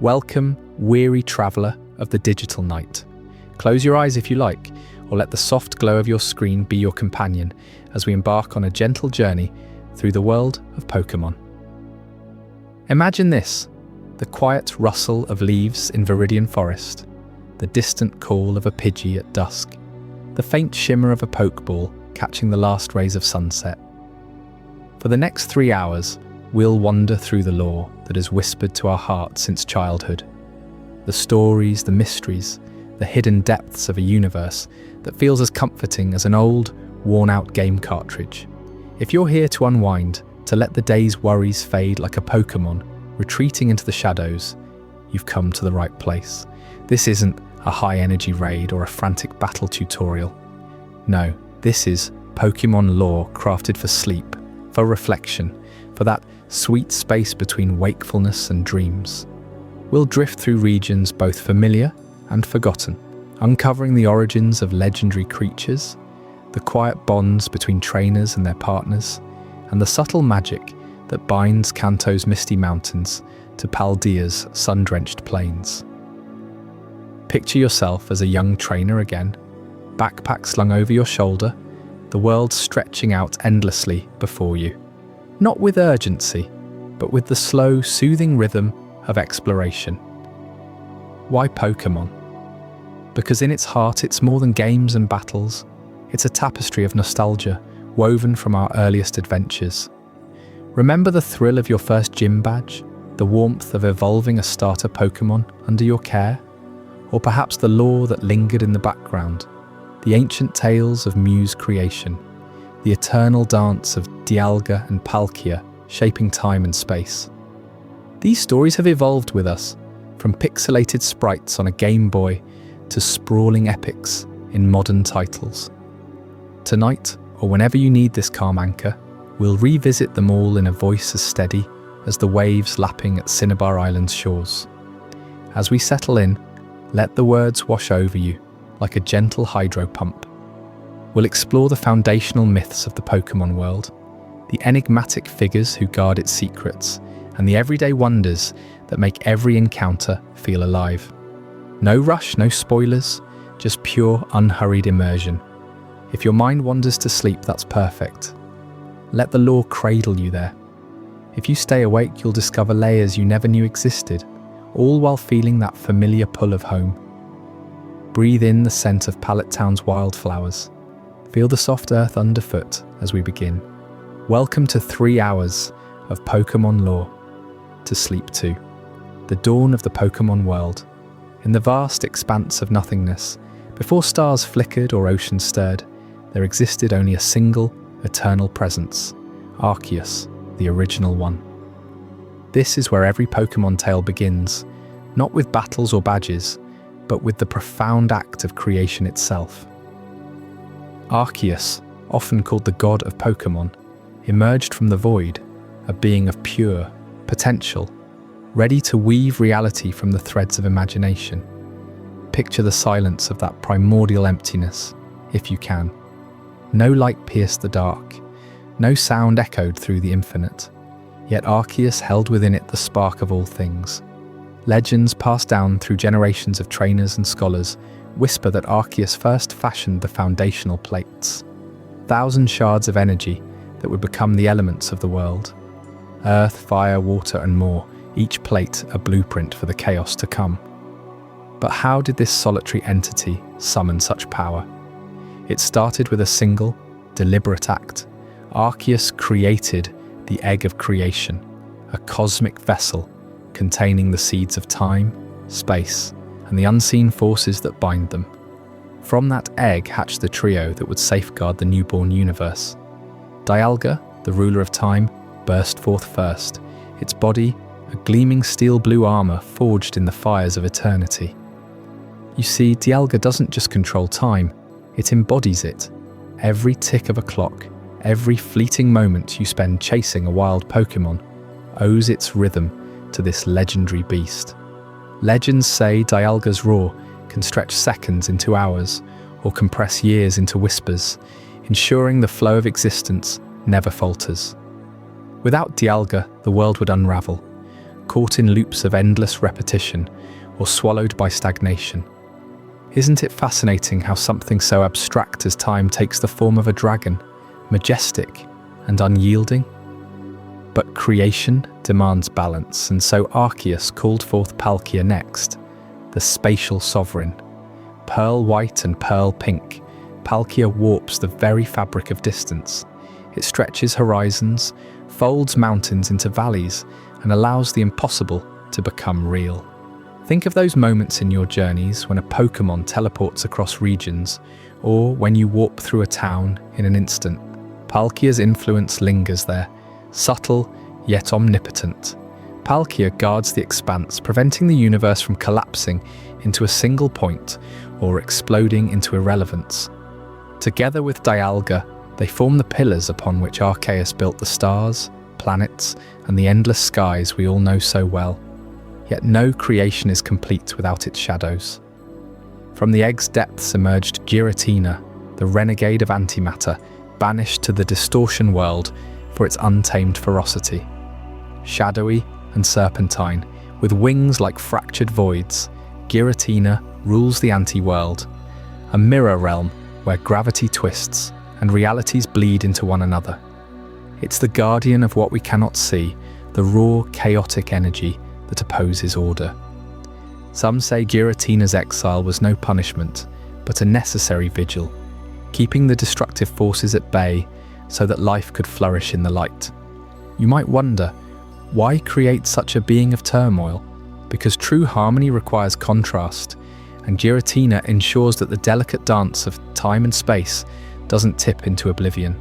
Welcome, weary traveller of the digital night. Close your eyes if you like, or let the soft glow of your screen be your companion as we embark on a gentle journey through the world of Pokémon. Imagine this: the quiet rustle of leaves in Viridian Forest, the distant call of a Pidgey at dusk, the faint shimmer of a Pokeball catching the last rays of sunset. For the next 3 hours, we'll wander through the lore that has whispered to our hearts since childhood. The stories, the mysteries, the hidden depths of a universe that feels as comforting as an old, worn-out game cartridge. If you're here to unwind, to let the day's worries fade like a Pokémon retreating into the shadows, you've come to the right place. This isn't a high-energy raid or a frantic battle tutorial. No, this is Pokémon lore crafted for sleep, for reflection, for that sweet space between wakefulness and dreams. We'll drift through regions both familiar and forgotten, uncovering the origins of legendary creatures, the quiet bonds between trainers and their partners, and the subtle magic that binds Kanto's misty mountains to Paldea's sun-drenched plains. Picture yourself as a young trainer again, backpack slung over your shoulder, the world stretching out endlessly before you. Not with urgency, but with the slow, soothing rhythm of exploration. Why Pokémon? Because in its heart it's more than games and battles. It's a tapestry of nostalgia woven from our earliest adventures. Remember the thrill of your first gym badge? The warmth of evolving a starter Pokémon under your care? Or perhaps the lore that lingered in the background? The ancient tales of Mew's creation? The eternal dance of Dialga and Palkia shaping time and space? These stories have evolved with us, from pixelated sprites on a Game Boy to sprawling epics in modern titles. Tonight, or whenever you need this calm anchor, we'll revisit them all in a voice as steady as the waves lapping at Cinnabar Island's shores. As we settle in, let the words wash over you like a gentle hydro pump. We'll explore the foundational myths of the Pokémon world, the enigmatic figures who guard its secrets, and the everyday wonders that make every encounter feel alive. No rush, no spoilers, just pure, unhurried immersion. If your mind wanders to sleep, that's perfect. Let the lore cradle you there. If you stay awake, you'll discover layers you never knew existed, all while feeling that familiar pull of home. Breathe in the scent of Pallet Town's wildflowers. Feel the soft earth underfoot as we begin. Welcome to 3 hours of Pokémon lore to sleep to. The dawn of the Pokémon world. In the vast expanse of nothingness, before stars flickered or oceans stirred, there existed only a single, eternal presence, Arceus, the original one. This is where every Pokémon tale begins, not with battles or badges, but with the profound act of creation itself. Arceus, often called the god of Pokémon, emerged from the void, a being of pure potential, ready to weave reality from the threads of imagination. Picture the silence of that primordial emptiness, if you can. No light pierced the dark, no sound echoed through the infinite, yet Arceus held within it the spark of all things. Legends passed down through generations of trainers and scholars whisper that Arceus first fashioned the foundational plates, 1,000 shards of energy that would become the elements of the world. Earth, fire, water, and more, each plate a blueprint for the chaos to come. But how did this solitary entity summon such power? It started with a single, deliberate act. Arceus created the egg of creation, a cosmic vessel containing the seeds of time, space, and the unseen forces that bind them. From that egg hatched the trio that would safeguard the newborn universe. Dialga, the ruler of time, burst forth first, its body a gleaming steel blue armor forged in the fires of eternity. You see, Dialga doesn't just control time, it embodies it. Every tick of a clock, every fleeting moment you spend chasing a wild Pokémon, owes its rhythm to this legendary beast. Legends say Dialga's roar can stretch seconds into hours or compress years into whispers, ensuring the flow of existence never falters. Without Dialga, the world would unravel. caught in loops of endless repetition or swallowed by stagnation. Isn't it fascinating how something so abstract as time takes the form of a dragon, majestic and unyielding? But creation demands balance, and so Arceus called forth Palkia next, the spatial sovereign. Pearl white and pearl pink, Palkia warps the very fabric of distance. It stretches horizons, folds mountains into valleys, and allows the impossible to become real. Think of those moments in your journeys when a Pokémon teleports across regions, or when you warp through a town in an instant. Palkia's influence lingers there, subtle yet omnipotent. Palkia guards the expanse, preventing the universe from collapsing into a single point or exploding into irrelevance. Together with Dialga, they form the pillars upon which Arceus built the stars, planets, and the endless skies we all know so well. Yet no creation is complete without its shadows. From the egg's depths emerged Giratina, the renegade of antimatter, banished to the distortion world for its untamed ferocity. Shadowy and serpentine, with wings like fractured voids, Giratina rules the anti-world, a mirror realm where gravity twists and realities bleed into one another. It's the guardian of what we cannot see, the raw, chaotic energy that opposes order. Some say Giratina's exile was no punishment, but a necessary vigil, keeping the destructive forces at bay so that life could flourish in the light. You might wonder, why create such a being of turmoil? Because true harmony requires contrast, and Giratina ensures that the delicate dance of time and space doesn't tip into oblivion.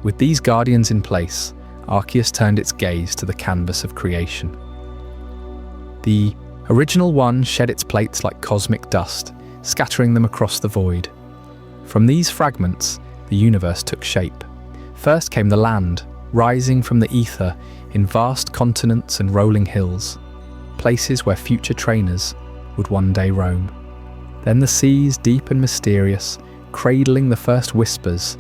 With these guardians in place, Arceus turned its gaze to the canvas of creation. The original one shed its plates like cosmic dust, scattering them across the void. From these fragments, the universe took shape. First came the land, rising from the ether in vast continents and rolling hills, places where future trainers would one day roam. Then the seas, deep and mysterious, cradling the first whispers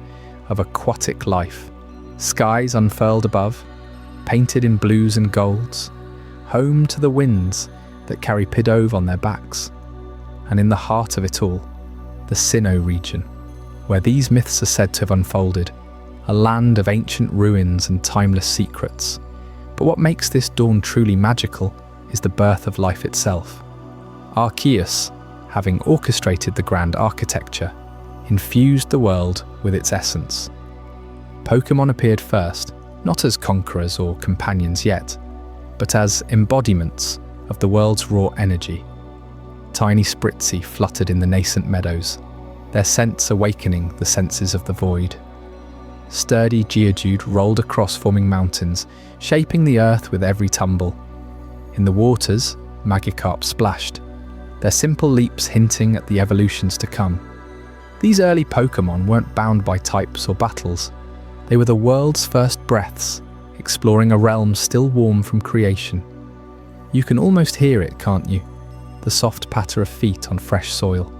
of aquatic life. Skies unfurled above, painted in blues and golds, home to the winds that carry Pidove on their backs. And in the heart of it all, the Sinnoh region, where these myths are said to have unfolded, a land of ancient ruins and timeless secrets. But what makes this dawn truly magical is the birth of life itself. Arceus, having orchestrated the grand architecture, infused the world with its essence. Pokémon appeared first, not as conquerors or companions yet, but as embodiments of the world's raw energy. Tiny Spritzy fluttered in the nascent meadows, their scents awakening the senses of the void. Sturdy Geodude rolled across forming mountains, shaping the earth with every tumble. In the waters, Magikarp splashed, their simple leaps hinting at the evolutions to come. These early Pokémon weren't bound by types or battles. They were the world's first breaths, exploring a realm still warm from creation. You can almost hear it, can't you? The soft patter of feet on fresh soil,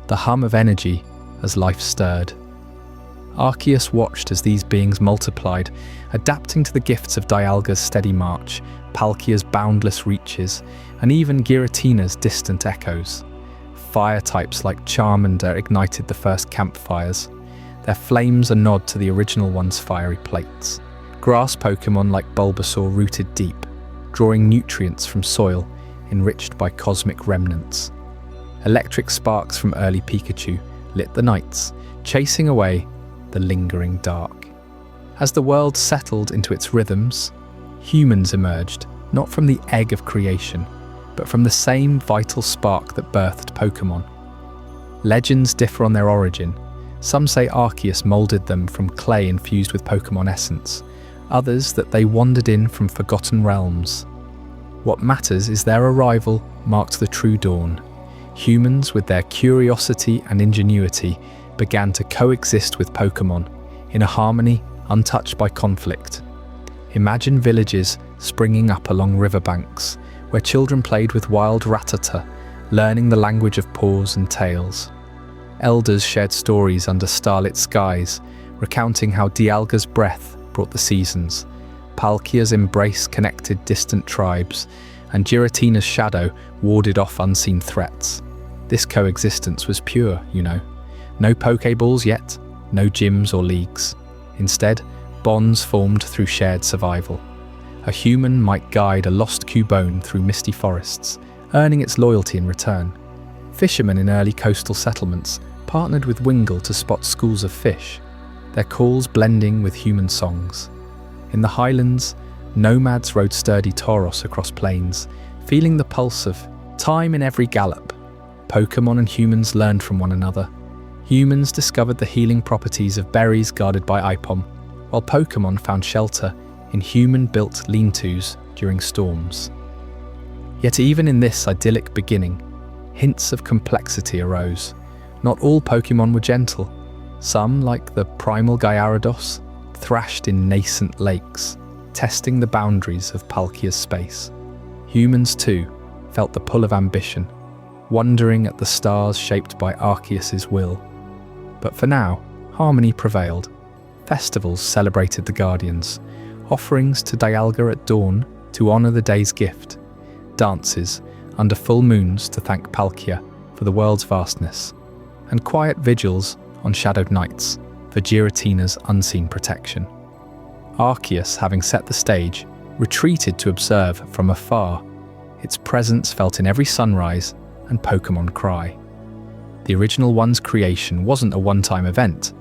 the hum of energy as life stirred. Arceus watched as these beings multiplied, adapting to the gifts of Dialga's steady march, Palkia's boundless reaches, and even Giratina's distant echoes. Fire types like Charmander ignited the first campfires, their flames a nod to the original one's fiery plates. Grass Pokémon like Bulbasaur rooted deep, drawing nutrients from soil enriched by cosmic remnants. Electric sparks from early Pikachu lit the nights, chasing away the lingering dark. As the world settled into its rhythms, humans emerged, not from the egg of creation, but from the same vital spark that birthed Pokémon. Legends differ on their origin. Some say Arceus moulded them from clay infused with Pokémon essence, others that they wandered in from forgotten realms. What matters is their arrival marked the true dawn. Humans, with their curiosity and ingenuity, began to coexist with Pokémon in a harmony untouched by conflict. Imagine villages springing up along riverbanks, where children played with wild Rattata, learning the language of paws and tails. Elders shared stories under starlit skies, recounting how Dialga's breath brought the seasons, Palkia's embrace connected distant tribes, and Giratina's shadow warded off unseen threats. This coexistence was pure, you know. No Pokeballs yet, no gyms or leagues. Instead, bonds formed through shared survival. A human might guide a lost Cubone through misty forests, earning its loyalty in return. Fishermen in early coastal settlements partnered with Wingull to spot schools of fish, their calls blending with human songs. In the highlands, nomads rode sturdy Tauros across plains, feeling the pulse of time in every gallop. Pokémon and humans learned from one another. Humans discovered the healing properties of berries guarded by Ipom, while Pokémon found shelter in human-built lean-tos during storms. Yet even in this idyllic beginning, hints of complexity arose. Not all Pokémon were gentle. Some, like the primal Gyarados, thrashed in nascent lakes, testing the boundaries of Palkia's space. Humans, too, felt the pull of ambition, wondering at the stars shaped by Arceus's will. But for now, harmony prevailed. Festivals celebrated the Guardians, offerings to Dialga at dawn to honour the day's gift, dances under full moons to thank Palkia for the world's vastness, and quiet vigils on shadowed nights for Giratina's unseen protection. Arceus, having set the stage, retreated to observe from afar, its presence felt in every sunrise and Pokémon cry. The original one's creation wasn't a one-time event,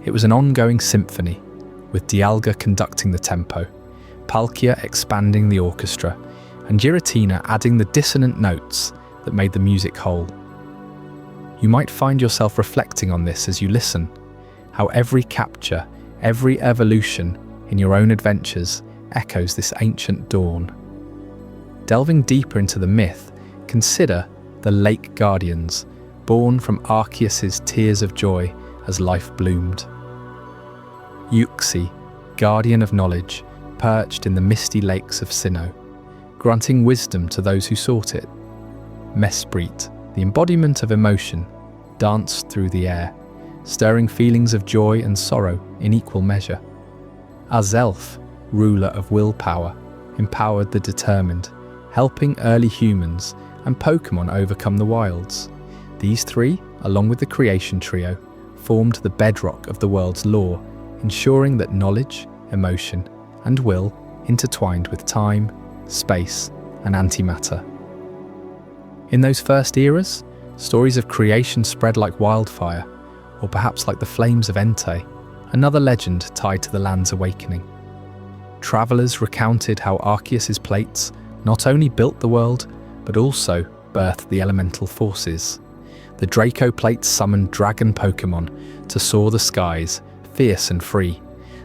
it was an ongoing symphony, with Dialga conducting the tempo, Palkia expanding the orchestra, and Giratina adding the dissonant notes that made the music whole. You might find yourself reflecting on this as you listen, how every capture, every evolution in your own adventures echoes this ancient dawn. Delving deeper into the myth, consider the Lake Guardians, born from Arceus's tears of joy as life bloomed. Uxie, guardian of knowledge, perched in the misty lakes of Sinnoh, granting wisdom to those who sought it. Mesprit, the embodiment of emotion, danced through the air, stirring feelings of joy and sorrow in equal measure. Azelf, ruler of willpower, empowered the determined, helping early humans and Pokémon overcome the wilds. These three, along with the creation trio, formed the bedrock of the world's lore, ensuring that knowledge, emotion, and will intertwined with time, space, and antimatter. In those first eras, stories of creation spread like wildfire, or perhaps like the flames of Entei, another legend tied to the land's awakening. Travellers recounted how Arceus's plates not only built the world, but also birthed the elemental forces. The Draco plates summoned dragon Pokémon to soar the skies, fierce and free.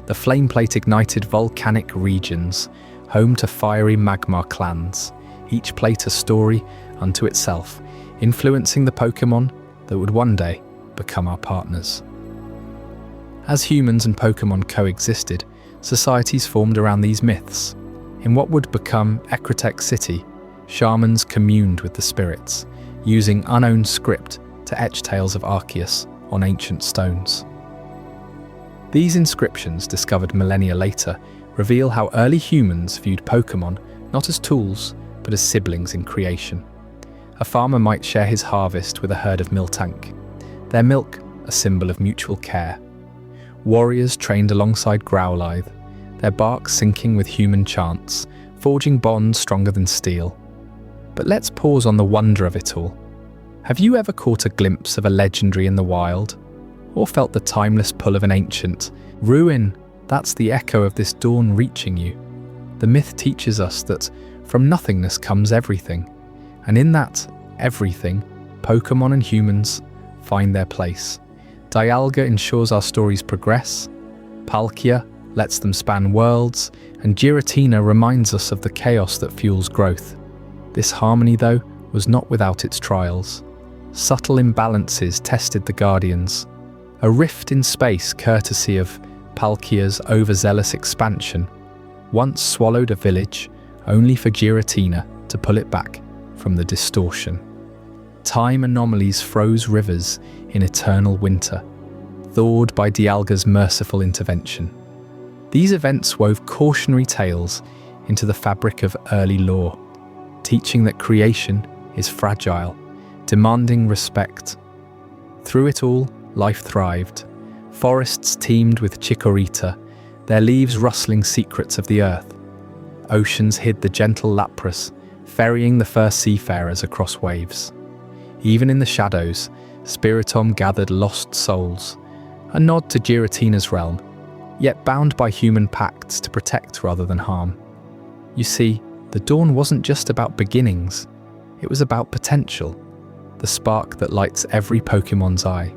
The flame plate ignited volcanic regions, home to fiery magma clans, each plate a story unto itself, influencing the Pokémon that would one day become our partners. As humans and Pokémon coexisted, societies formed around these myths. In what would become Ecruteak City, shamans communed with the spirits, using unowned script to etch tales of Arceus on ancient stones. These inscriptions, discovered millennia later, reveal how early humans viewed Pokémon not as tools, but as siblings in creation. A farmer might share his harvest with a herd of Miltank, their milk a symbol of mutual care. Warriors trained alongside Growlithe, their bark syncing with human chants, forging bonds stronger than steel. But let's pause on the wonder of it all. Have you ever caught a glimpse of a legendary in the wild? Or felt the timeless pull of an ancient? Ruin, that's the echo of this dawn reaching you. The myth teaches us that from nothingness comes everything, and in that everything, Pokémon and humans find their place. Dialga ensures our stories progress, Palkia lets them span worlds, and Giratina reminds us of the chaos that fuels growth. This harmony, though, was not without its trials. Subtle imbalances tested the Guardians. A rift in space courtesy of Palkia's overzealous expansion once swallowed a village, only for Giratina to pull it back from the distortion. Time anomalies froze rivers in eternal winter, thawed by Dialga's merciful intervention. These events wove cautionary tales into the fabric of early lore, teaching that creation is fragile, demanding respect. Through it all, life thrived. Forests teemed with chikorita, their leaves rustling secrets of the earth. Oceans hid the gentle Lapras, ferrying the first seafarers across waves. Even in the shadows, Spiritomb gathered lost souls, a nod to Giratina's realm, yet bound by human pacts to protect rather than harm. You see, the dawn wasn't just about beginnings, it was about potential, the spark that lights every Pokemon's eye.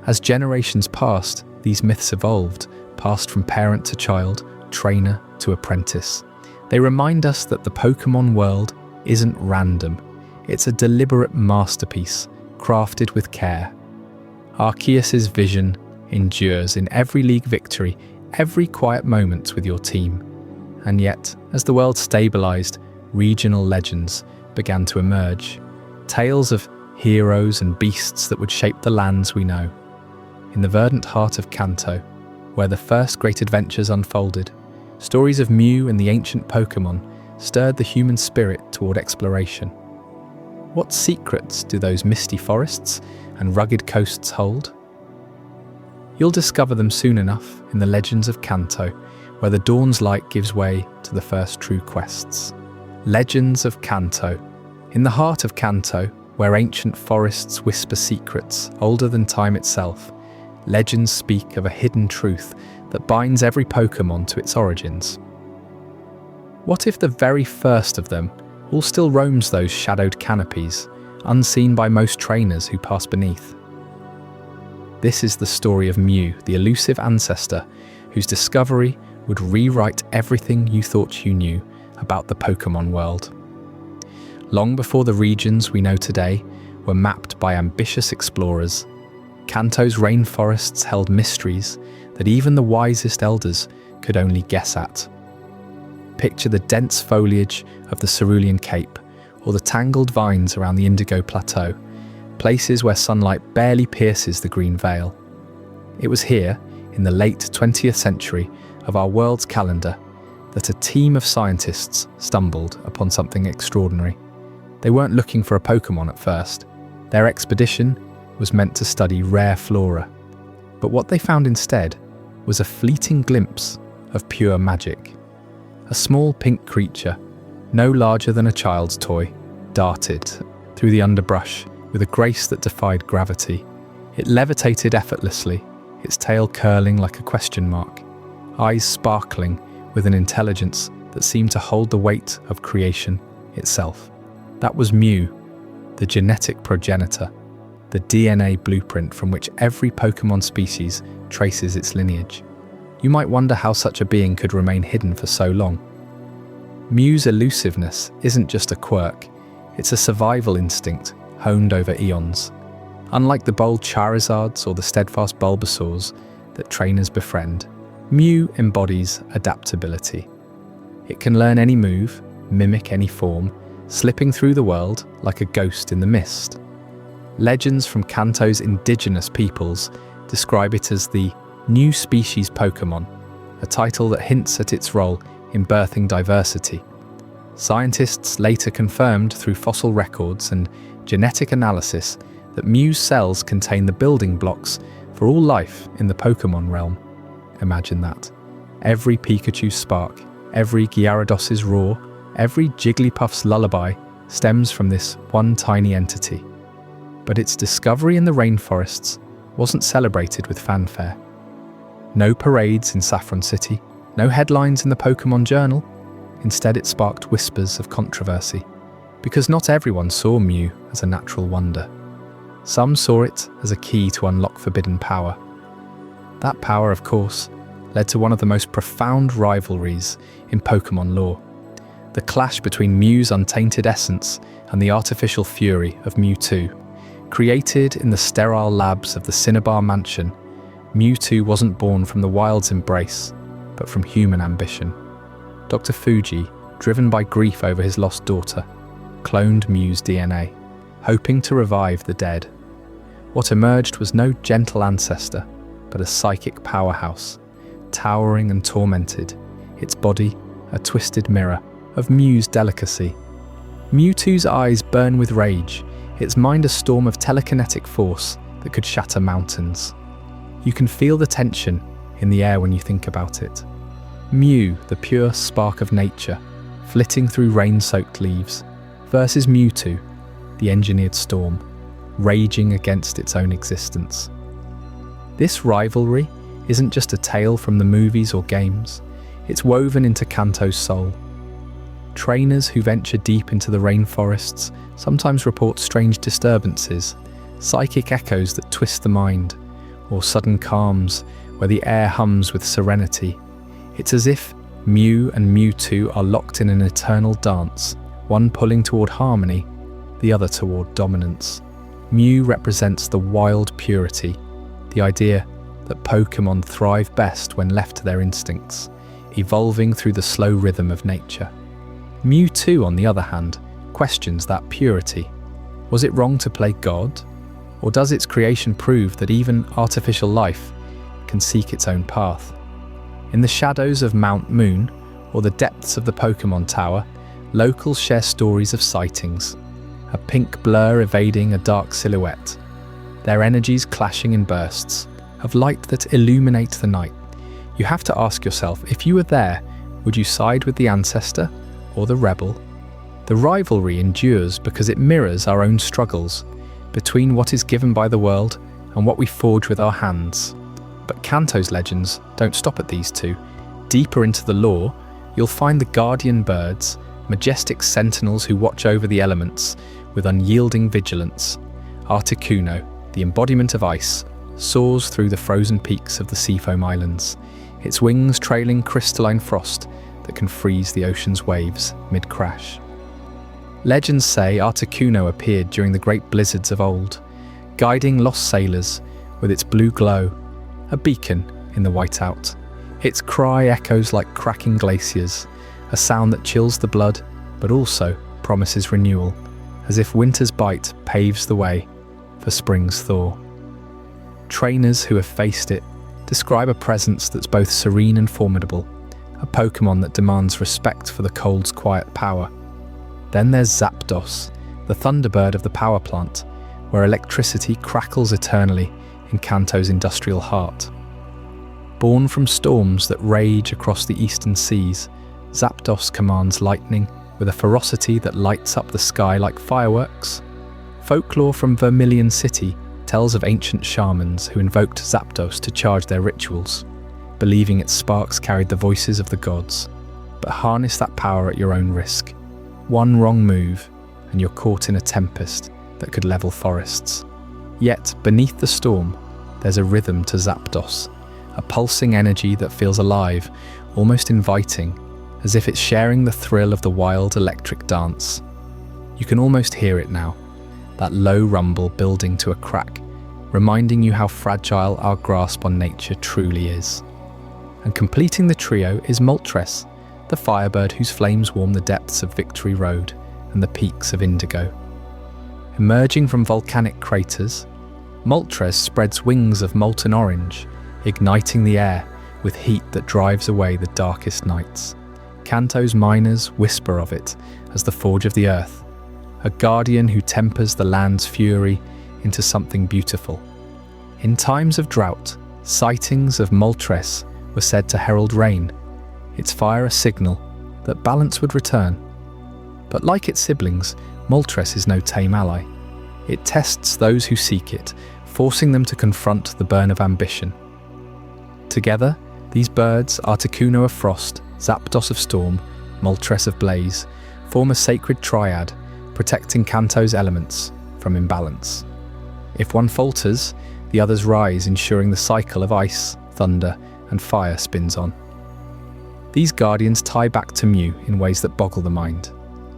As generations passed, these myths evolved, passed from parent to child, trainer to apprentice. They remind us that the Pokemon world isn't random, it's a deliberate masterpiece, crafted with care. Arceus's vision endures in every league victory, every quiet moment with your team. And yet, as the world stabilized, regional legends began to emerge. Tales of heroes and beasts that would shape the lands we know. In the verdant heart of Kanto, where the first great adventures unfolded, stories of Mew and the ancient Pokemon stirred the human spirit toward exploration. What secrets do those misty forests and rugged coasts hold? You'll discover them soon enough in the legends of Kanto, where the dawn's light gives way to the first true quests. Legends of Kanto. In the heart of Kanto, where ancient forests whisper secrets older than time itself, legends speak of a hidden truth that binds every Pokemon to its origins. What if the very first of them all still roams those shadowed canopies, unseen by most trainers who pass beneath? This is the story of Mew, the elusive ancestor whose discovery would rewrite everything you thought you knew about the Pokemon world. Long before the regions we know today were mapped by ambitious explorers, Kanto's rainforests held mysteries that even the wisest elders could only guess at. Picture the dense foliage of the Cerulean Cape, or the tangled vines around the Indigo Plateau, places where sunlight barely pierces the green veil. It was here, in the late 20th century of our world's calendar, that a team of scientists stumbled upon something extraordinary. They weren't looking for a Pokemon at first. Their expedition was meant to study rare flora. But what they found instead was a fleeting glimpse of pure magic. A small pink creature, no larger than a child's toy, darted through the underbrush with a grace that defied gravity. It levitated effortlessly, its tail curling like a question mark, eyes sparkling with an intelligence that seemed to hold the weight of creation itself. That was Mew, the genetic progenitor, the DNA blueprint from which every Pokemon species traces its lineage. You might wonder how such a being could remain hidden for so long. Mew's elusiveness isn't just a quirk, it's a survival instinct honed over eons. Unlike the bold Charizards or the steadfast Bulbasaurs that trainers befriend, Mew embodies adaptability. It can learn any move, mimic any form, slipping through the world like a ghost in the mist. Legends from Kanto's indigenous peoples describe it as the new species Pokemon, a title that hints at its role in birthing diversity. Scientists later confirmed through fossil records and genetic analysis that Mew's cells contain the building blocks for all life in the Pokemon realm. Imagine that. Every Pikachu's spark, every Gyarados' roar, every Jigglypuff's lullaby stems from this one tiny entity. But its discovery in the rainforests wasn't celebrated with fanfare. No parades in Saffron City, no headlines in the Pokemon Journal. Instead, it sparked whispers of controversy, because not everyone saw Mew as a natural wonder. Some saw it as a key to unlock forbidden power. That power, of course, led to one of the most profound rivalries in Pokemon lore. The clash between Mew's untainted essence and the artificial fury of Mewtwo. Created in the sterile labs of the Cinnabar Mansion, Mewtwo wasn't born from the wild's embrace, but from human ambition. Dr. Fuji, driven by grief over his lost daughter, cloned Mew's DNA, hoping to revive the dead. What emerged was no gentle ancestor, but a psychic powerhouse, towering and tormented, its body a twisted mirror of Mew's delicacy. Mewtwo's eyes burn with rage, its mind a storm of telekinetic force that could shatter mountains. You can feel the tension in the air when you think about it. Mew, the pure spark of nature, flitting through rain-soaked leaves, versus Mewtwo, the engineered storm, raging against its own existence. This rivalry isn't just a tale from the movies or games, it's woven into Kanto's soul. Trainers who venture deep into the rainforests sometimes report strange disturbances, psychic echoes that twist the mind, or sudden calms where the air hums with serenity. It's as if Mew and Mewtwo are locked in an eternal dance, one pulling toward harmony, the other toward dominance. Mew represents the wild purity, the idea that Pokémon thrive best when left to their instincts, evolving through the slow rhythm of nature. Mewtwo, on the other hand, questions that purity. Was it wrong to play God? Or does its creation prove that even artificial life can seek its own path? In the shadows of Mount Moon, or the depths of the Pokémon Tower, locals share stories of sightings, a pink blur evading a dark silhouette, their energies clashing in bursts of light that illuminate the night. You have to ask yourself, if you were there, would you side with the ancestor or the rebel? The rivalry endures because it mirrors our own struggles between what is given by the world and what we forge with our hands. But Kanto's legends don't stop at these two. Deeper into the lore, you'll find the guardian birds, majestic sentinels who watch over the elements with unyielding vigilance. Articuno, the embodiment of ice, soars through the frozen peaks of the Seafoam Islands, its wings trailing crystalline frost that can freeze the ocean's waves mid-crash. Legends say Articuno appeared during the great blizzards of old, guiding lost sailors with its blue glow, a beacon in the whiteout. Its cry echoes like cracking glaciers, a sound that chills the blood but also promises renewal, as if winter's bite paves the way for spring's thaw. Trainers who have faced it describe a presence that's both serene and formidable, a Pokémon that demands respect for the cold's quiet power. Then there's Zapdos, the thunderbird of the power plant, where electricity crackles eternally in Kanto's industrial heart. Born from storms that rage across the eastern seas, Zapdos commands lightning with a ferocity that lights up the sky like fireworks. Folklore from Vermilion City tells of ancient shamans who invoked Zapdos to charge their rituals, believing its sparks carried the voices of the gods. But harness that power at your own risk. One wrong move, and you're caught in a tempest that could level forests. Yet, beneath the storm, there's a rhythm to Zapdos, a pulsing energy that feels alive, almost inviting, as if it's sharing the thrill of the wild electric dance. You can almost hear it now, that low rumble building to a crack, reminding you how fragile our grasp on nature truly is. And completing the trio is Moltres, the firebird whose flames warm the depths of Victory Road and the peaks of Indigo. Emerging from volcanic craters, Moltres spreads wings of molten orange, igniting the air with heat that drives away the darkest nights. Kanto's miners whisper of it as the forge of the earth, a guardian who tempers the land's fury into something beautiful. In times of drought, sightings of Moltres were said to herald rain, its fire a signal that balance would return. But like its siblings, Moltres is no tame ally. It tests those who seek it, forcing them to confront the burn of ambition. Together, these birds, Articuno of Frost, Zapdos of Storm, Moltres of Blaze, form a sacred triad, protecting Kanto's elements from imbalance. If one falters, the others rise, ensuring the cycle of ice, thunder, and fire spins on. These guardians tie back to Mew in ways that boggle the mind.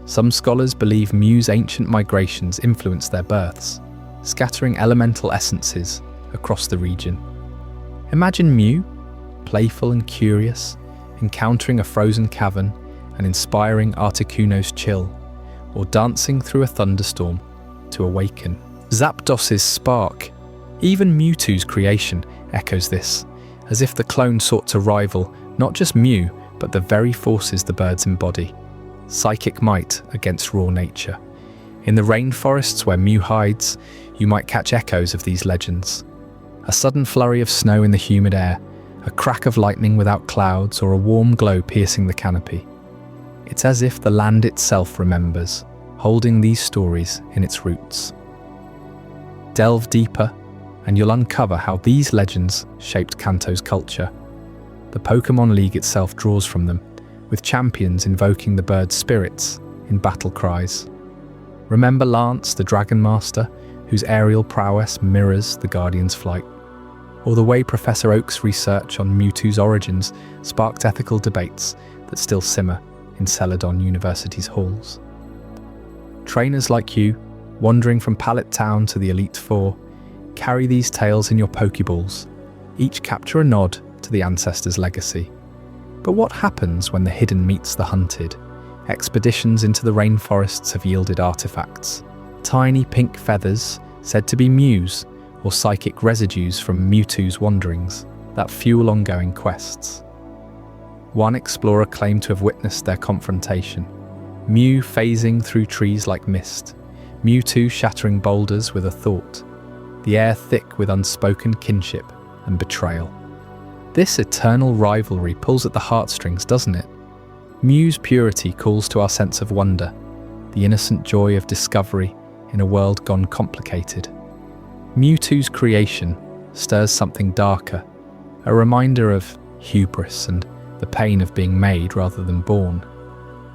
Some scholars believe Mew's ancient migrations influenced their births, scattering elemental essences across the region. Imagine Mew, playful and curious, encountering a frozen cavern and inspiring Articuno's chill, or dancing through a thunderstorm to awaken. Zapdos's spark, even Mewtwo's creation, echoes this, as if the clone sought to rival not just Mew, but the very forces the birds embody. Psychic might against raw nature. In the rainforests where Mew hides, you might catch echoes of these legends. A sudden flurry of snow in the humid air, a crack of lightning without clouds, or a warm glow piercing the canopy. It's as if the land itself remembers, holding these stories in its roots. Delve deeper, and you'll uncover how these legends shaped Kanto's culture. The Pokémon League itself draws from them, with champions invoking the birds' spirits in battle cries. Remember Lance, the Dragon Master, whose aerial prowess mirrors the Guardian's flight? Or the way Professor Oak's research on Mewtwo's origins sparked ethical debates that still simmer in Celadon University's halls. Trainers like you, wandering from Pallet Town to the Elite Four, carry these tales in your Pokeballs. Each capture a nod to the ancestors' legacy. But what happens when the hidden meets the hunted? Expeditions into the rainforests have yielded artifacts. Tiny pink feathers, said to be Mew's, or psychic residues from Mewtwo's wanderings, that fuel ongoing quests. One explorer claimed to have witnessed their confrontation. Mew phasing through trees like mist, Mewtwo shattering boulders with a thought, the air thick with unspoken kinship and betrayal. This eternal rivalry pulls at the heartstrings, doesn't it? Mew's purity calls to our sense of wonder, the innocent joy of discovery in a world gone complicated. Mewtwo's creation stirs something darker, a reminder of hubris and the pain of being made rather than born.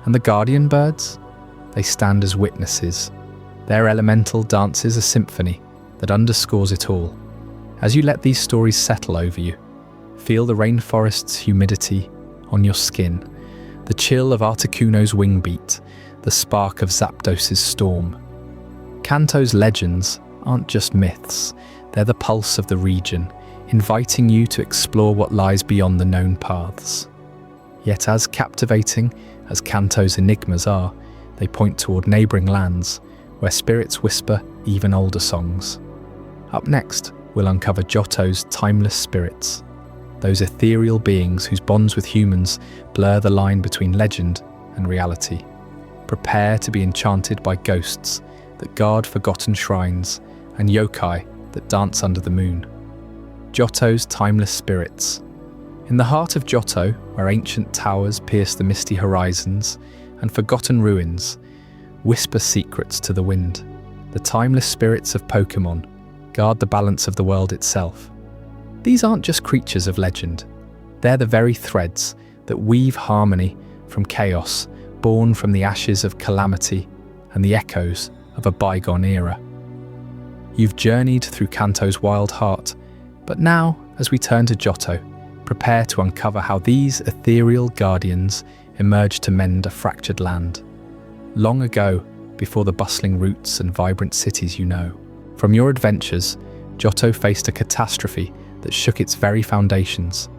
And the guardian birds? They stand as witnesses. Their elemental dances a symphony that underscores it all. As you let these stories settle over you, feel the rainforest's humidity on your skin, the chill of Articuno's wing beat, the spark of Zapdos's storm. Kanto's legends aren't just myths, they're the pulse of the region, inviting you to explore what lies beyond the known paths. Yet as captivating as Kanto's enigmas are, they point toward neighbouring lands, where spirits whisper even older songs. Up next, we'll uncover Johto's timeless spirits, those ethereal beings whose bonds with humans blur the line between legend and reality. Prepare to be enchanted by ghosts that guard forgotten shrines and yokai that dance under the moon. Johto's timeless spirits. In the heart of Johto, where ancient towers pierce the misty horizons and forgotten ruins whisper secrets to the wind, the timeless spirits of Pokémon guard the balance of the world itself. These aren't just creatures of legend. They're the very threads that weave harmony from chaos, born from the ashes of calamity and the echoes of a bygone era. You've journeyed through Kanto's wild heart, but now, as we turn to Johto, prepare to uncover how these ethereal guardians emerged to mend a fractured land. Long ago, before the bustling routes and vibrant cities you know. From your adventures, Johto faced a catastrophe that shook its very foundations.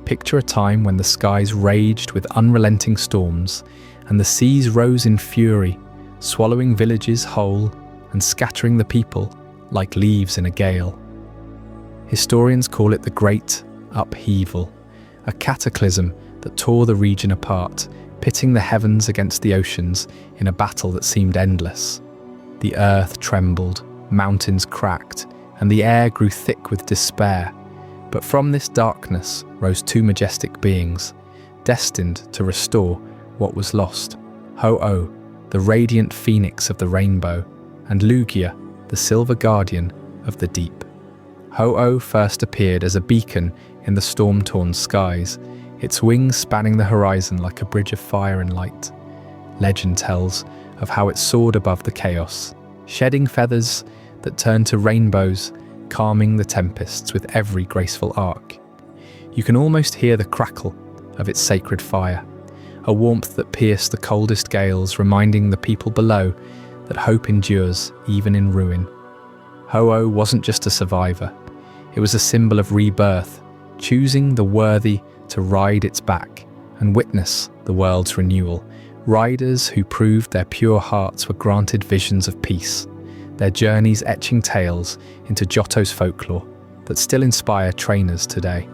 Picture a time when the skies raged with unrelenting storms and the seas rose in fury, swallowing villages whole and scattering the people like leaves in a gale. Historians call it the Great Upheaval, a cataclysm that tore the region apart, pitting the heavens against the oceans in a battle that seemed endless. The earth trembled, mountains cracked, and the air grew thick with despair. But from this darkness rose two majestic beings, destined to restore what was lost. Ho-Oh, the radiant phoenix of the rainbow, and Lugia, the silver guardian of the deep. Ho-Oh first appeared as a beacon in the storm-torn skies, its wings spanning the horizon like a bridge of fire and light. Legend tells of how it soared above the chaos, shedding feathers that turned to rainbows, calming the tempests with every graceful arc. You can almost hear the crackle of its sacred fire, a warmth that pierced the coldest gales, reminding the people below that hope endures even in ruin. Ho-Oh wasn't just a survivor, it was a symbol of rebirth, choosing the worthy to ride its back and witness the world's renewal. Riders who proved their pure hearts were granted visions of peace, their journeys etching tales into Johto's folklore that still inspire trainers today.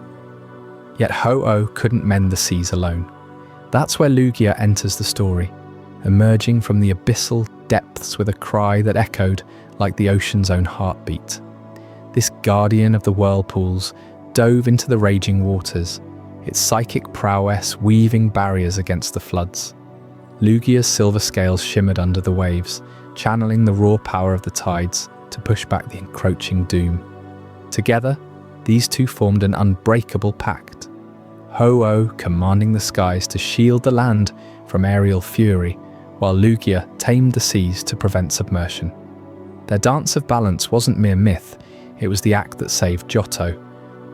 Yet Ho-Oh couldn't mend the seas alone. That's where Lugia enters the story, emerging from the abyssal depths with a cry that echoed like the ocean's own heartbeat. This guardian of the whirlpools dove into the raging waters, its psychic prowess weaving barriers against the floods. Lugia's silver scales shimmered under the waves, channeling the raw power of the tides to push back the encroaching doom. Together, these two formed an unbreakable pact. Ho-Oh commanding the skies to shield the land from aerial fury, while Lugia tamed the seas to prevent submersion. Their dance of balance wasn't mere myth, it was the act that saved Johto,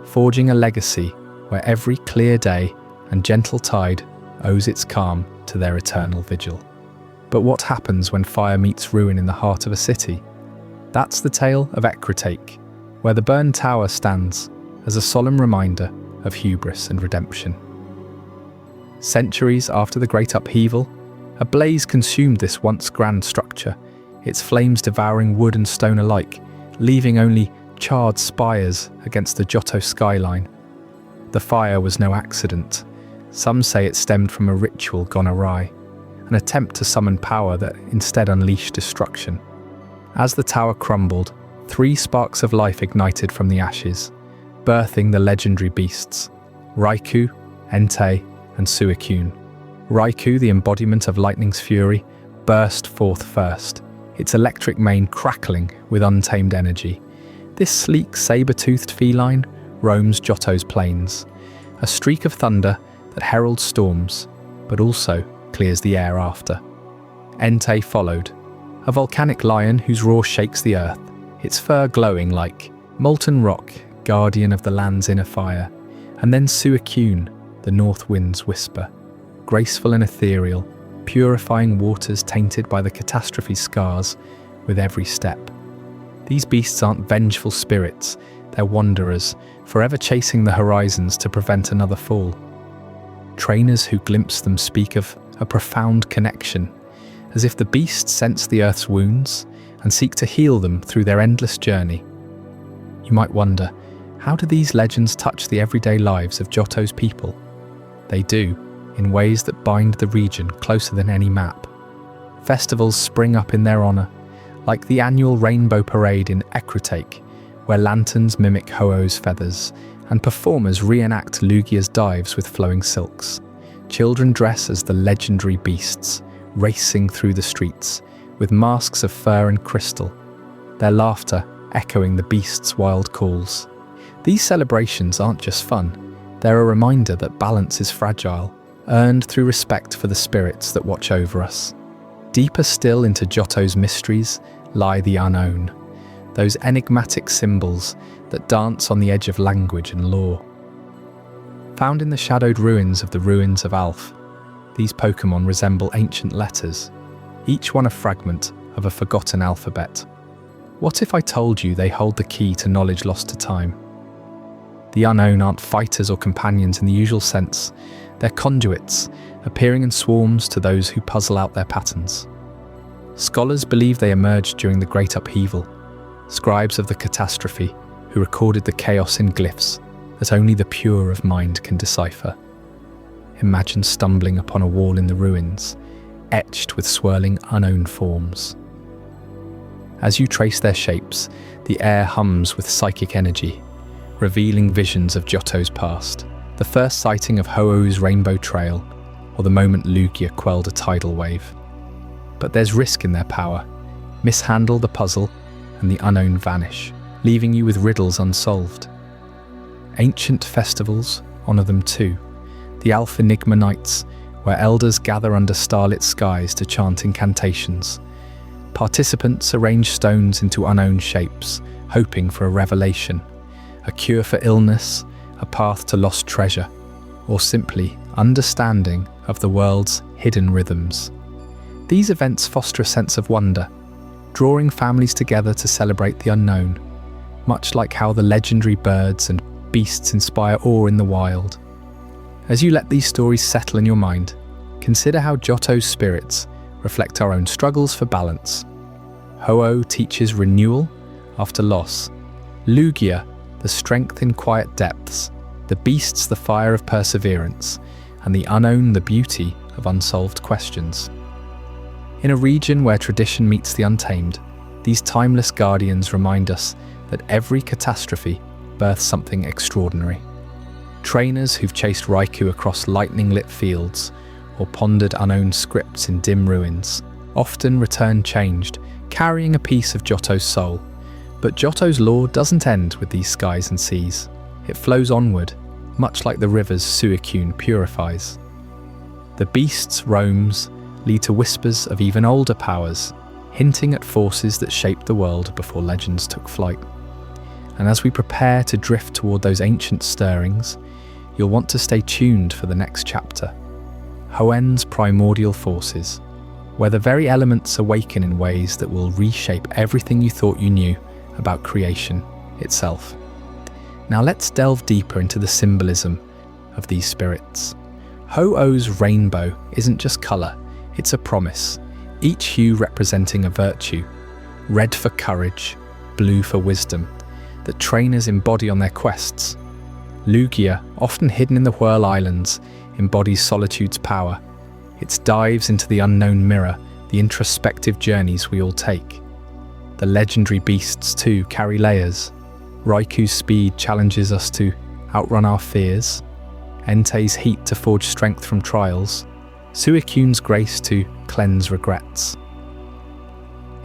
forging a legacy where every clear day and gentle tide owes its calm to their eternal vigil. But what happens when fire meets ruin in the heart of a city? That's the tale of Reconnect, where the burned tower stands as a solemn reminder of hubris and redemption. Centuries after the Great Upheaval, a blaze consumed this once grand structure, its flames devouring wood and stone alike, leaving only charred spires against the Johto skyline. The fire was no accident. Some say it stemmed from a ritual gone awry, an attempt to summon power that instead unleashed destruction. As the tower crumbled, 3 sparks of life ignited from the ashes, birthing the legendary beasts, Raikou, Entei, and Suicune. Raikou, the embodiment of lightning's fury, burst forth first, its electric mane crackling with untamed energy. This sleek, saber-toothed feline roams Johto's plains, a streak of thunder that heralds storms, but also clears the air after. Entei followed, a volcanic lion whose roar shakes the earth, its fur glowing like molten rock, guardian of the land's inner fire. And then Suicune, the north wind's whisper, graceful and ethereal, purifying waters tainted by the catastrophe scars with every step. These beasts aren't vengeful spirits, they're wanderers, forever chasing the horizons to prevent another fall. Trainers who glimpse them speak of a profound connection, as if the beasts sense the earth's wounds and seek to heal them through their endless journey. You might wonder, how do these legends touch the everyday lives of Johto's people? They do, in ways that bind the region closer than any map. Festivals spring up in their honour, like the annual Rainbow Parade in Reconnect, where lanterns mimic Ho-Oh's feathers, and performers reenact Lugia's dives with flowing silks. Children dress as the legendary beasts, racing through the streets, with masks of fur and crystal, their laughter echoing the beasts' wild calls. These celebrations aren't just fun, they're a reminder that balance is fragile, earned through respect for the spirits that watch over us. Deeper still into Johto's mysteries lie the unknown, those enigmatic symbols that dance on the edge of language and lore. Found in the shadowed ruins of the ruins of Alph, these Pokémon resemble ancient letters, each one a fragment of a forgotten alphabet. What if I told you they hold the key to knowledge lost to time? The unknown aren't fighters or companions in the usual sense, they're conduits, appearing in swarms to those who puzzle out their patterns. Scholars believe they emerged during the Great Upheaval, scribes of the catastrophe who recorded the chaos in glyphs that only the pure of mind can decipher. Imagine stumbling upon a wall in the ruins, etched with swirling unknown forms. As you trace their shapes, the air hums with psychic energy, revealing visions of Johto's past, the first sighting of Ho-Oh's rainbow trail, or the moment Lugia quelled a tidal wave. But there's risk in their power. Mishandle the puzzle, and the unknown vanish, leaving you with riddles unsolved. Ancient festivals honour them too, the Alpha Enigma Nights, where elders gather under starlit skies to chant incantations. Participants arrange stones into unknown shapes, hoping for a revelation, a cure for illness, a path to lost treasure, or simply understanding of the world's hidden rhythms. These events foster a sense of wonder, drawing families together to celebrate the unknown, much like how the legendary birds and beasts inspire awe in the wild. As you let these stories settle in your mind, consider how Johto's spirits reflect our own struggles for balance. Ho-Oh teaches renewal after loss. Lugia, the strength in quiet depths, the beasts the fire of perseverance, and the unknown the beauty of unsolved questions. In a region where tradition meets the untamed, these timeless guardians remind us that every catastrophe births something extraordinary. Trainers who've chased Raikou across lightning-lit fields or pondered unknown scripts in dim ruins often return changed, carrying a piece of Johto's soul. But Johto's lore doesn't end with these skies and seas. It flows onward, much like the rivers Suicune purifies. The beast's roams lead to whispers of even older powers, hinting at forces that shaped the world before legends took flight. And as we prepare to drift toward those ancient stirrings, you'll want to stay tuned for the next chapter, Hoenn's primordial forces, where the very elements awaken in ways that will reshape everything you thought you knew about creation itself. Now let's delve deeper into the symbolism of these spirits. Ho-Oh's rainbow isn't just colour, it's a promise, each hue representing a virtue, red for courage, blue for wisdom, that trainers embody on their quests. Lugia, often hidden in the Whirl Islands, embodies solitude's power. Its dives into the unknown mirror, the introspective journeys we all take. The legendary beasts too carry layers. Raikou's speed challenges us to outrun our fears, Entei's heat to forge strength from trials, Suicune's grace to cleanse regrets.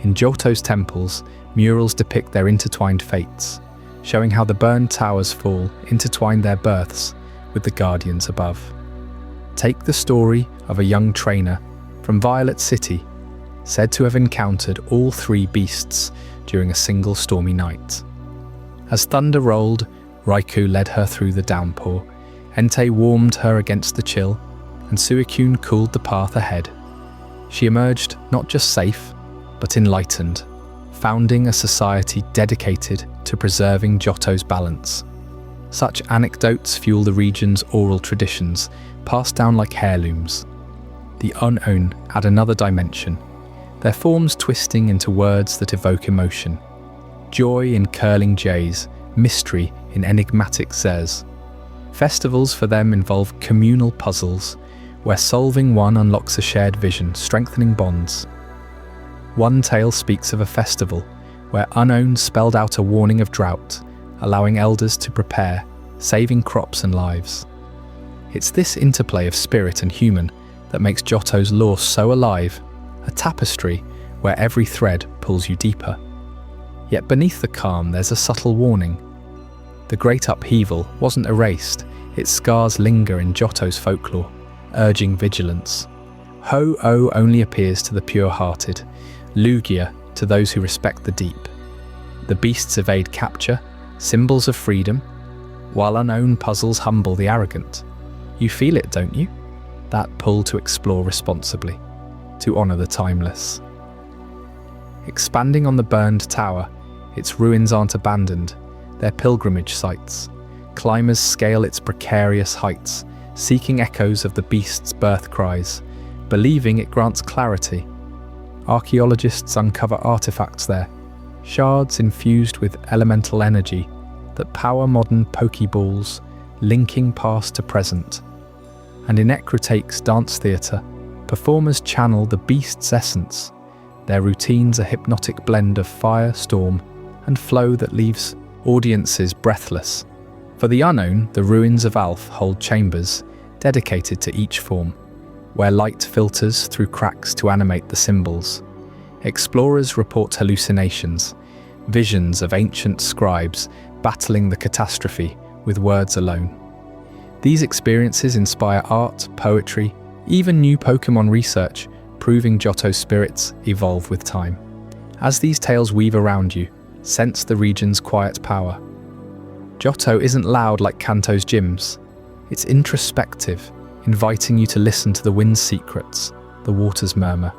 In Johto's temples, murals depict their intertwined fates, showing how the burned towers fall intertwine their births with the guardians above. Take the story of a young trainer from Violet City, said to have encountered all three beasts during a single stormy night. As thunder rolled, Raikou led her through the downpour, Entei warmed her against the chill, and Suicune cooled the path ahead. She emerged not just safe, but enlightened, founding a society dedicated to preserving Johto's balance. Such anecdotes fuel the region's oral traditions, passed down like heirlooms. The unknown add another dimension, their forms twisting into words that evoke emotion. Joy in curling J's, mystery in enigmatic Z's. Festivals for them involve communal puzzles, where solving one unlocks a shared vision, strengthening bonds. One tale speaks of a festival where unknown spelled out a warning of drought, allowing elders to prepare, saving crops and lives. It's this interplay of spirit and human that makes Johto's lore so alive, a tapestry where every thread pulls you deeper. Yet beneath the calm there's a subtle warning. The great upheaval wasn't erased, its scars linger in Johto's folklore, urging vigilance. Ho-Oh only appears to the pure-hearted, Lugia to those who respect the deep. The beasts evade capture, symbols of freedom, while unknown puzzles humble the arrogant. You feel it, don't you? That pull to explore responsibly, to honour the timeless. Expanding on the burned tower, its ruins aren't abandoned, they're pilgrimage sites. Climbers scale its precarious heights, seeking echoes of the beast's birth cries, believing it grants clarity. Archaeologists uncover artifacts there, shards infused with elemental energy that power modern Pokeballs, linking past to present. And in Ecruteak's dance theatre, performers channel the beast's essence, their routines a hypnotic blend of fire, storm, and flow that leaves audiences breathless. For the unknown, the ruins of Alph hold chambers dedicated to each form, where light filters through cracks to animate the symbols. Explorers report hallucinations, visions of ancient scribes battling the catastrophe with words alone. These experiences inspire art, poetry, even new Pokémon research, proving Johto's spirits evolve with time. As these tales weave around you, sense the region's quiet power. Johto isn't loud like Kanto's gyms. It's introspective, inviting you to listen to the wind's secrets, the water's murmur.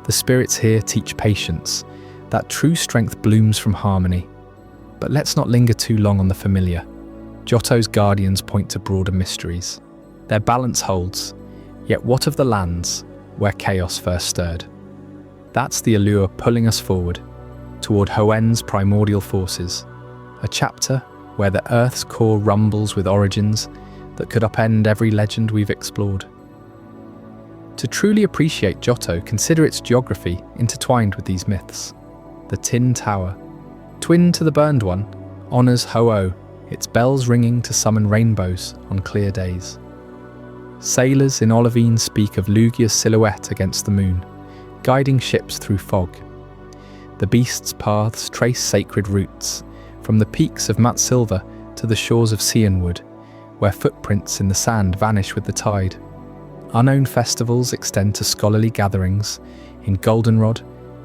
The spirits here teach patience, that true strength blooms from harmony. But let's not linger too long on the familiar. Johto's guardians point to broader mysteries. Their balance holds, yet what of the lands where chaos first stirred? That's the allure pulling us forward, toward Hoenn's primordial forces, a chapter where the Earth's core rumbles with origins that could upend every legend we've explored. To truly appreciate Johto, consider its geography intertwined with these myths. The Tin Tower, twin to the burned one, honours Ho-Oh, its bells ringing to summon rainbows on clear days. Sailors in Olivine speak of Lugia's silhouette against the moon, guiding ships through fog. The beast's paths trace sacred routes, from the peaks of Mount Silver to the shores of Cianwood, where footprints in the sand vanish with the tide. Unknown festivals extend to scholarly gatherings in Goldenrod,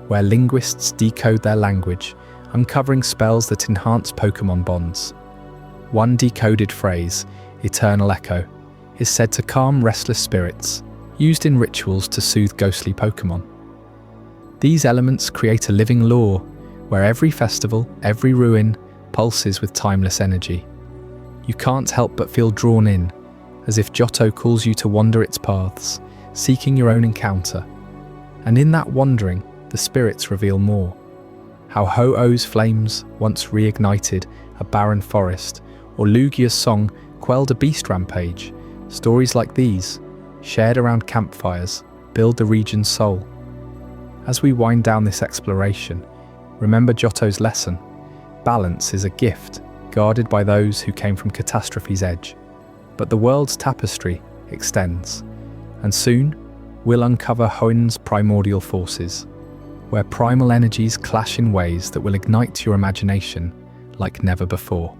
where linguists decode their language, uncovering spells that enhance Pokémon bonds. One decoded phrase, Eternal Echo, is said to calm restless spirits, used in rituals to soothe ghostly Pokémon. These elements create a living lore, where every festival, every ruin, pulses with timeless energy. You can't help but feel drawn in, as if Johto calls you to wander its paths, seeking your own encounter. And in that wandering, the spirits reveal more. How Ho-Oh's flames once reignited a barren forest, or Lugia's song quelled a beast rampage. Stories like these, shared around campfires, build the region's soul. As we wind down this exploration, remember Johto's lesson. Balance is a gift, guarded by those who came from catastrophe's edge. But the world's tapestry extends, and soon we'll uncover Hoenn's primordial forces, where primal energies clash in ways that will ignite your imagination like never before.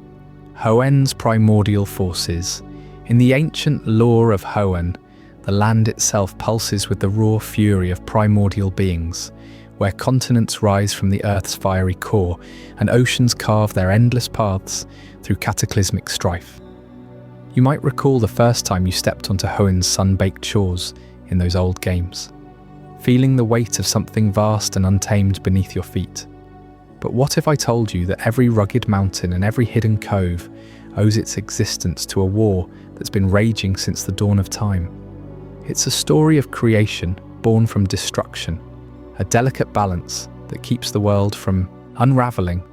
Hoenn's primordial forces. In the ancient lore of Hoenn, the land itself pulses with the raw fury of primordial beings, where continents rise from the Earth's fiery core and oceans carve their endless paths through cataclysmic strife. You might recall the first time you stepped onto Hoenn's sun-baked shores in those old games, feeling the weight of something vast and untamed beneath your feet. But what if I told you that every rugged mountain and every hidden cove owes its existence to a war that's been raging since the dawn of time? It's a story of creation born from destruction, a delicate balance that keeps the world from unraveling.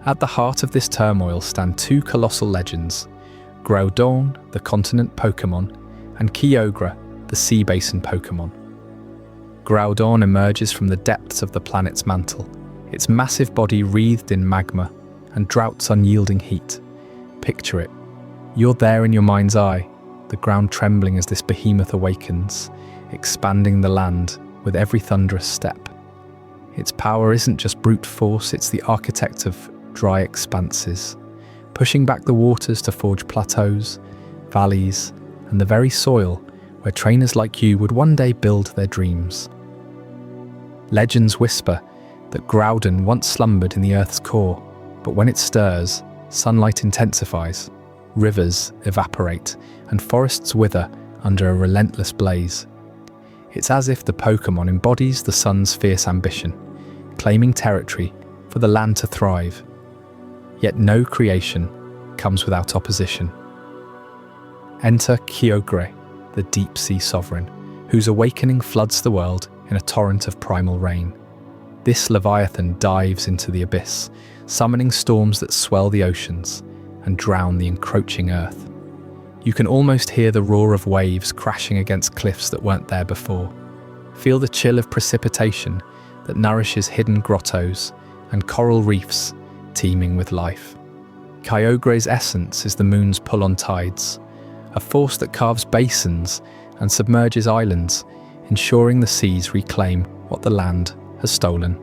At the heart of this turmoil stand two colossal legends, Groudon, the continent Pokémon, and Kyogre, the sea basin Pokémon. Groudon emerges from the depths of the planet's mantle, its massive body wreathed in magma and drought's unyielding heat. Picture it. You're there in your mind's eye, the ground trembling as this behemoth awakens, expanding the land with every thunderous step. Its power isn't just brute force, it's the architect of dry expanses, pushing back the waters to forge plateaus, valleys, and the very soil where trainers like you would one day build their dreams. Legends whisper that Groudon once slumbered in the Earth's core, but when it stirs, sunlight intensifies, rivers evaporate, and forests wither under a relentless blaze. It's as if the Pokémon embodies the sun's fierce ambition, claiming territory for the land to thrive. Yet no creation comes without opposition. Enter Kyogre, the deep-sea sovereign, whose awakening floods the world in a torrent of primal rain. This Leviathan dives into the abyss, summoning storms that swell the oceans and drown the encroaching earth. You can almost hear the roar of waves crashing against cliffs that weren't there before. Feel the chill of precipitation that nourishes hidden grottos and coral reefs teeming with life. Kyogre's essence is the moon's pull on tides, a force that carves basins and submerges islands, ensuring the seas reclaim what the land has stolen.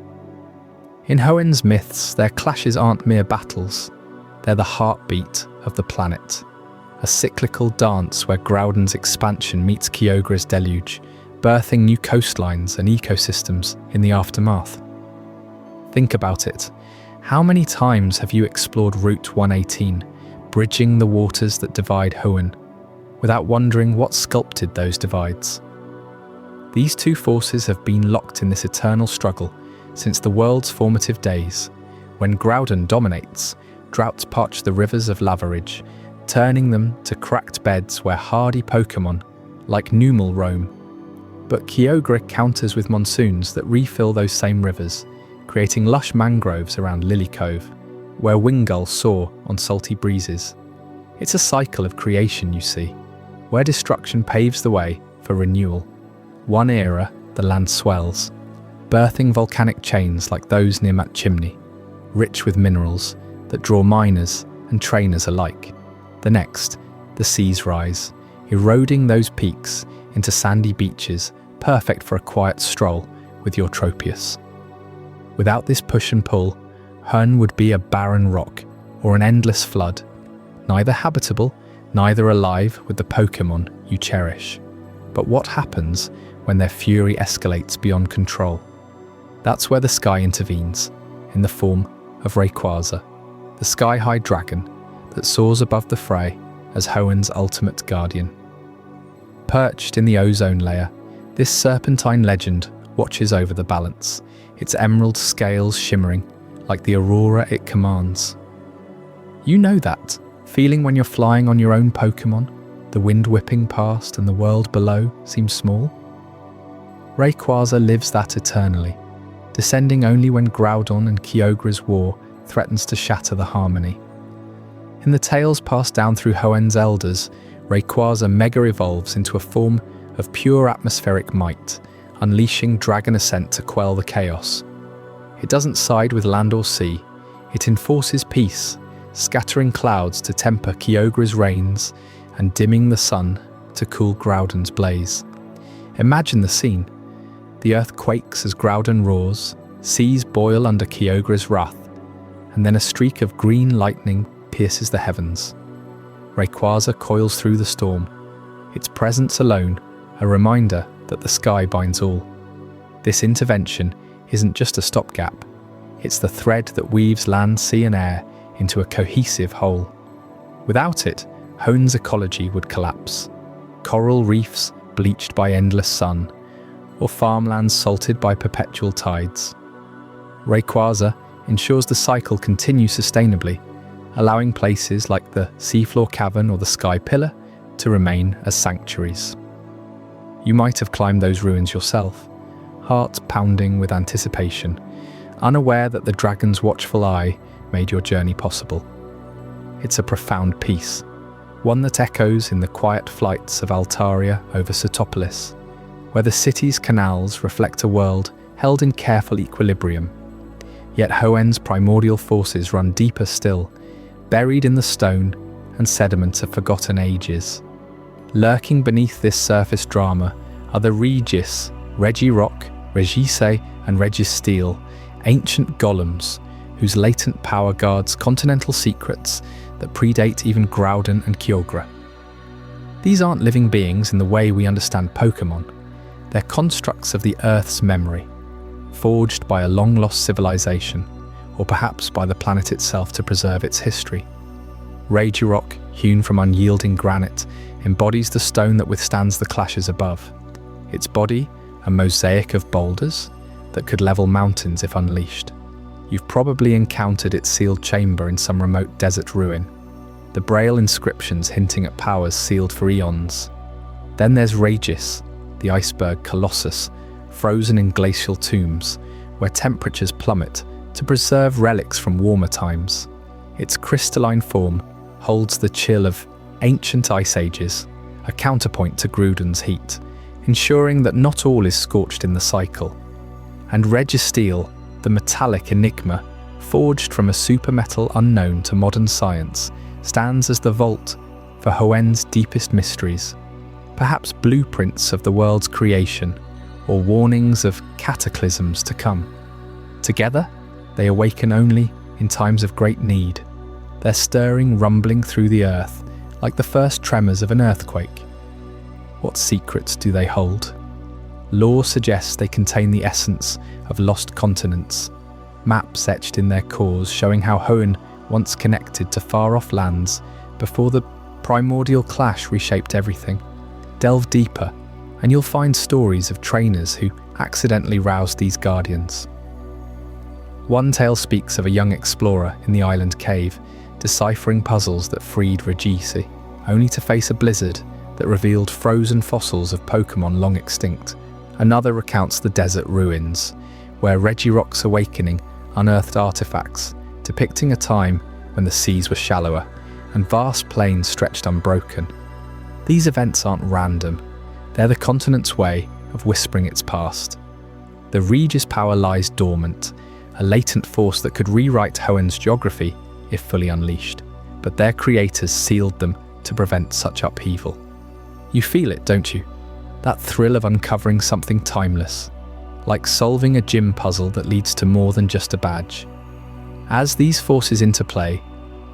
In Hoenn's myths, their clashes aren't mere battles, they're the heartbeat of the planet, a cyclical dance where Groudon's expansion meets Kyogre's deluge, birthing new coastlines and ecosystems in the aftermath. Think about it. How many times have you explored Route 118, bridging the waters that divide Hoenn, without wondering what sculpted those divides? These two forces have been locked in this eternal struggle since the world's formative days. When Groudon dominates, droughts parch the rivers of Lavarage, turning them to cracked beds where hardy Pokémon, like Numel, roam. But Kyogre counters with monsoons that refill those same rivers, creating lush mangroves around Lily Cove. where wingulls soar on salty breezes. It's a cycle of creation, you see, where destruction paves the way for renewal. One era, the land swells, birthing volcanic chains like those near Mat Chimney, rich with minerals that draw miners and trainers alike. The next, the seas rise, eroding those peaks into sandy beaches, perfect for a quiet stroll with your Tropius. Without this push and pull, Hoenn would be a barren rock or an endless flood, neither habitable, neither alive with the Pokémon you cherish. But what happens when their fury escalates beyond control? That's where the sky intervenes, in the form of Rayquaza, the sky-high dragon that soars above the fray as Hoenn's ultimate guardian. Perched in the ozone layer, this serpentine legend watches over the balance, its emerald scales shimmering like the aurora it commands. You know that feeling when you're flying on your own Pokémon, the wind whipping past and the world below seems small? Rayquaza lives that eternally, descending only when Groudon and Kyogre's war threatens to shatter the harmony. In the tales passed down through Hoenn's elders, Rayquaza mega-evolves into a form of pure atmospheric might, unleashing dragon ascent to quell the chaos. It doesn't side with land or sea, it enforces peace, scattering clouds to temper Kyogre's rains and dimming the sun to cool Groudon's blaze. Imagine the scene. The earth quakes as Groudon roars, seas boil under Kyogre's wrath, and then a streak of green lightning pierces the heavens. Rayquaza coils through the storm, its presence alone a reminder that the sky binds all. This intervention isn't just a stopgap, it's the thread that weaves land, sea and air into a cohesive whole. Without it, Hoenn's ecology would collapse. Coral reefs bleached by endless sun, or farmlands salted by perpetual tides. Rayquaza ensures the cycle continues sustainably, allowing places like the seafloor cavern or the sky pillar to remain as sanctuaries. You might have climbed those ruins yourself, heart pounding with anticipation, unaware that the dragon's watchful eye made your journey possible. It's a profound piece, one that echoes in the quiet flights of Altaria over Setopolis, where the city's canals reflect a world held in careful equilibrium. Yet Hoenn's primordial forces run deeper still, buried in the stone and sediment of forgotten ages. Lurking beneath this surface drama are the Regis, Regirock, Regise and Registeel, ancient golems whose latent power guards continental secrets that predate even Groudon and Kyogre. These aren't living beings in the way we understand Pokémon. They're constructs of the Earth's memory, forged by a long-lost civilization, or perhaps by the planet itself to preserve its history. Regirock, hewn from unyielding granite, embodies the stone that withstands the clashes above. Its body, a mosaic of boulders that could level mountains if unleashed. You've probably encountered its sealed chamber in some remote desert ruin, the braille inscriptions hinting at powers sealed for eons. Then there's Regis, the iceberg colossus, frozen in glacial tombs, where temperatures plummet to preserve relics from warmer times. Its crystalline form holds the chill of ancient ice ages, a counterpoint to Groudon's heat, ensuring that not all is scorched in the cycle. And Registeel, the metallic enigma, forged from a supermetal unknown to modern science, stands as the vault for Hoenn's deepest mysteries, perhaps blueprints of the world's creation, or warnings of cataclysms to come. Together, they awaken only in times of great need, their stirring rumbling through the earth like the first tremors of an earthquake. What secrets do they hold? Lore suggests they contain the essence of lost continents, maps etched in their cores showing how Hoenn once connected to far-off lands before the primordial clash reshaped everything. Delve deeper, and you'll find stories of trainers who accidentally roused these guardians. One tale speaks of a young explorer in the island cave, deciphering puzzles that freed Regisi, only to face a blizzard that revealed frozen fossils of Pokémon long extinct. Another recounts the desert ruins, where Regirock's awakening unearthed artifacts depicting a time when the seas were shallower and vast plains stretched unbroken. These events aren't random. They're the continent's way of whispering its past. The Regis power lies dormant, a latent force that could rewrite Hoenn's geography if fully unleashed, but their creators sealed them to prevent such upheaval. You feel it, don't you? That thrill of uncovering something timeless, like solving a gym puzzle that leads to more than just a badge. As these forces interplay,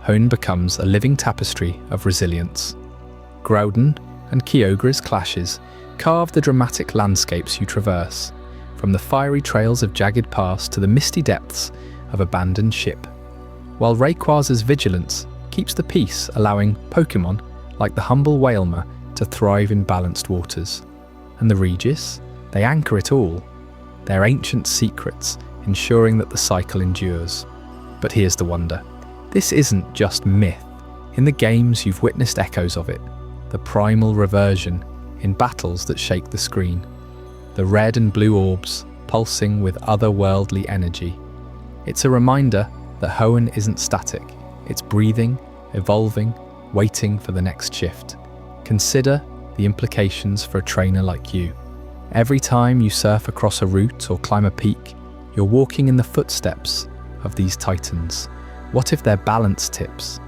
Hoenn becomes a living tapestry of resilience. Groudon and Kyogre's clashes carve the dramatic landscapes you traverse, from the fiery trails of jagged paths to the misty depths of abandoned ship, while Rayquaza's vigilance keeps the peace, allowing Pokémon like the humble Wailmer to thrive in balanced waters. And the Regis, they anchor it all, their ancient secrets ensuring that the cycle endures. But here's the wonder. This isn't just myth. In the games you've witnessed echoes of it, the primal reversion in battles that shake the screen, the red and blue orbs pulsing with otherworldly energy. It's a reminder that Hoenn isn't static. It's breathing, evolving, waiting for the next shift. Consider the implications for a trainer like you. Every time you surf across a route or climb a peak, you're walking in the footsteps of these titans. What if their balance tips?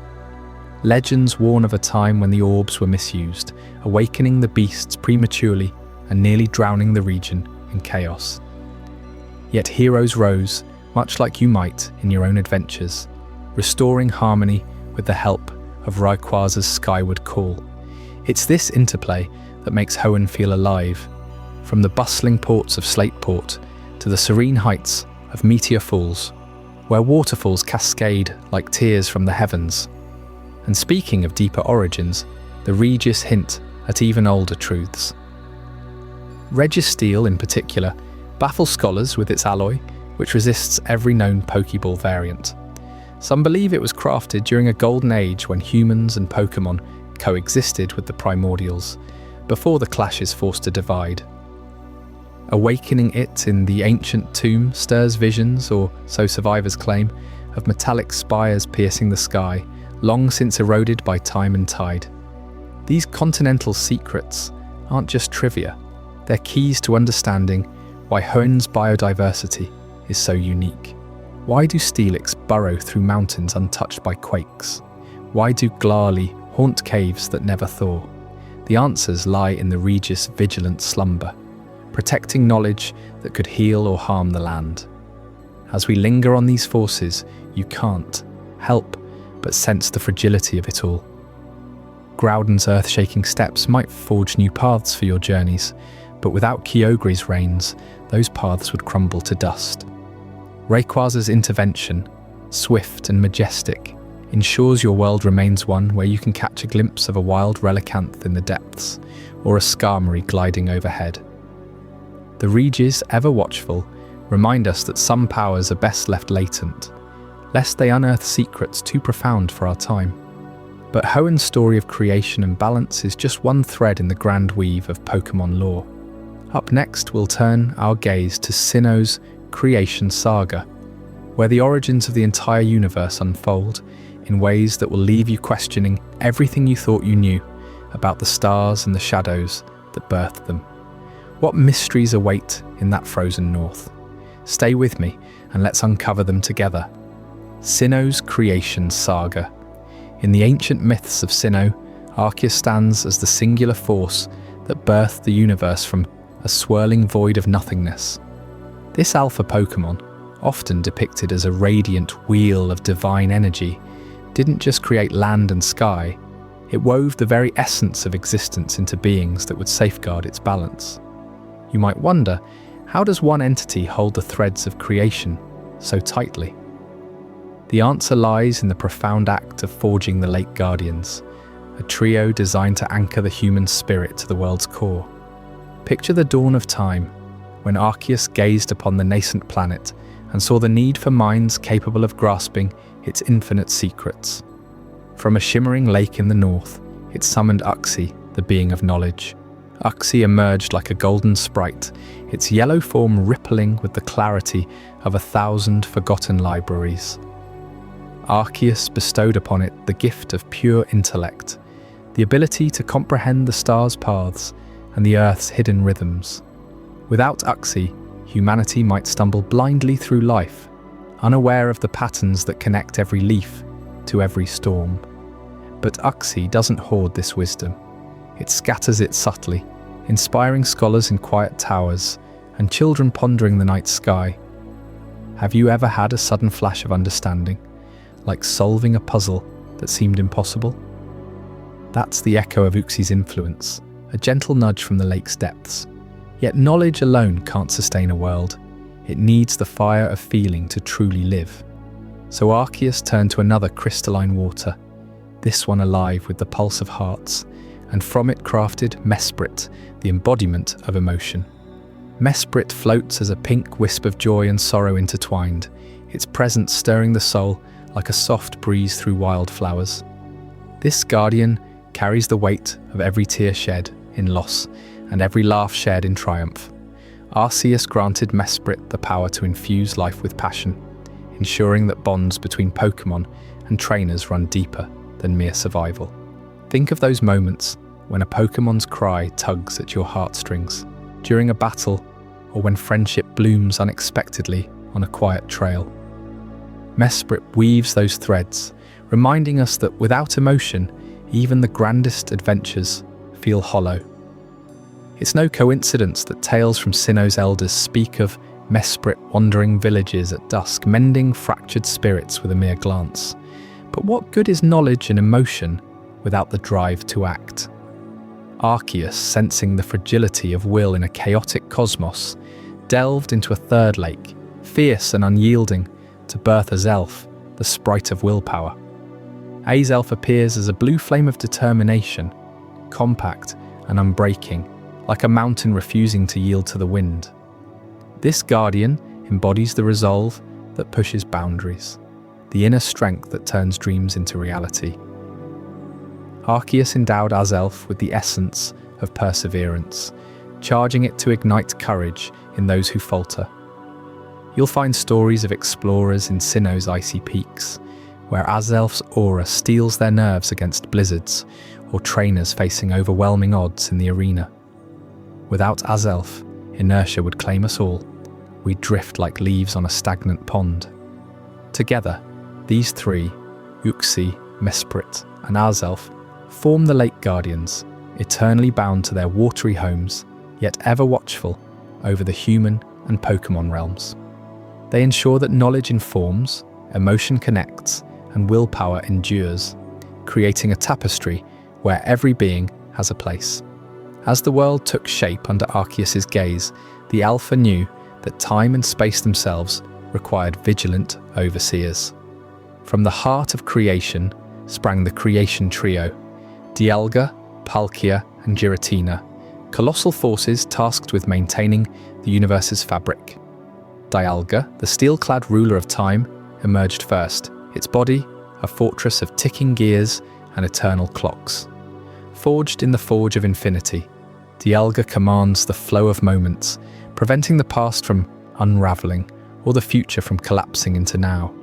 Legends warn of a time when the orbs were misused, awakening the beasts prematurely and nearly drowning the region in chaos. Yet heroes rose, much like you might in your own adventures, restoring harmony with the help of Rayquaza's skyward call. It's this interplay that makes Hoenn feel alive, from the bustling ports of Slateport to the serene heights of Meteor Falls, where waterfalls cascade like tears from the heavens. And speaking of deeper origins, the Regis hint at even older truths. Registeel, in particular, baffles scholars with its alloy, which resists every known Pokeball variant. Some believe it was crafted during a golden age when humans and Pokémon coexisted with the primordials, before the clashes forced a divide. Awakening it in the ancient tomb stirs visions, or so survivors claim, of metallic spires piercing the sky, long since eroded by time and tide. These continental secrets aren't just trivia, they're keys to understanding why Hoenn's biodiversity is so unique. Why do Steelix burrow through mountains untouched by quakes? Why do Glarly haunt caves that never thaw? The answers lie in the Regis' vigilant slumber, protecting knowledge that could heal or harm the land. As we linger on these forces, you can't help but sense the fragility of it all. Groudon's earth-shaking steps might forge new paths for your journeys, but without Kyogre's reins, those paths would crumble to dust. Rayquaza's intervention, swift and majestic, ensures your world remains one where you can catch a glimpse of a wild relicanth in the depths, or a Skarmory gliding overhead. The Regis, ever watchful, remind us that some powers are best left latent, lest they unearth secrets too profound for our time. But Hoenn's story of creation and balance is just one thread in the grand weave of Pokémon lore. Up next, we'll turn our gaze to Sinnoh's creation saga, where the origins of the entire universe unfold in ways that will leave you questioning everything you thought you knew about the stars and the shadows that birthed them. What mysteries await in that frozen north? Stay with me and let's uncover them together. Sinnoh's creation saga. In the ancient myths of Sinnoh, Arceus stands as the singular force that birthed the universe from a swirling void of nothingness. This alpha Pokémon, often depicted as a radiant wheel of divine energy, didn't just create land and sky, it wove the very essence of existence into beings that would safeguard its balance. You might wonder, how does one entity hold the threads of creation so tightly? The answer lies in the profound act of forging the Lake Guardians, a trio designed to anchor the human spirit to the world's core. Picture the dawn of time, when Arceus gazed upon the nascent planet and saw the need for minds capable of grasping its infinite secrets. From a shimmering lake in the north, it summoned Uxie, the being of knowledge. Uxie emerged like a golden sprite, its yellow form rippling with the clarity of 1,000 forgotten libraries. Arceus bestowed upon it the gift of pure intellect, the ability to comprehend the stars' paths and the Earth's hidden rhythms. Without Uxie, humanity might stumble blindly through life, unaware of the patterns that connect every leaf to every storm. But Uxie doesn't hoard this wisdom. It scatters it subtly, inspiring scholars in quiet towers and children pondering the night sky. Have you ever had a sudden flash of understanding, like solving a puzzle that seemed impossible? That's the echo of Uxie's influence, a gentle nudge from the lake's depths. Yet knowledge alone can't sustain a world. It needs the fire of feeling to truly live. So Arceus turned to another crystalline water, this one alive with the pulse of hearts, and from it crafted Mesprit, the embodiment of emotion. Mesprit floats as a pink wisp of joy and sorrow intertwined, its presence stirring the soul like a soft breeze through wildflowers. This guardian carries the weight of every tear shed in loss and every laugh shared in triumph. Arceus granted Mesprit the power to infuse life with passion, ensuring that bonds between Pokémon and trainers run deeper than mere survival. Think of those moments when a Pokémon's cry tugs at your heartstrings, during a battle, or when friendship blooms unexpectedly on a quiet trail. Mesprit weaves those threads, reminding us that without emotion, even the grandest adventures feel hollow. It's no coincidence that tales from Sinnoh's elders speak of Mesprit wandering villages at dusk, mending fractured spirits with a mere glance. But what good is knowledge and emotion without the drive to act? Arceus, sensing the fragility of will in a chaotic cosmos, delved into a third lake, fierce and unyielding, to birth Azelf, the sprite of willpower. Azelf appears as a blue flame of determination, compact and unbreaking, like a mountain refusing to yield to the wind. This guardian embodies the resolve that pushes boundaries, the inner strength that turns dreams into reality. Arceus endowed Azelf with the essence of perseverance, charging it to ignite courage in those who falter. You'll find stories of explorers in Sinnoh's icy peaks, where Azelf's aura steels their nerves against blizzards, or trainers facing overwhelming odds in the arena. Without Azelf, inertia would claim us all. We'd drift like leaves on a stagnant pond. Together, these three, Uxie, Mesprit, and Azelf, form the Lake Guardians, eternally bound to their watery homes, yet ever watchful over the human and Pokémon realms. They ensure that knowledge informs, emotion connects, and willpower endures, creating a tapestry where every being has a place. As the world took shape under Arceus's gaze, the Alpha knew that time and space themselves required vigilant overseers. From the heart of creation sprang the creation trio, Dialga, Palkia, and Giratina, colossal forces tasked with maintaining the universe's fabric. Dialga, the steel-clad ruler of time, emerged first, its body a fortress of ticking gears and eternal clocks. Forged in the forge of infinity, Dialga commands the flow of moments, preventing the past from unraveling or the future from collapsing into now.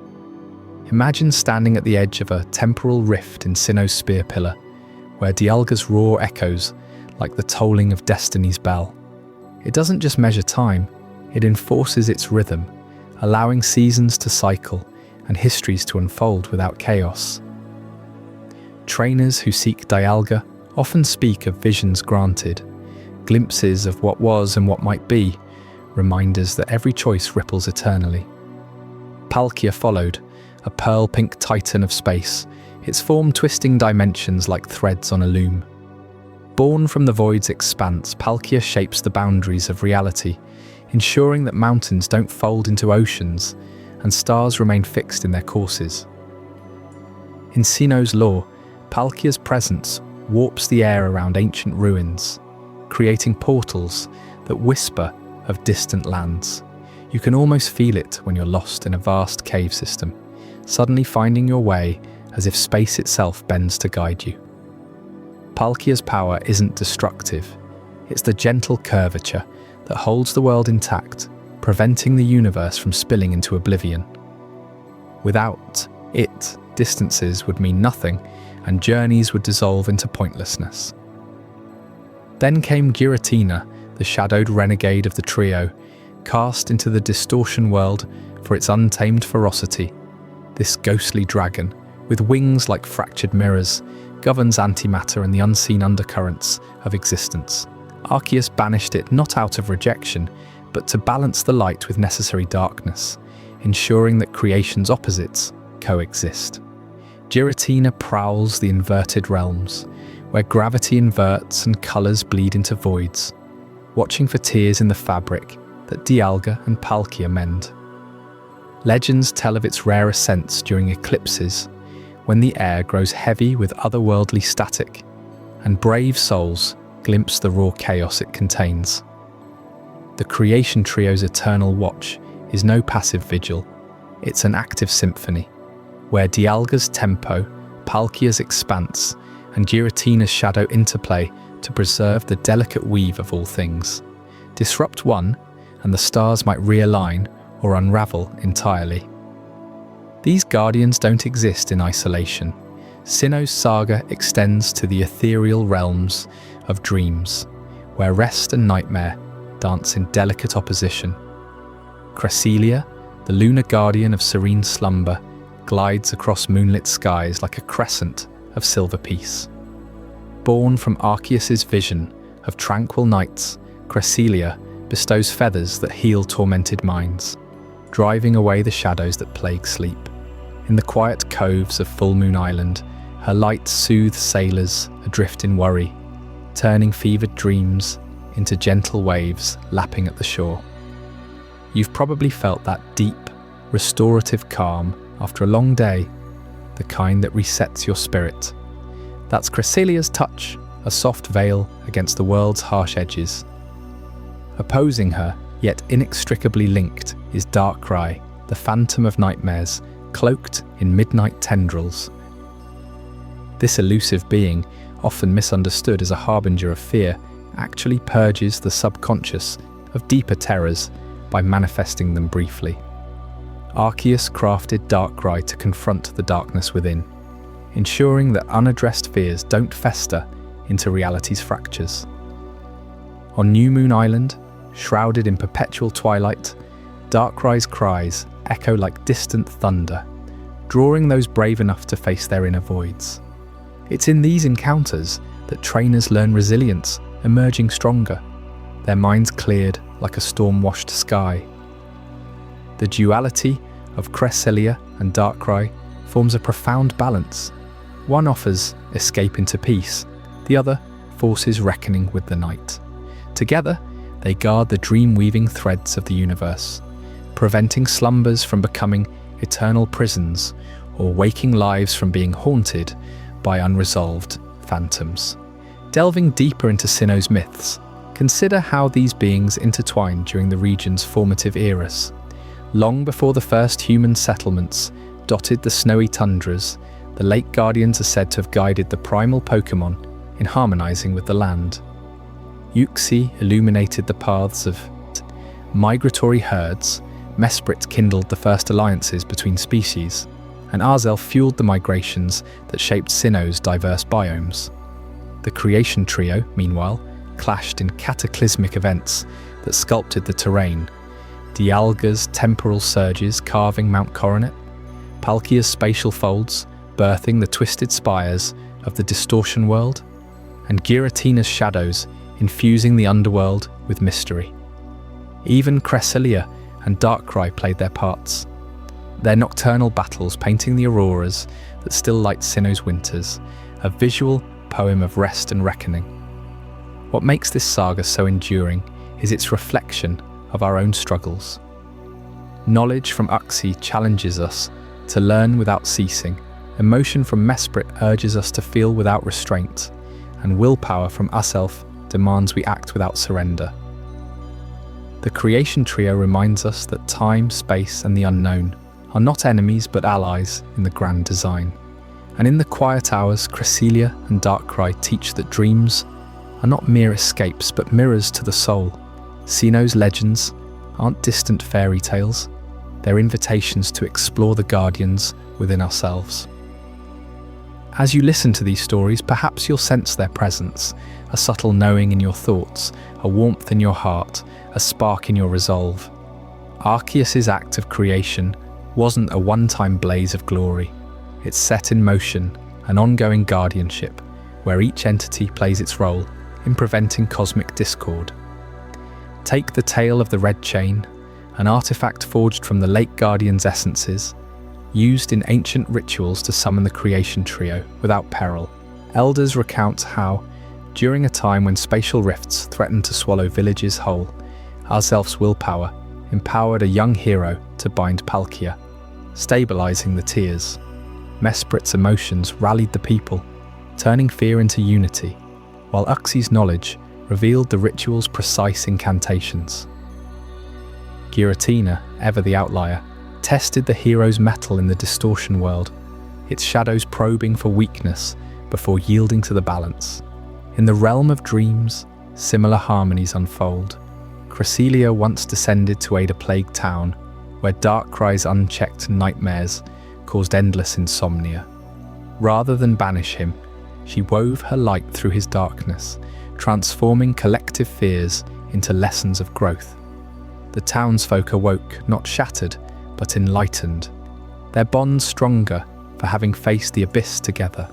Imagine standing at the edge of a temporal rift in Sinnoh's spear pillar, where Dialga's roar echoes like the tolling of destiny's bell. It doesn't just measure time, it enforces its rhythm, allowing seasons to cycle and histories to unfold without chaos. Trainers who seek Dialga often speak of visions granted, glimpses of what was and what might be, reminders that every choice ripples eternally. Palkia followed, a pearl-pink titan of space, its form twisting dimensions like threads on a loom. Born from the void's expanse, Palkia shapes the boundaries of reality, ensuring that mountains don't fold into oceans and stars remain fixed in their courses. In Sinnoh's lore, Palkia's presence warps the air around ancient ruins, creating portals that whisper of distant lands. You can almost feel it when you're lost in a vast cave system, suddenly finding your way as if space itself bends to guide you. Palkia's power isn't destructive, it's the gentle curvature that holds the world intact, preventing the universe from spilling into oblivion. Without Distances would mean nothing, and journeys would dissolve into pointlessness. Then came Giratina, the shadowed renegade of the trio, cast into the distortion world for its untamed ferocity. This ghostly dragon, with wings like fractured mirrors, governs antimatter and the unseen undercurrents of existence. Arceus banished it not out of rejection, but to balance the light with necessary darkness, ensuring that creation's opposites coexist. Giratina prowls the inverted realms, where gravity inverts and colours bleed into voids, watching for tears in the fabric that Dialga and Palkia mend. Legends tell of its rare ascents during eclipses, when the air grows heavy with otherworldly static, and brave souls glimpse the raw chaos it contains. The creation trio's eternal watch is no passive vigil, it's an active symphony, where Dialga's tempo, Palkia's expanse, and Giratina's shadow interplay to preserve the delicate weave of all things. Disrupt one, and the stars might realign or unravel entirely. These guardians don't exist in isolation. Sinnoh's saga extends to the ethereal realms of dreams, where rest and nightmare dance in delicate opposition. Cresselia, the lunar guardian of serene slumber, glides across moonlit skies like a crescent of silver peace. Born from Arceus's vision of tranquil nights, Cresselia bestows feathers that heal tormented minds, driving away the shadows that plague sleep. In the quiet coves of Full Moon Island, her light soothes sailors adrift in worry, turning fevered dreams into gentle waves lapping at the shore. You've probably felt that deep, restorative calm after a long day, the kind that resets your spirit. That's Cresselia's touch, a soft veil against the world's harsh edges. Opposing her, yet inextricably linked, is Darkrai, the phantom of nightmares, cloaked in midnight tendrils. This elusive being, often misunderstood as a harbinger of fear, actually purges the subconscious of deeper terrors by manifesting them briefly. Arceus crafted Darkrai to confront the darkness within, ensuring that unaddressed fears don't fester into reality's fractures. On New Moon Island, shrouded in perpetual twilight, Darkrai's cries echo like distant thunder, drawing those brave enough to face their inner voids. It's in these encounters that trainers learn resilience, emerging stronger, their minds cleared like a storm-washed sky. The duality of Cresselia and Darkrai forms a profound balance. One offers escape into peace, the other forces reckoning with the night. Together, they guard the dream-weaving threads of the universe, preventing slumbers from becoming eternal prisons or waking lives from being haunted by unresolved phantoms. Delving deeper into Sinnoh's myths, consider how these beings intertwined during the region's formative eras. Long before the first human settlements dotted the snowy tundras, the lake guardians are said to have guided the primal Pokémon in harmonizing with the land. Uxie illuminated the paths of migratory herds, Mesprit kindled the first alliances between species, and Azelf fueled the migrations that shaped Sinnoh's diverse biomes. The creation trio, meanwhile, clashed in cataclysmic events that sculpted the terrain. Dialga's temporal surges carving Mount Coronet, Palkia's spatial folds birthing the twisted spires of the distortion world, and Giratina's shadows infusing the underworld with mystery. Even Cresselia and Darkrai played their parts, their nocturnal battles painting the auroras that still light Sinnoh's winters, a visual poem of rest and reckoning. What makes this saga so enduring is its reflection of our own struggles. Knowledge from Uxie challenges us to learn without ceasing, emotion from Mesprit urges us to feel without restraint, and willpower from Azelf demands we act without surrender. The creation trio reminds us that time, space, and the unknown are not enemies but allies in the grand design. And in the quiet hours, Cresselia and Darkrai teach that dreams are not mere escapes but mirrors to the soul. Sinnoh's legends aren't distant fairy tales. They're invitations to explore the guardians within ourselves. As you listen to these stories, perhaps you'll sense their presence, a subtle knowing in your thoughts, a warmth in your heart, a spark in your resolve. Arceus's act of creation wasn't a one-time blaze of glory. It's set in motion, an ongoing guardianship, where each entity plays its role in preventing cosmic discord. Take the tale of the Red Chain, an artifact forged from the Lake Guardian's essences, used in ancient rituals to summon the creation trio without peril. Elders recount how, during a time when spatial rifts threatened to swallow villages whole, Arzelf's willpower empowered a young hero to bind Palkia, stabilizing the tears. Mesprit's emotions rallied the people, turning fear into unity, while Uxie's knowledge revealed the ritual's precise incantations. Giratina, ever the outlier, tested the hero's mettle in the distortion world, its shadows probing for weakness before yielding to the balance. In the realm of dreams, similar harmonies unfold. Cresselia once descended to aid a plagued town, where Darkrei's unchecked nightmares caused endless insomnia. Rather than banish him, she wove her light through his darkness, transforming collective fears into lessons of growth. The townsfolk awoke, not shattered, but enlightened, their bonds stronger for having faced the abyss together.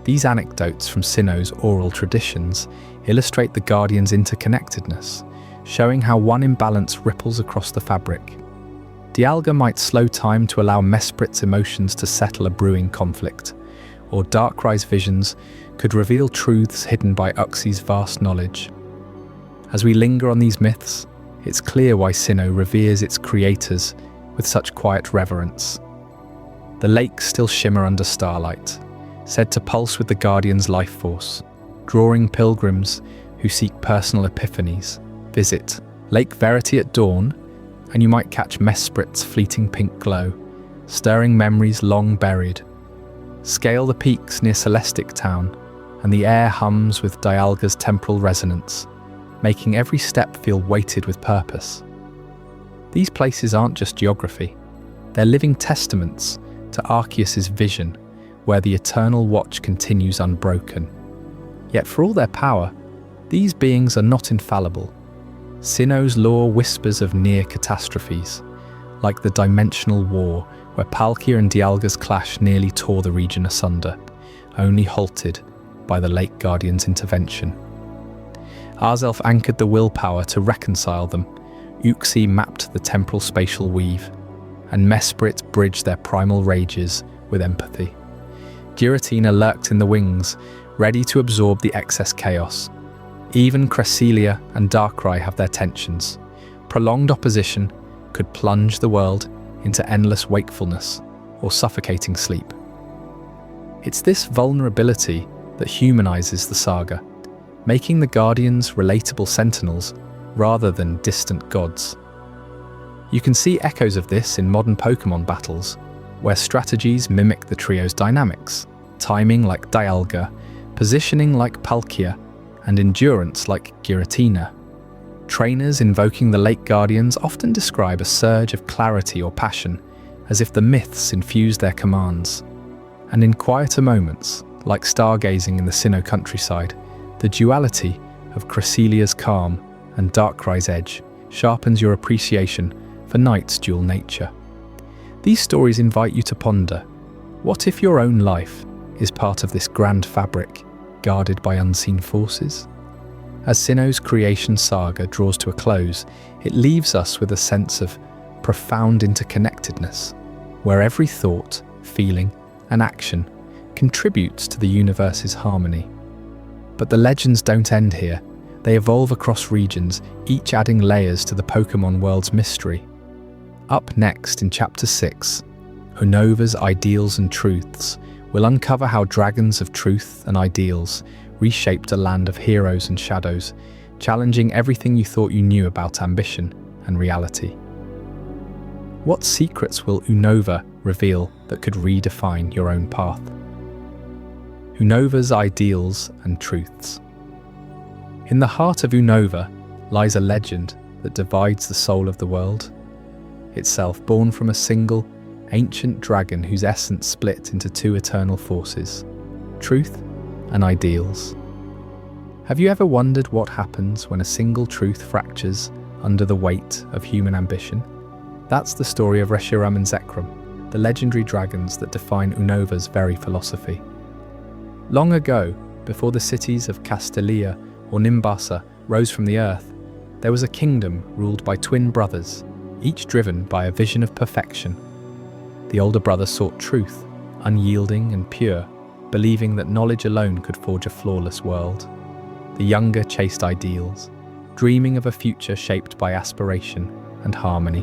These anecdotes from Sinnoh's oral traditions illustrate the Guardian's interconnectedness, showing how one imbalance ripples across the fabric. Dialga might slow time to allow Mesprit's emotions to settle a brewing conflict, or Darkrei's visions could reveal truths hidden by Uxie's vast knowledge. As we linger on these myths, it's clear why Sinnoh reveres its creators with such quiet reverence. The lakes still shimmer under starlight, said to pulse with the Guardian's life force, drawing pilgrims who seek personal epiphanies. Visit Lake Verity at dawn, and you might catch Mesprit's fleeting pink glow, stirring memories long buried. Scale the peaks near Celestic Town, and the air hums with Dialga's temporal resonance, making every step feel weighted with purpose. These places aren't just geography, they're living testaments to Arceus's vision, where the eternal watch continues unbroken. Yet for all their power, these beings are not infallible. Sinnoh's lore whispers of near catastrophes, like the dimensional war where Palkia and Dialga's clash nearly tore the region asunder, only halted by the Lake Guardian's intervention. Arzelf anchored the willpower to reconcile them, Uxie mapped the temporal spatial weave, and Mesprit bridged their primal rages with empathy. Giratina lurked in the wings, ready to absorb the excess chaos. Even Cresselia and Darkrai have their tensions. Prolonged opposition could plunge the world into endless wakefulness or suffocating sleep. It's this vulnerability that humanizes the saga, making the Guardians relatable sentinels rather than distant gods. You can see echoes of this in modern Pokémon battles, where strategies mimic the trio's dynamics, timing like Dialga, positioning like Palkia, and endurance like Giratina. Trainers invoking the Lake Guardians often describe a surge of clarity or passion, as if the myths infuse their commands. And in quieter moments, like stargazing in the Sinnoh countryside, the duality of Cresselia's calm and Darkrai's edge sharpens your appreciation for Night's dual nature. These stories invite you to ponder, what if your own life is part of this grand fabric, guarded by unseen forces? As Sinnoh's creation saga draws to a close, it leaves us with a sense of profound interconnectedness, where every thought, feeling, and action contributes to the universe's harmony. But the legends don't end here. They evolve across regions, each adding layers to the Pokémon world's mystery. Up next in Chapter 6, Unova's Ideals and Truths will uncover how dragons of truth and ideals reshaped a land of heroes and shadows, challenging everything you thought you knew about ambition and reality. What secrets will Unova reveal that could redefine your own path? Unova's Ideals and Truths. In the heart of Unova lies a legend that divides the soul of the world. itself born from a single, ancient dragon whose essence split into two eternal forces, truth and ideals. Have you ever wondered what happens when a single truth fractures under the weight of human ambition? That's the story of Reshiram and Zekrom, the legendary dragons that define Unova's very philosophy. Long ago, before the cities of Castelia or Nimbasa rose from the earth, there was a kingdom ruled by twin brothers, each driven by a vision of perfection. The older brother sought truth, unyielding and pure, believing that knowledge alone could forge a flawless world. The younger chased ideals, dreaming of a future shaped by aspiration and harmony,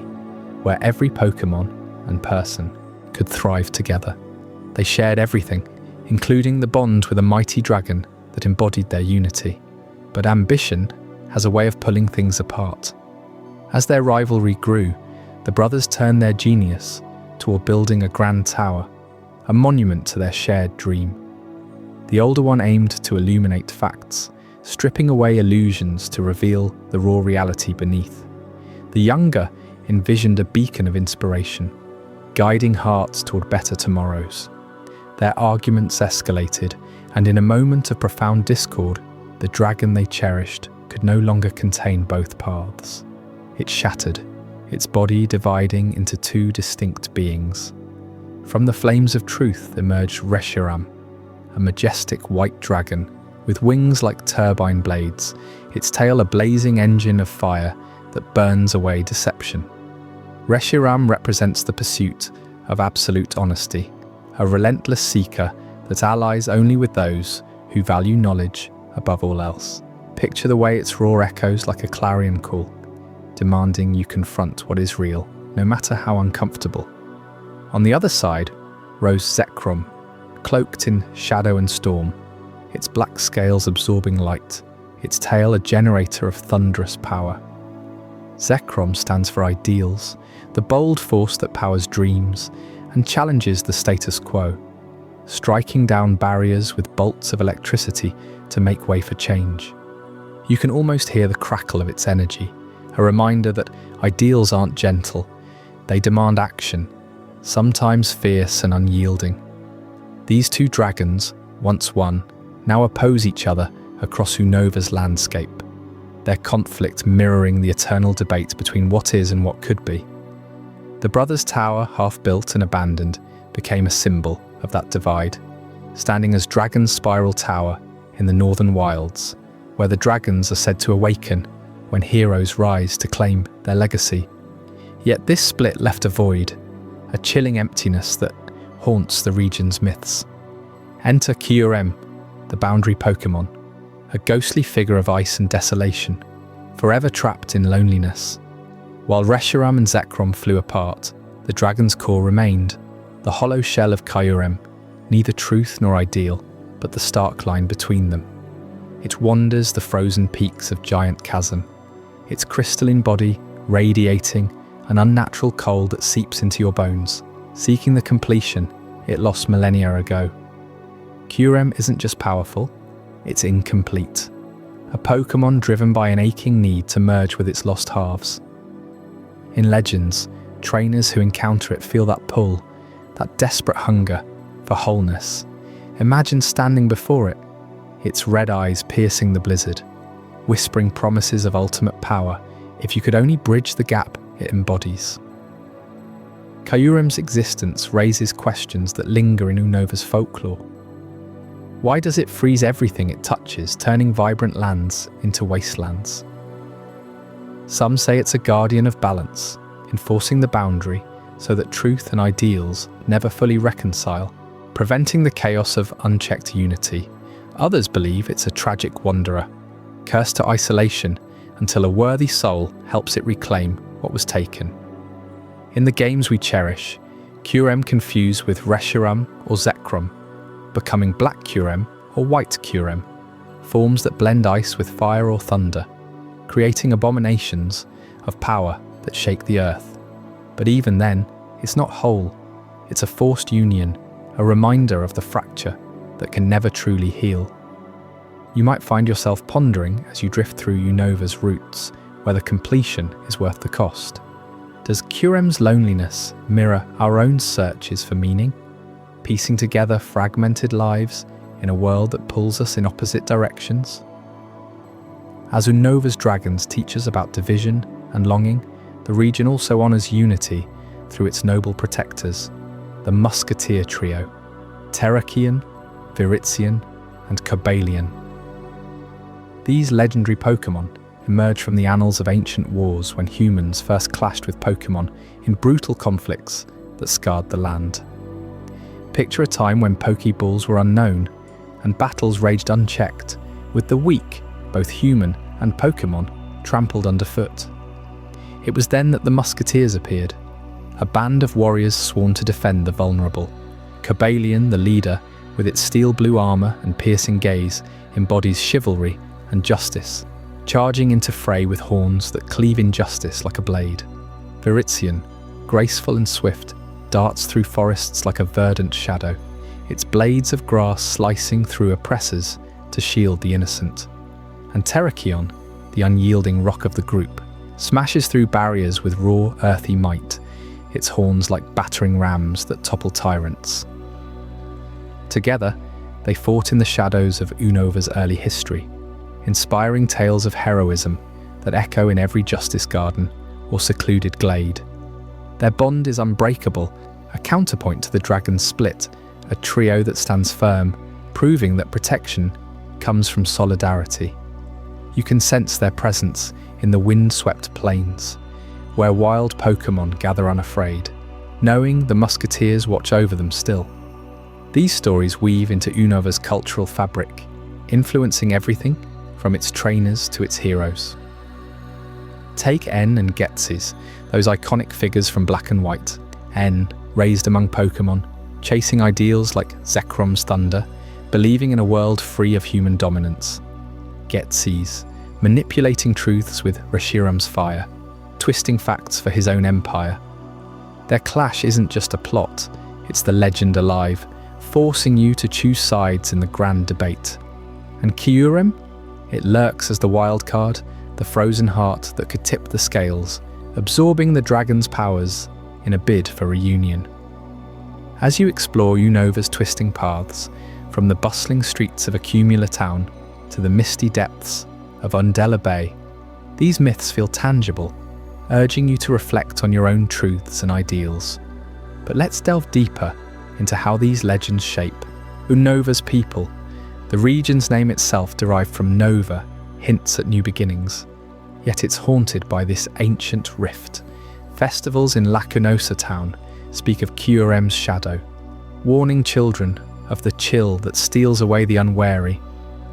where every Pokémon and person could thrive together. They shared everything, including the bond with a mighty dragon that embodied their unity. But ambition has a way of pulling things apart. As their rivalry grew, the brothers turned their genius toward building a grand tower, a monument to their shared dream. The older one aimed to illuminate facts, stripping away illusions to reveal the raw reality beneath. The younger envisioned a beacon of inspiration, guiding hearts toward better tomorrows. Their arguments escalated, and in a moment of profound discord, the dragon they cherished could no longer contain both paths. It shattered, its body dividing into two distinct beings. From the flames of truth emerged Reshiram, a majestic white dragon with wings like turbine blades, its tail a blazing engine of fire that burns away deception. Reshiram represents the pursuit of absolute honesty, a relentless seeker that allies only with those who value knowledge above all else. Picture the way its roar echoes like a clarion call, demanding you confront what is real, no matter how uncomfortable. On the other side rose Zekrom, cloaked in shadow and storm, its black scales absorbing light, its tail a generator of thunderous power. Zekrom stands for ideals, the bold force that powers dreams and challenges the status quo, striking down barriers with bolts of electricity to make way for change. You can almost hear the crackle of its energy, a reminder that ideals aren't gentle, they demand action, sometimes fierce and unyielding. These two dragons, once one, now oppose each other across Unova's landscape, their conflict mirroring the eternal debate between what is and what could be. The brothers' tower, half built and abandoned, became a symbol of that divide, standing as Dragon's Spiral Tower in the northern wilds, where the dragons are said to awaken when heroes rise to claim their legacy. Yet this split left a void, a chilling emptiness that haunts the region's myths. Enter Kyurem, the boundary Pokémon, a ghostly figure of ice and desolation, forever trapped in loneliness. While Reshiram and Zekrom flew apart, the dragon's core remained, the hollow shell of Kyurem, neither truth nor ideal, but the stark line between them. It wanders the frozen peaks of Giant Chasm, its crystalline body radiating an unnatural cold that seeps into your bones, seeking the completion it lost millennia ago. Kyurem isn't just powerful, it's incomplete. A Pokémon driven by an aching need to merge with its lost halves. In Legends, trainers who encounter it feel that pull, that desperate hunger for wholeness. Imagine standing before it, its red eyes piercing the blizzard, whispering promises of ultimate power if you could only bridge the gap it embodies. Kyurem's existence raises questions that linger in Unova's folklore. Why does it freeze everything it touches, turning vibrant lands into wastelands? Some say it's a guardian of balance, enforcing the boundary so that truth and ideals never fully reconcile, preventing the chaos of unchecked unity. Others believe it's a tragic wanderer, cursed to isolation until a worthy soul helps it reclaim what was taken. In the games we cherish, Kyurem confused with Reshiram or Zekrom, becoming Black Kyurem or White Kyurem, forms that blend ice with fire or thunder, creating abominations of power that shake the earth. But even then, it's not whole. It's a forced union, a reminder of the fracture that can never truly heal. You might find yourself pondering as you drift through Unova's roots whether completion is worth the cost. Does Kyurem's loneliness mirror our own searches for meaning, piecing together fragmented lives in a world that pulls us in opposite directions? As Unova's dragons teach us about division and longing, the region also honors unity through its noble protectors, the Musketeer trio, Terrakion, Virizion, and Cobalion. These legendary Pokémon emerge from the annals of ancient wars when humans first clashed with Pokémon in brutal conflicts that scarred the land. Picture a time when Pokeballs were unknown and battles raged unchecked, with the weak, both human and Pokémon, trampled underfoot. It was then that the Musketeers appeared, a band of warriors sworn to defend the vulnerable. Cobalion, the leader, with its steel blue armor and piercing gaze, embodies chivalry and justice, charging into fray with horns that cleave injustice like a blade. Virizion, graceful and swift, darts through forests like a verdant shadow, its blades of grass slicing through oppressors to shield the innocent. And Terrakion, the unyielding rock of the group, smashes through barriers with raw, earthy might, its horns like battering rams that topple tyrants. Together, they fought in the shadows of Unova's early history, inspiring tales of heroism that echo in every justice garden or secluded glade. Their bond is unbreakable, a counterpoint to the dragon's split, a trio that stands firm, proving that protection comes from solidarity. You can sense their presence in the wind-swept plains, where wild Pokémon gather unafraid, knowing the Musketeers watch over them still. These stories weave into Unova's cultural fabric, influencing everything from its trainers to its heroes. Take N and Getsis, those iconic figures from Black and White. N, raised among Pokémon, chasing ideals like Zekrom's thunder, believing in a world free of human dominance. Getsis, manipulating truths with Reshiram's fire, twisting facts for his own empire. Their clash isn't just a plot, it's the legend alive, forcing you to choose sides in the grand debate. And Kyurem? It lurks as the wild card, the frozen heart that could tip the scales, absorbing the dragon's powers in a bid for reunion. As you explore Unova's twisting paths, from the bustling streets of Accumula Town to the misty depths of Undella Bay, these myths feel tangible, urging you to reflect on your own truths and ideals. But let's delve deeper into how these legends shape Unova's people. The region's name itself, derived from Nova, hints at new beginnings, yet it's haunted by this ancient rift. Festivals in Lacunosa Town speak of Kyurem's shadow, warning children of the chill that steals away the unwary,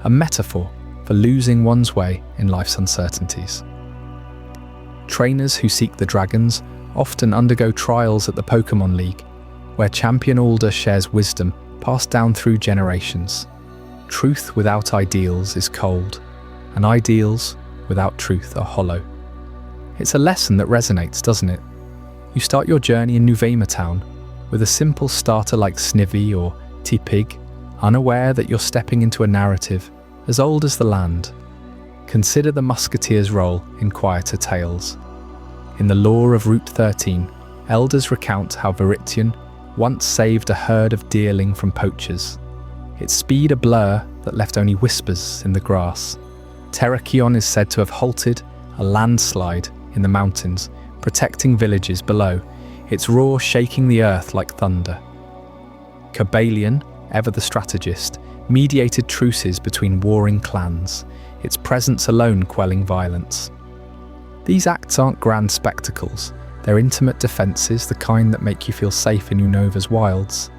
a metaphor for losing one's way in life's uncertainties. Trainers who seek the dragons often undergo trials at the Pokémon League, where Champion Alder shares wisdom passed down through generations. Truth without ideals is cold, and ideals without truth are hollow. It's a lesson that resonates, doesn't it? You start your journey in Nuvema Town with a simple starter like Snivy or Tipig, unaware that you're stepping into a narrative as old as the land. Consider the Musketeer's role in quieter tales. In the lore of Route 13, elders recount how Virizion once saved a herd of deerling from poachers, its speed a blur that left only whispers in the grass. Terrakion is said to have halted a landslide in the mountains, protecting villages below, its roar shaking the earth like thunder. Cobalion, ever the strategist, mediated truces between warring clans, its presence alone quelling violence. These acts aren't grand spectacles, they're intimate defences, the kind that make you feel safe in Unova's wilds.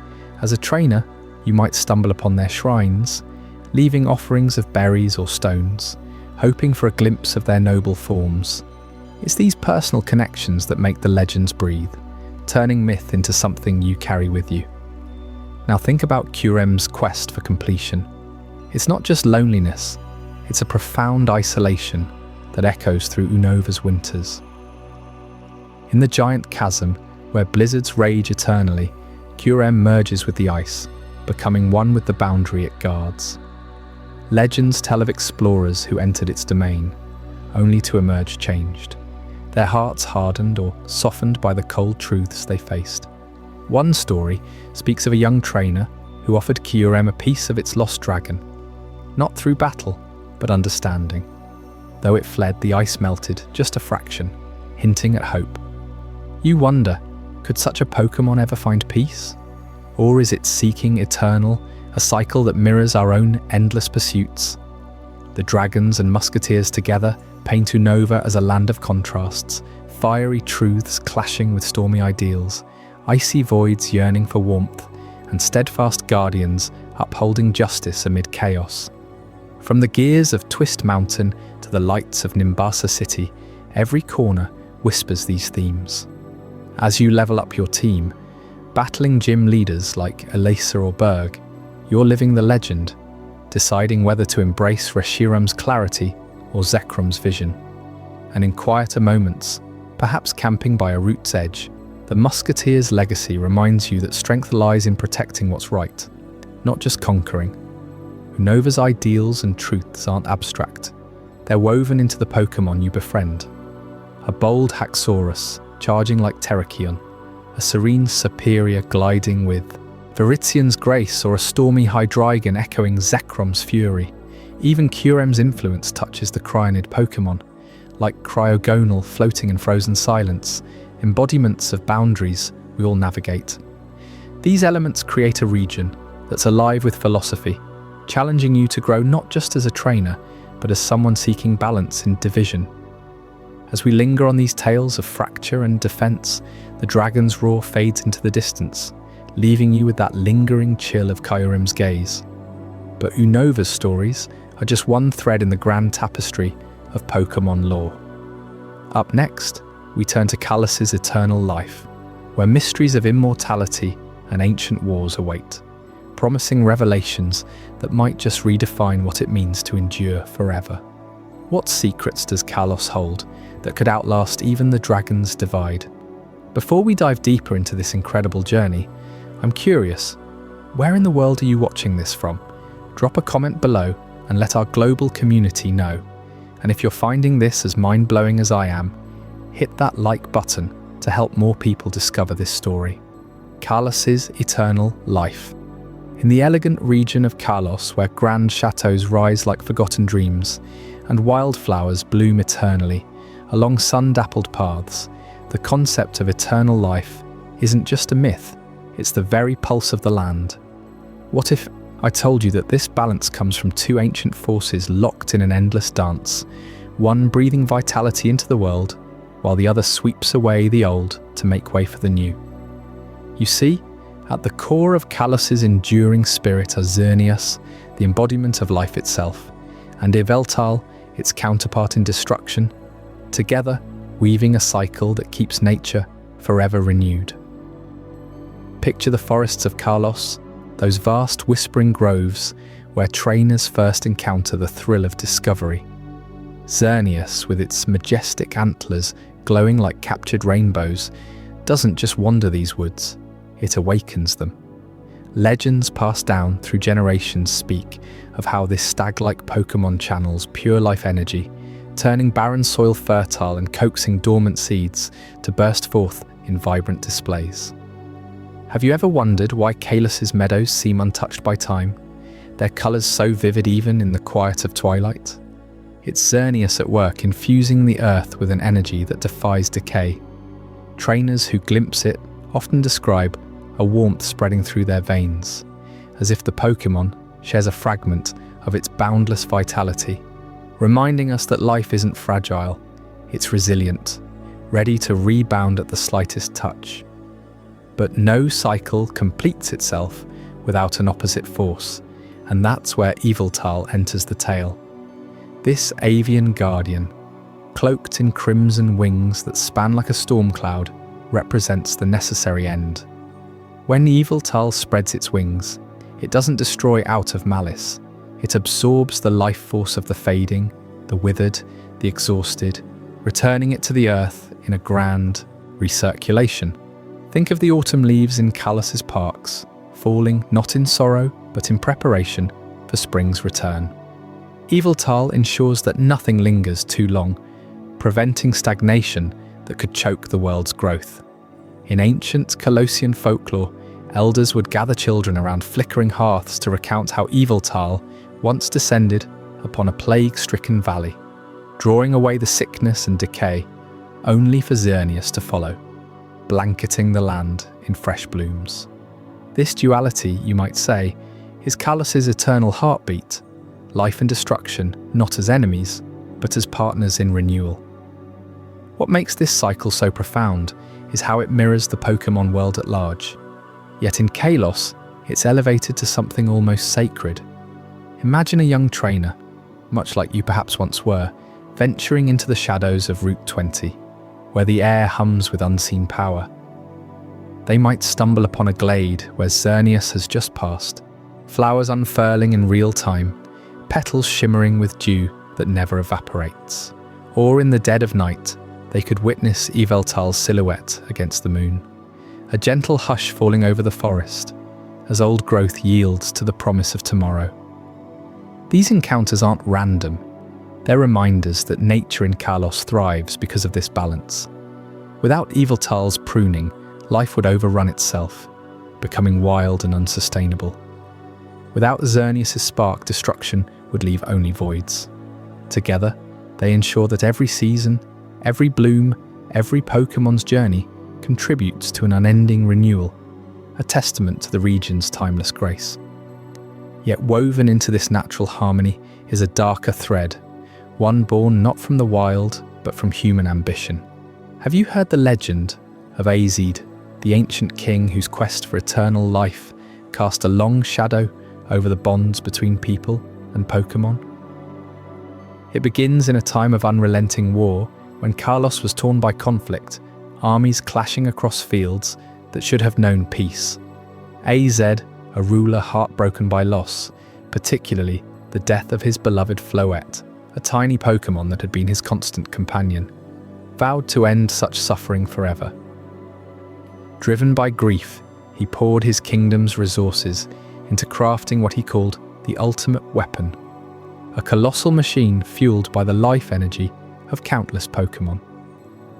As a trainer, you might stumble upon their shrines, leaving offerings of berries or stones, hoping for a glimpse of their noble forms. It's these personal connections that make the legends breathe, turning myth into something you carry with you. Now think about Kyurem's quest for completion. It's not just loneliness, it's a profound isolation that echoes through Unova's winters. In the giant chasm, where blizzards rage eternally, Kyurem merges with the ice, becoming one with the boundary it guards. Legends tell of explorers who entered its domain, only to emerge changed. their hearts hardened or softened by the cold truths they faced. One story speaks of a young trainer who offered Kyurem a piece of its lost dragon, not through battle, but understanding. Though it fled, the ice melted just a fraction, hinting at hope. You wonder, could such a Pokémon ever find peace? Or is it seeking eternal, a cycle that mirrors our own endless pursuits? The dragons and musketeers together paint Unova as a land of contrasts, fiery truths clashing with stormy ideals, icy voids yearning for warmth, and steadfast guardians upholding justice amid chaos. From the gears of Twist Mountain to the lights of Nimbasa City, every corner whispers these themes. As you level up your team, battling gym leaders like Elasa or Berg, you're living the legend, deciding whether to embrace Reshiram's clarity or Zekrom's vision. And in quieter moments, perhaps camping by a route's edge, the Musketeer's legacy reminds you that strength lies in protecting what's right, not just conquering. Unova's ideals and truths aren't abstract. They're woven into the Pokémon you befriend. A bold Haxorus, charging like Terrakion, a serene Superior gliding with Veritzian's grace, or a stormy Hydreigon echoing Zekrom's fury. Even Kyurem's influence touches the Crionid Pokémon, like Cryogonal floating in frozen silence, embodiments of boundaries we all navigate. These elements create a region that's alive with philosophy, challenging you to grow not just as a trainer, but as someone seeking balance in division. As we linger on these tales of fracture and defense, the dragon's roar fades into the distance, leaving you with that lingering chill of Kyurem's gaze. But Unova's stories are just one thread in the grand tapestry of Pokémon lore. Up next, we turn to Kalos's eternal life, where mysteries of immortality and ancient wars await, promising revelations that might just redefine what it means to endure forever. What secrets does Kalos hold that could outlast even the dragon's divide? Before we dive deeper into this incredible journey, I'm curious, where in the world are you watching this from? Drop a comment below and let our global community know. And if you're finding this as mind-blowing as I am, hit that like button to help more people discover this story. Kalos's eternal life. In the elegant region of Kalos, where grand chateaux rise like forgotten dreams, and wildflowers bloom eternally, along sun-dappled paths, the concept of eternal life isn't just a myth, it's the very pulse of the land. What if I told you that this balance comes from two ancient forces locked in an endless dance, one breathing vitality into the world, while the other sweeps away the old to make way for the new? You see, at the core of Kalos's enduring spirit are Xerneas, the embodiment of life itself, and Yveltal, its counterpart in destruction, together weaving a cycle that keeps nature forever renewed. Picture the forests of Kalos, those vast whispering groves where trainers first encounter the thrill of discovery. Xerneas, with its majestic antlers glowing like captured rainbows, doesn't just wander these woods, it awakens them. Legends passed down through generations speak of how this stag-like Pokémon channels pure life energy, turning barren soil fertile and coaxing dormant seeds to burst forth in vibrant displays. Have you ever wondered why Kalos's meadows seem untouched by time, their colours so vivid even in the quiet of twilight? It's Xerneas at work, infusing the earth with an energy that defies decay. Trainers who glimpse it often describe a warmth spreading through their veins, as if the Pokémon shares a fragment of its boundless vitality, reminding us that life isn't fragile, it's resilient, ready to rebound at the slightest touch. But no cycle completes itself without an opposite force, and that's where Yveltal enters the tale. This avian guardian, cloaked in crimson wings that span like a storm cloud, represents the necessary end. When Yveltal spreads its wings, it doesn't destroy out of malice. It absorbs the life force of the fading, the withered, the exhausted, returning it to the earth in a grand recirculation. Think of the autumn leaves in Kalos's parks, falling not in sorrow, but in preparation for spring's return. Yveltal ensures that nothing lingers too long, preventing stagnation that could choke the world's growth. In ancient Kalosian folklore, elders would gather children around flickering hearths to recount how Yveltal once descended upon a plague-stricken valley, drawing away the sickness and decay, only for Xerneas to follow, blanketing the land in fresh blooms. This duality, you might say, is Kalos's eternal heartbeat, life and destruction not as enemies, but as partners in renewal. What makes this cycle so profound is how it mirrors the Pokémon world at large. Yet in Kalos, it's elevated to something almost sacred. Imagine a young trainer, much like you perhaps once were, venturing into the shadows of Route 20, where the air hums with unseen power. They might stumble upon a glade where Xerneas has just passed, flowers unfurling in real time, petals shimmering with dew that never evaporates. Or in the dead of night, they could witness Yveltal's silhouette against the moon, a gentle hush falling over the forest as old growth yields to the promise of tomorrow. These encounters aren't random. They're reminders that nature in Kalos thrives because of this balance. Without Yveltal's pruning, life would overrun itself, becoming wild and unsustainable. Without Xerneas' spark, destruction would leave only voids. Together, they ensure that every season, every bloom, every Pokémon's journey contributes to an unending renewal, a testament to the region's timeless grace. Yet woven into this natural harmony is a darker thread, one born not from the wild, but from human ambition. Have you heard the legend of Azid, the ancient king whose quest for eternal life cast a long shadow over the bonds between people and Pokémon? It begins in a time of unrelenting war, when Kalos was torn by conflict, armies clashing across fields that should have known peace. AZ, a ruler heartbroken by loss, particularly the death of his beloved Floette, a tiny Pokémon that had been his constant companion, vowed to end such suffering forever. Driven by grief, he poured his kingdom's resources into crafting what he called the ultimate weapon, a colossal machine fueled by the life energy of countless Pokémon.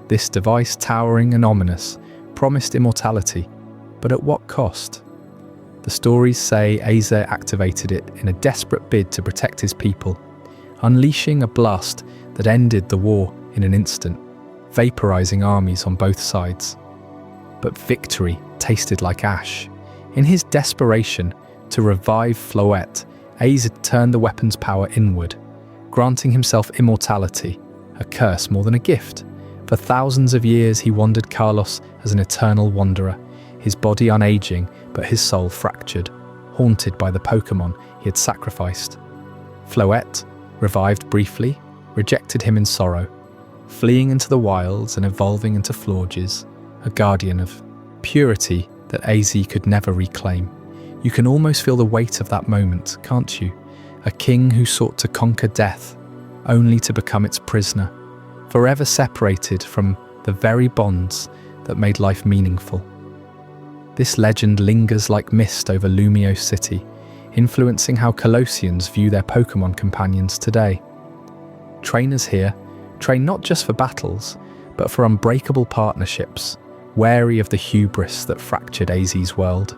This device, towering and ominous, promised immortality, but at what cost? The stories say Azer activated it in a desperate bid to protect his people, unleashing a blast that ended the war in an instant, vaporizing armies on both sides. But victory tasted like ash. In his desperation to revive Floette, Azer turned the weapon's power inward, granting himself immortality, a curse more than a gift. For thousands of years he wandered Kalos as an eternal wanderer, his body unaging but his soul fractured, haunted by the Pokémon he had sacrificed. Floette, revived briefly, rejected him in sorrow, fleeing into the wilds and evolving into Florges, a guardian of purity that AZ could never reclaim. You can almost feel the weight of that moment, can't you? A king who sought to conquer death, only to become its prisoner, forever separated from the very bonds that made life meaningful. This legend lingers like mist over Lumiose City, influencing how Kalosians view their Pokémon companions today. Trainers here train not just for battles, but for unbreakable partnerships, wary of the hubris that fractured AZ's world.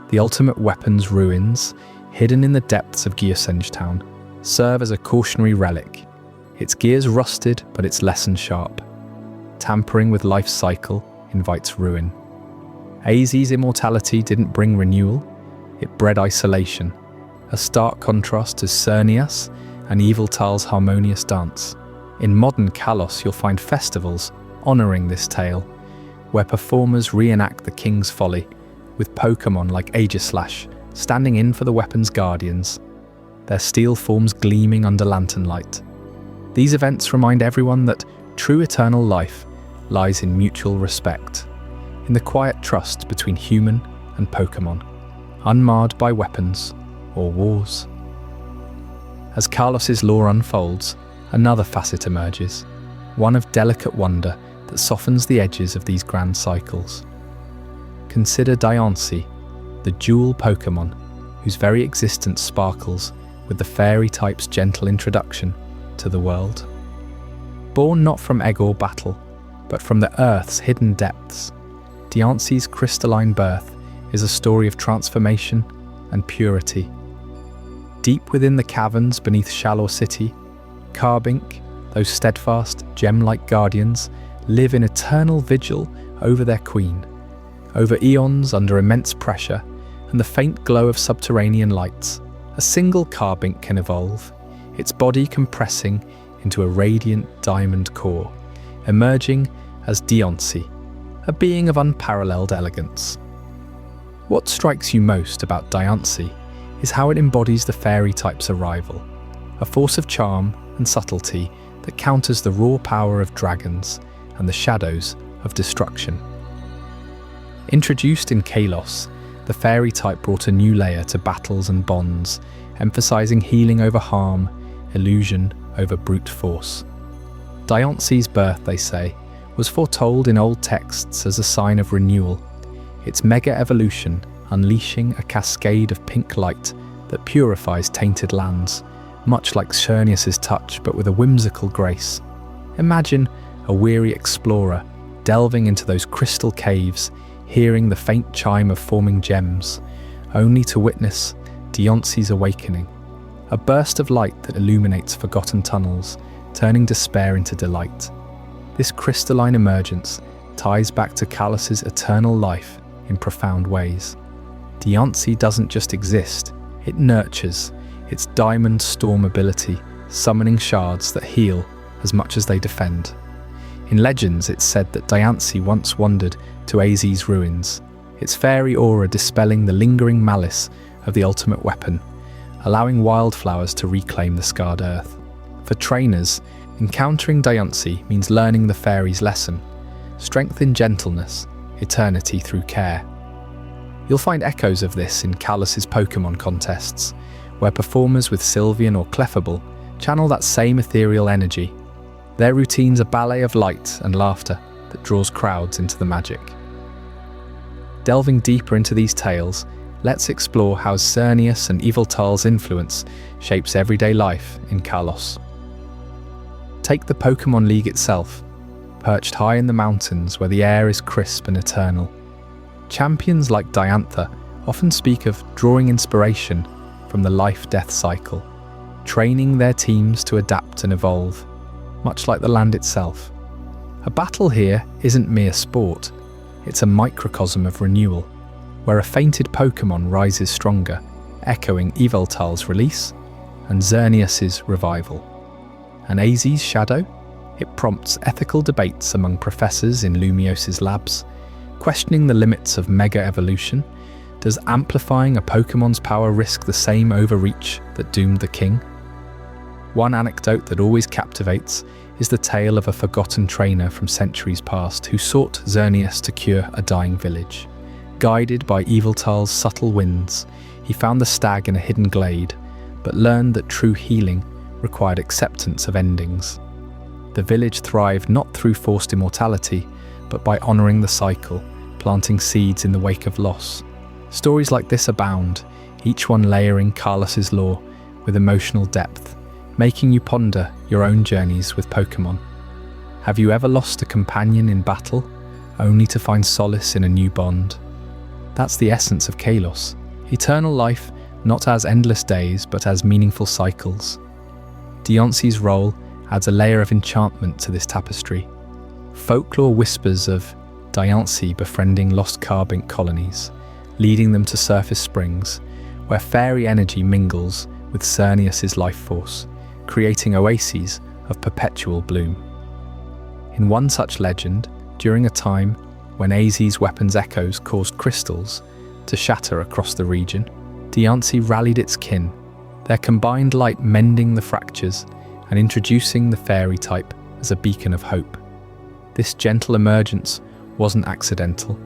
The ultimate weapon's ruins, hidden in the depths of Geosenge Town, serve as a cautionary relic. Its gears rusted, but its lesson sharp. Tampering with life's cycle invites ruin. AZ's immortality didn't bring renewal, it bred isolation, a stark contrast to Xerneas and Yveltal's harmonious dance. In modern Kalos, you'll find festivals honouring this tale, where performers reenact the king's folly, with Pokémon like Aegislash standing in for the weapon's guardians, their steel forms gleaming under lantern light. These events remind everyone that true eternal life lies in mutual respect, in the quiet trust between human and Pokémon, unmarred by weapons or wars. As Kalos's lore unfolds, another facet emerges, one of delicate wonder that softens the edges of these grand cycles. Consider Diancie, the dual Pokémon, whose very existence sparkles with the fairy type's gentle introduction to the world. Born not from egg or battle, but from the Earth's hidden depths. Diance's crystalline birth is a story of transformation and purity. Deep within the caverns beneath Shallow City, Carbink, those steadfast, gem-like guardians, live in eternal vigil over their queen. Over eons under immense pressure and the faint glow of subterranean lights, a single Carbink can evolve, its body compressing into a radiant diamond core, emerging as Diance, a being of unparalleled elegance. What strikes you most about Diance is how it embodies the fairy type's arrival, a force of charm and subtlety that counters the raw power of dragons and the shadows of destruction. Introduced in Kalos, the fairy type brought a new layer to battles and bonds, emphasizing healing over harm, illusion over brute force. Diance's birth, they say, was foretold in old texts as a sign of renewal, its mega-evolution unleashing a cascade of pink light that purifies tainted lands, much like Xerneas's touch but with a whimsical grace. Imagine a weary explorer delving into those crystal caves, hearing the faint chime of forming gems, only to witness Diance's awakening, a burst of light that illuminates forgotten tunnels, turning despair into delight. This crystalline emergence ties back to Kalos's eternal life in profound ways. Diance doesn't just exist, it nurtures, its diamond storm ability, summoning shards that heal as much as they defend. In legends, it's said that Diance once wandered to Az's ruins, its fairy aura dispelling the lingering malice of the ultimate weapon, allowing wildflowers to reclaim the scarred earth. For trainers, encountering Diance means learning the fairy's lesson: strength in gentleness, eternity through care. You'll find echoes of this in Kalos's Pokémon contests, where performers with Sylveon or Clefable channel that same ethereal energy. Their routines a ballet of light and laughter that draws crowds into the magic. Delving deeper into these tales, let's explore how Xerneas and Yveltal's influence shapes everyday life in Kalos. Take the Pokémon League itself, perched high in the mountains where the air is crisp and eternal. Champions like Diantha often speak of drawing inspiration from the life-death cycle, training their teams to adapt and evolve, much like the land itself. A battle here isn't mere sport, it's a microcosm of renewal, where a fainted Pokémon rises stronger, echoing Yveltal's release and Xerneas's revival. And Az's shadow? It prompts ethical debates among professors in Lumios's labs, questioning the limits of mega-evolution. Does amplifying a Pokémon's power risk the same overreach that doomed the king? One anecdote that always captivates is the tale of a forgotten trainer from centuries past who sought Xerneas to cure a dying village. Guided by Yveltal's subtle winds, he found the stag in a hidden glade, but learned that true healing required acceptance of endings. The village thrived not through forced immortality, but by honouring the cycle, planting seeds in the wake of loss. Stories like this abound, each one layering Kalos's lore with emotional depth, making you ponder your own journeys with Pokémon. Have you ever lost a companion in battle, only to find solace in a new bond? That's the essence of Kalos, eternal life not as endless days but as meaningful cycles. Diance's role adds a layer of enchantment to this tapestry. Folklore whispers of Diance befriending lost Carbink colonies, leading them to surface springs, where fairy energy mingles with Xerneas's life force, creating oases of perpetual bloom. In one such legend, during a time when Az's weapon's echoes caused crystals to shatter across the region, Diance rallied its kin, their combined light mending the fractures and introducing the fairy type as a beacon of hope. This gentle emergence wasn't accidental.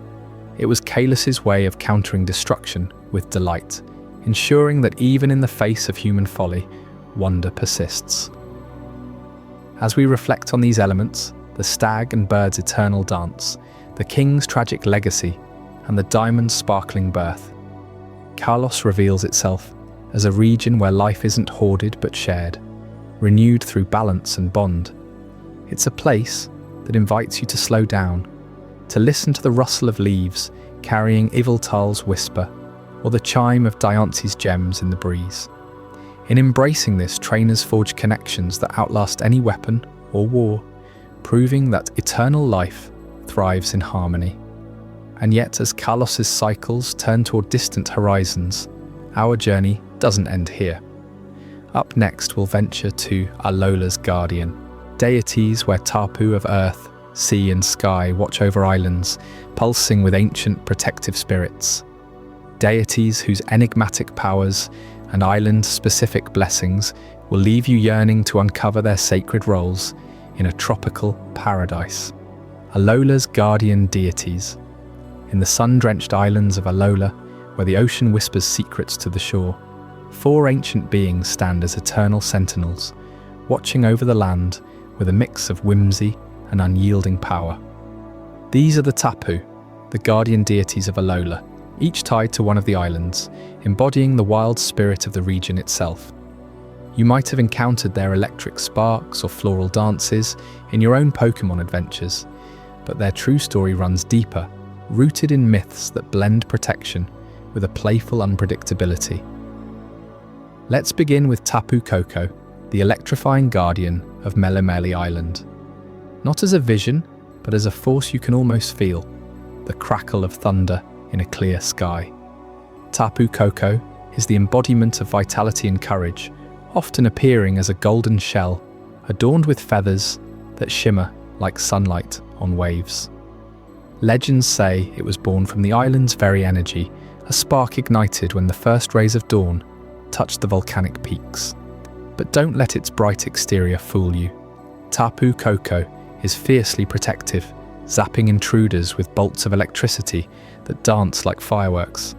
It was Kalos's way of countering destruction with delight, ensuring that even in the face of human folly, wonder persists. As we reflect on these elements, the stag and bird's eternal dance, the king's tragic legacy, and the diamond's sparkling birth, Kalos reveals itself as a region where life isn't hoarded but shared, renewed through balance and bond. It's a place that invites you to slow down, to listen to the rustle of leaves carrying Yveltal's whisper, or the chime of Diance's gems in the breeze. In embracing this, trainers forge connections that outlast any weapon or war, proving that eternal life thrives in harmony. And yet, as Kalos' cycles turn toward distant horizons, our journey doesn't end here. Up next, we'll venture to Alola's guardian, deities where Tapu of earth, sea and sky watch over islands, pulsing with ancient protective spirits. Deities whose enigmatic powers and island-specific blessings will leave you yearning to uncover their sacred roles in a tropical paradise. Alola's guardian deities. In the sun-drenched islands of Alola, where the ocean whispers secrets to the shore, 4 ancient beings stand as eternal sentinels, watching over the land with a mix of whimsy and unyielding power. These are the Tapu, the guardian deities of Alola, each tied to one of the islands, embodying the wild spirit of the region itself. You might have encountered their electric sparks or floral dances in your own Pokémon adventures, but their true story runs deeper, rooted in myths that blend protection with a playful unpredictability. Let's begin with Tapu Koko, the electrifying guardian of Melemele Island. Not as a vision, but as a force you can almost feel, the crackle of thunder in a clear sky. Tapu Koko is the embodiment of vitality and courage, often appearing as a golden shell, adorned with feathers that shimmer like sunlight on waves. Legends say it was born from the island's very energy, a spark ignited when the first rays of dawn touched the volcanic peaks. But don't let its bright exterior fool you. Tapu Koko is fiercely protective, zapping intruders with bolts of electricity that dance like fireworks.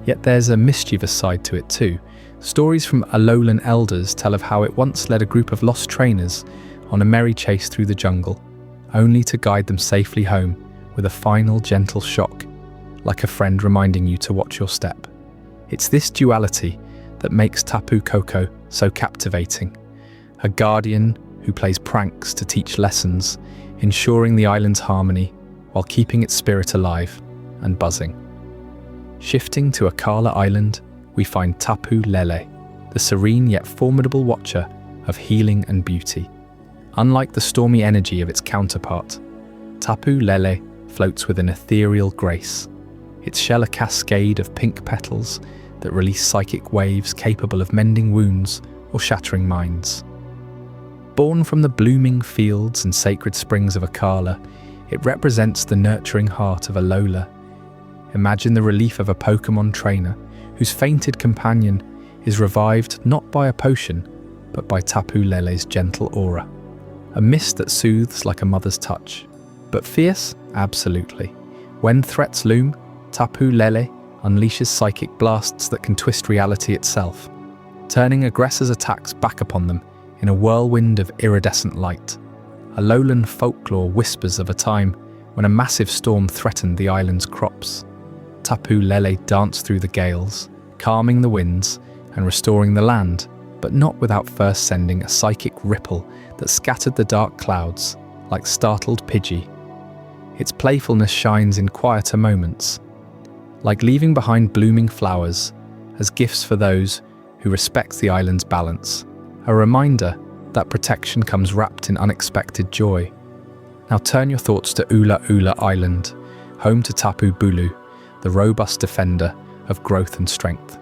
Yet there's a mischievous side to it too. Stories from Alolan elders tell of how it once led a group of lost trainers on a merry chase through the jungle, only to guide them safely home with a final gentle shock, like a friend reminding you to watch your step. It's this duality that makes Tapu Koko so captivating. A guardian who plays pranks to teach lessons, ensuring the island's harmony while keeping its spirit alive and buzzing. Shifting to Akala Island, we find Tapu Lele, the serene yet formidable watcher of healing and beauty. Unlike the stormy energy of its counterpart, Tapu Lele floats with an ethereal grace, its shell a cascade of pink petals that release psychic waves capable of mending wounds or shattering minds. Born from the blooming fields and sacred springs of Akala, it represents the nurturing heart of Alola. Imagine the relief of a Pokémon trainer whose fainted companion is revived not by a potion, but by Tapu Lele's gentle aura. A mist that soothes like a mother's touch. But fierce? Absolutely. When threats loom, Tapu Lele unleashes psychic blasts that can twist reality itself, turning aggressors' attacks back upon them in a whirlwind of iridescent light. Alolan folklore whispers of a time when a massive storm threatened the island's crops. Tapu Lele danced through the gales, calming the winds and restoring the land, but not without first sending a psychic ripple that scattered the dark clouds like startled Pidgey. Its playfulness shines in quieter moments, like leaving behind blooming flowers as gifts for those who respect the island's balance, a reminder that protection comes wrapped in unexpected joy. Now turn your thoughts to Ula Ula Island, home to Tapu Bulu, the robust defender of growth and strength.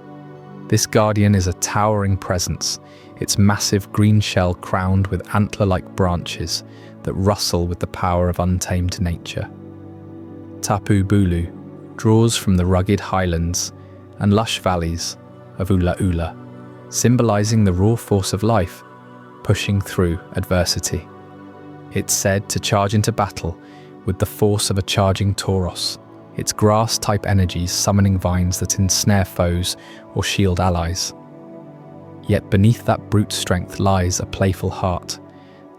This guardian is a towering presence, its massive green shell crowned with antler-like branches that rustle with the power of untamed nature. Tapu Bulu draws from the rugged highlands and lush valleys of Ula Ula, symbolizing the raw force of life, pushing through adversity. It's said to charge into battle with the force of a charging Tauros, its grass-type energies summoning vines that ensnare foes or shield allies. Yet beneath that brute strength lies a playful heart.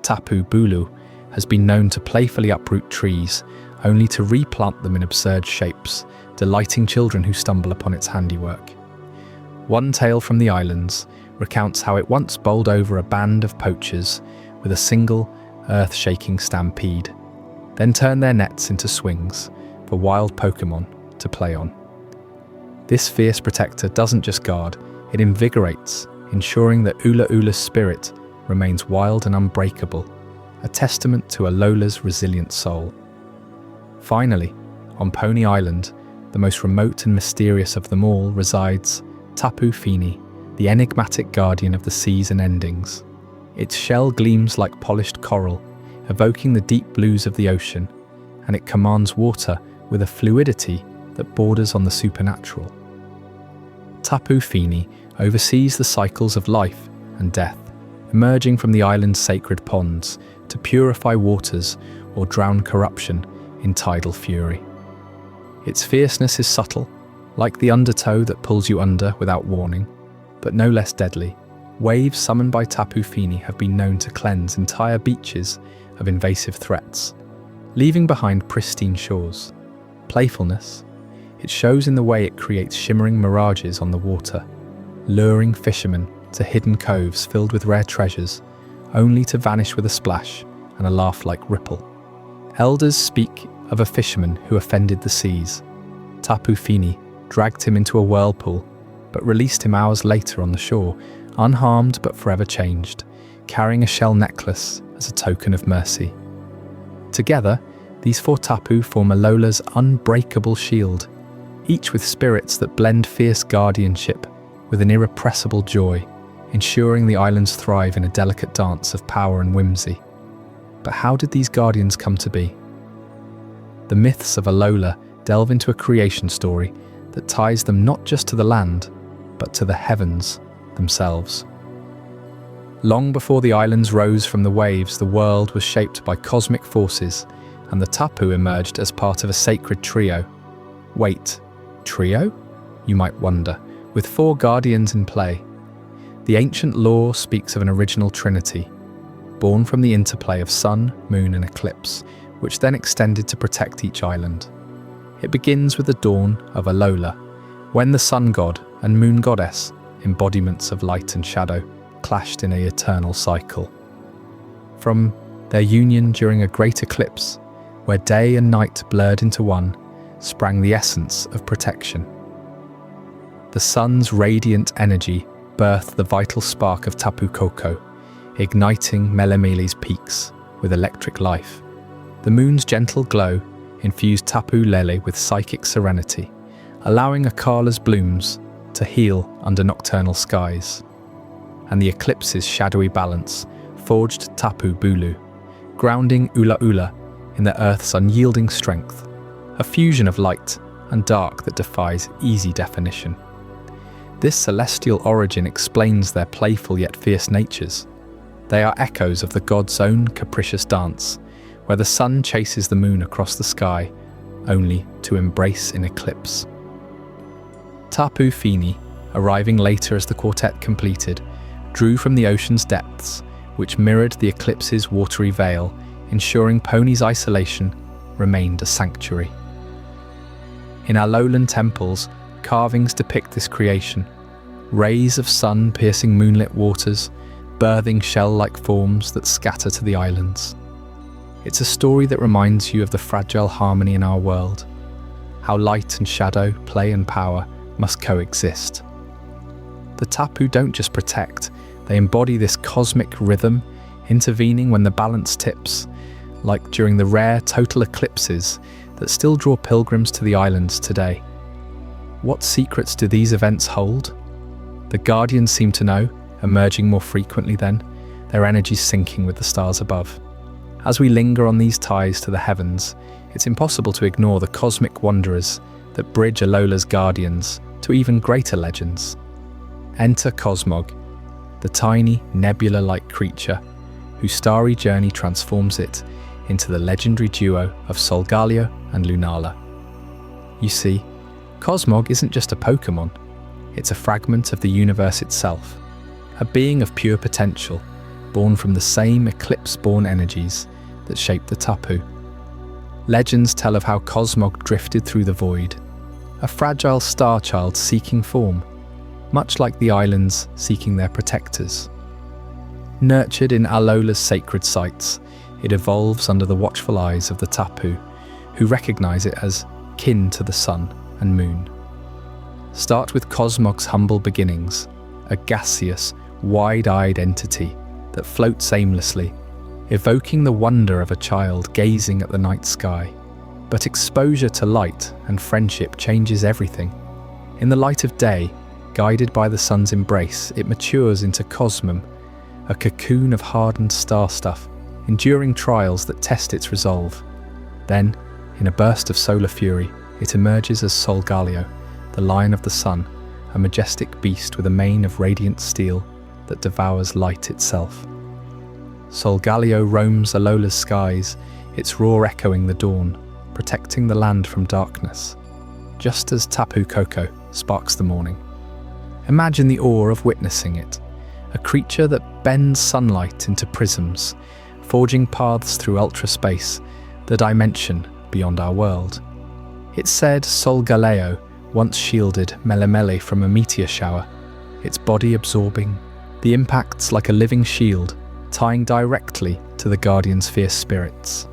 Tapu Bulu has been known to playfully uproot trees, only to replant them in absurd shapes, delighting children who stumble upon its handiwork. One tale from the islands recounts how it once bowled over a band of poachers with a single, earth-shaking stampede, then turn their nets into swings for wild Pokémon to play on. This fierce protector doesn't just guard, it invigorates, ensuring that Ula's spirit remains wild and unbreakable, a testament to Alola's resilient soul. Finally, on Pony Island, the most remote and mysterious of them all, resides Tapu Fini, the enigmatic guardian of the seas and endings. Its shell gleams like polished coral, evoking the deep blues of the ocean, and it commands water with a fluidity that borders on the supernatural. Tapu Fini oversees the cycles of life and death, emerging from the island's sacred ponds to purify waters or drown corruption in tidal fury. Its fierceness is subtle, like the undertow that pulls you under without warning, but no less deadly. Waves summoned by Tapu Fini have been known to cleanse entire beaches of invasive threats, leaving behind pristine shores. Playfulness, it shows in the way it creates shimmering mirages on the water, luring fishermen to hidden coves filled with rare treasures, only to vanish with a splash and a laugh like ripple. Elders speak of a fisherman who offended the seas. Tapu Fini dragged him into a whirlpool, but released him hours later on the shore, unharmed but forever changed, carrying a shell necklace as a token of mercy. Together, these four Tapu form Alola's unbreakable shield, each with spirits that blend fierce guardianship with an irrepressible joy, ensuring the islands thrive in a delicate dance of power and whimsy. But how did these guardians come to be? The myths of Alola delve into a creation story that ties them not just to the land, but to the heavens themselves. Long before the islands rose from the waves, the world was shaped by cosmic forces, and the Tapu emerged as part of a sacred trio. Wait, trio? You might wonder, with four guardians in play. The ancient lore speaks of an original trinity, born from the interplay of sun, moon, and eclipse, which then extended to protect each island. It begins with the dawn of Alola, when the sun god and moon goddess, embodiments of light and shadow, clashed in an eternal cycle. From their union during a great eclipse, where day and night blurred into one, sprang the essence of protection. The sun's radiant energy birthed the vital spark of Tapu Koko, igniting Melemele's peaks with electric life. The moon's gentle glow infused Tapu Lele with psychic serenity, allowing Akala's blooms to heal under nocturnal skies. And the eclipse's shadowy balance forged Tapu Bulu, grounding Ula in the earth's unyielding strength, a fusion of light and dark that defies easy definition. This celestial origin explains their playful yet fierce natures. They are echoes of the god's own capricious dance, where the sun chases the moon across the sky, only to embrace in eclipse. Tapu Fini, arriving later as the quartet completed, drew from the ocean's depths, which mirrored the eclipse's watery veil, ensuring Pony's isolation remained a sanctuary. In Alolan temples, carvings depict this creation, rays of sun piercing moonlit waters, birthing shell-like forms that scatter to the islands. It's a story that reminds you of the fragile harmony in our world, how light and shadow, play and power must coexist. The Tapu don't just protect, they embody this cosmic rhythm, intervening when the balance tips, like during the rare total eclipses that still draw pilgrims to the islands today. What secrets do these events hold? The Guardians seem to know, emerging more frequently then, their energies syncing with the stars above. As we linger on these ties to the heavens, it's impossible to ignore the cosmic wanderers that bridge Alola's guardians to even greater legends. Enter Cosmog, the tiny, nebula-like creature whose starry journey transforms it into the legendary duo of Solgaleo and Lunala. You see, Cosmog isn't just a Pokémon, it's a fragment of the universe itself, a being of pure potential, born from the same eclipse-born energies that shaped the Tapu. Legends tell of how Cosmog drifted through the void, a fragile star child seeking form, much like the islands seeking their protectors. Nurtured in Alola's sacred sites, it evolves under the watchful eyes of the Tapu, who recognize it as kin to the sun and moon. Start with Cosmog's humble beginnings, a gaseous, wide-eyed entity that floats aimlessly, evoking the wonder of a child gazing at the night sky. But exposure to light and friendship changes everything. In the light of day, guided by the sun's embrace, it matures into Cosmom, a cocoon of hardened star stuff, enduring trials that test its resolve. Then, in a burst of solar fury, it emerges as Solgaleo, the Lion of the Sun, a majestic beast with a mane of radiant steel that devours light itself. Solgaleo roams Alola's skies, its roar echoing the dawn, protecting the land from darkness, just as Tapu Koko sparks the morning. Imagine the awe of witnessing it, a creature that bends sunlight into prisms, forging paths through ultra-space, the dimension beyond our world. It's said Solgaleo once shielded Melemele from a meteor shower, its body absorbing the impacts like a living shield, tying directly to the Guardian's fierce spirits.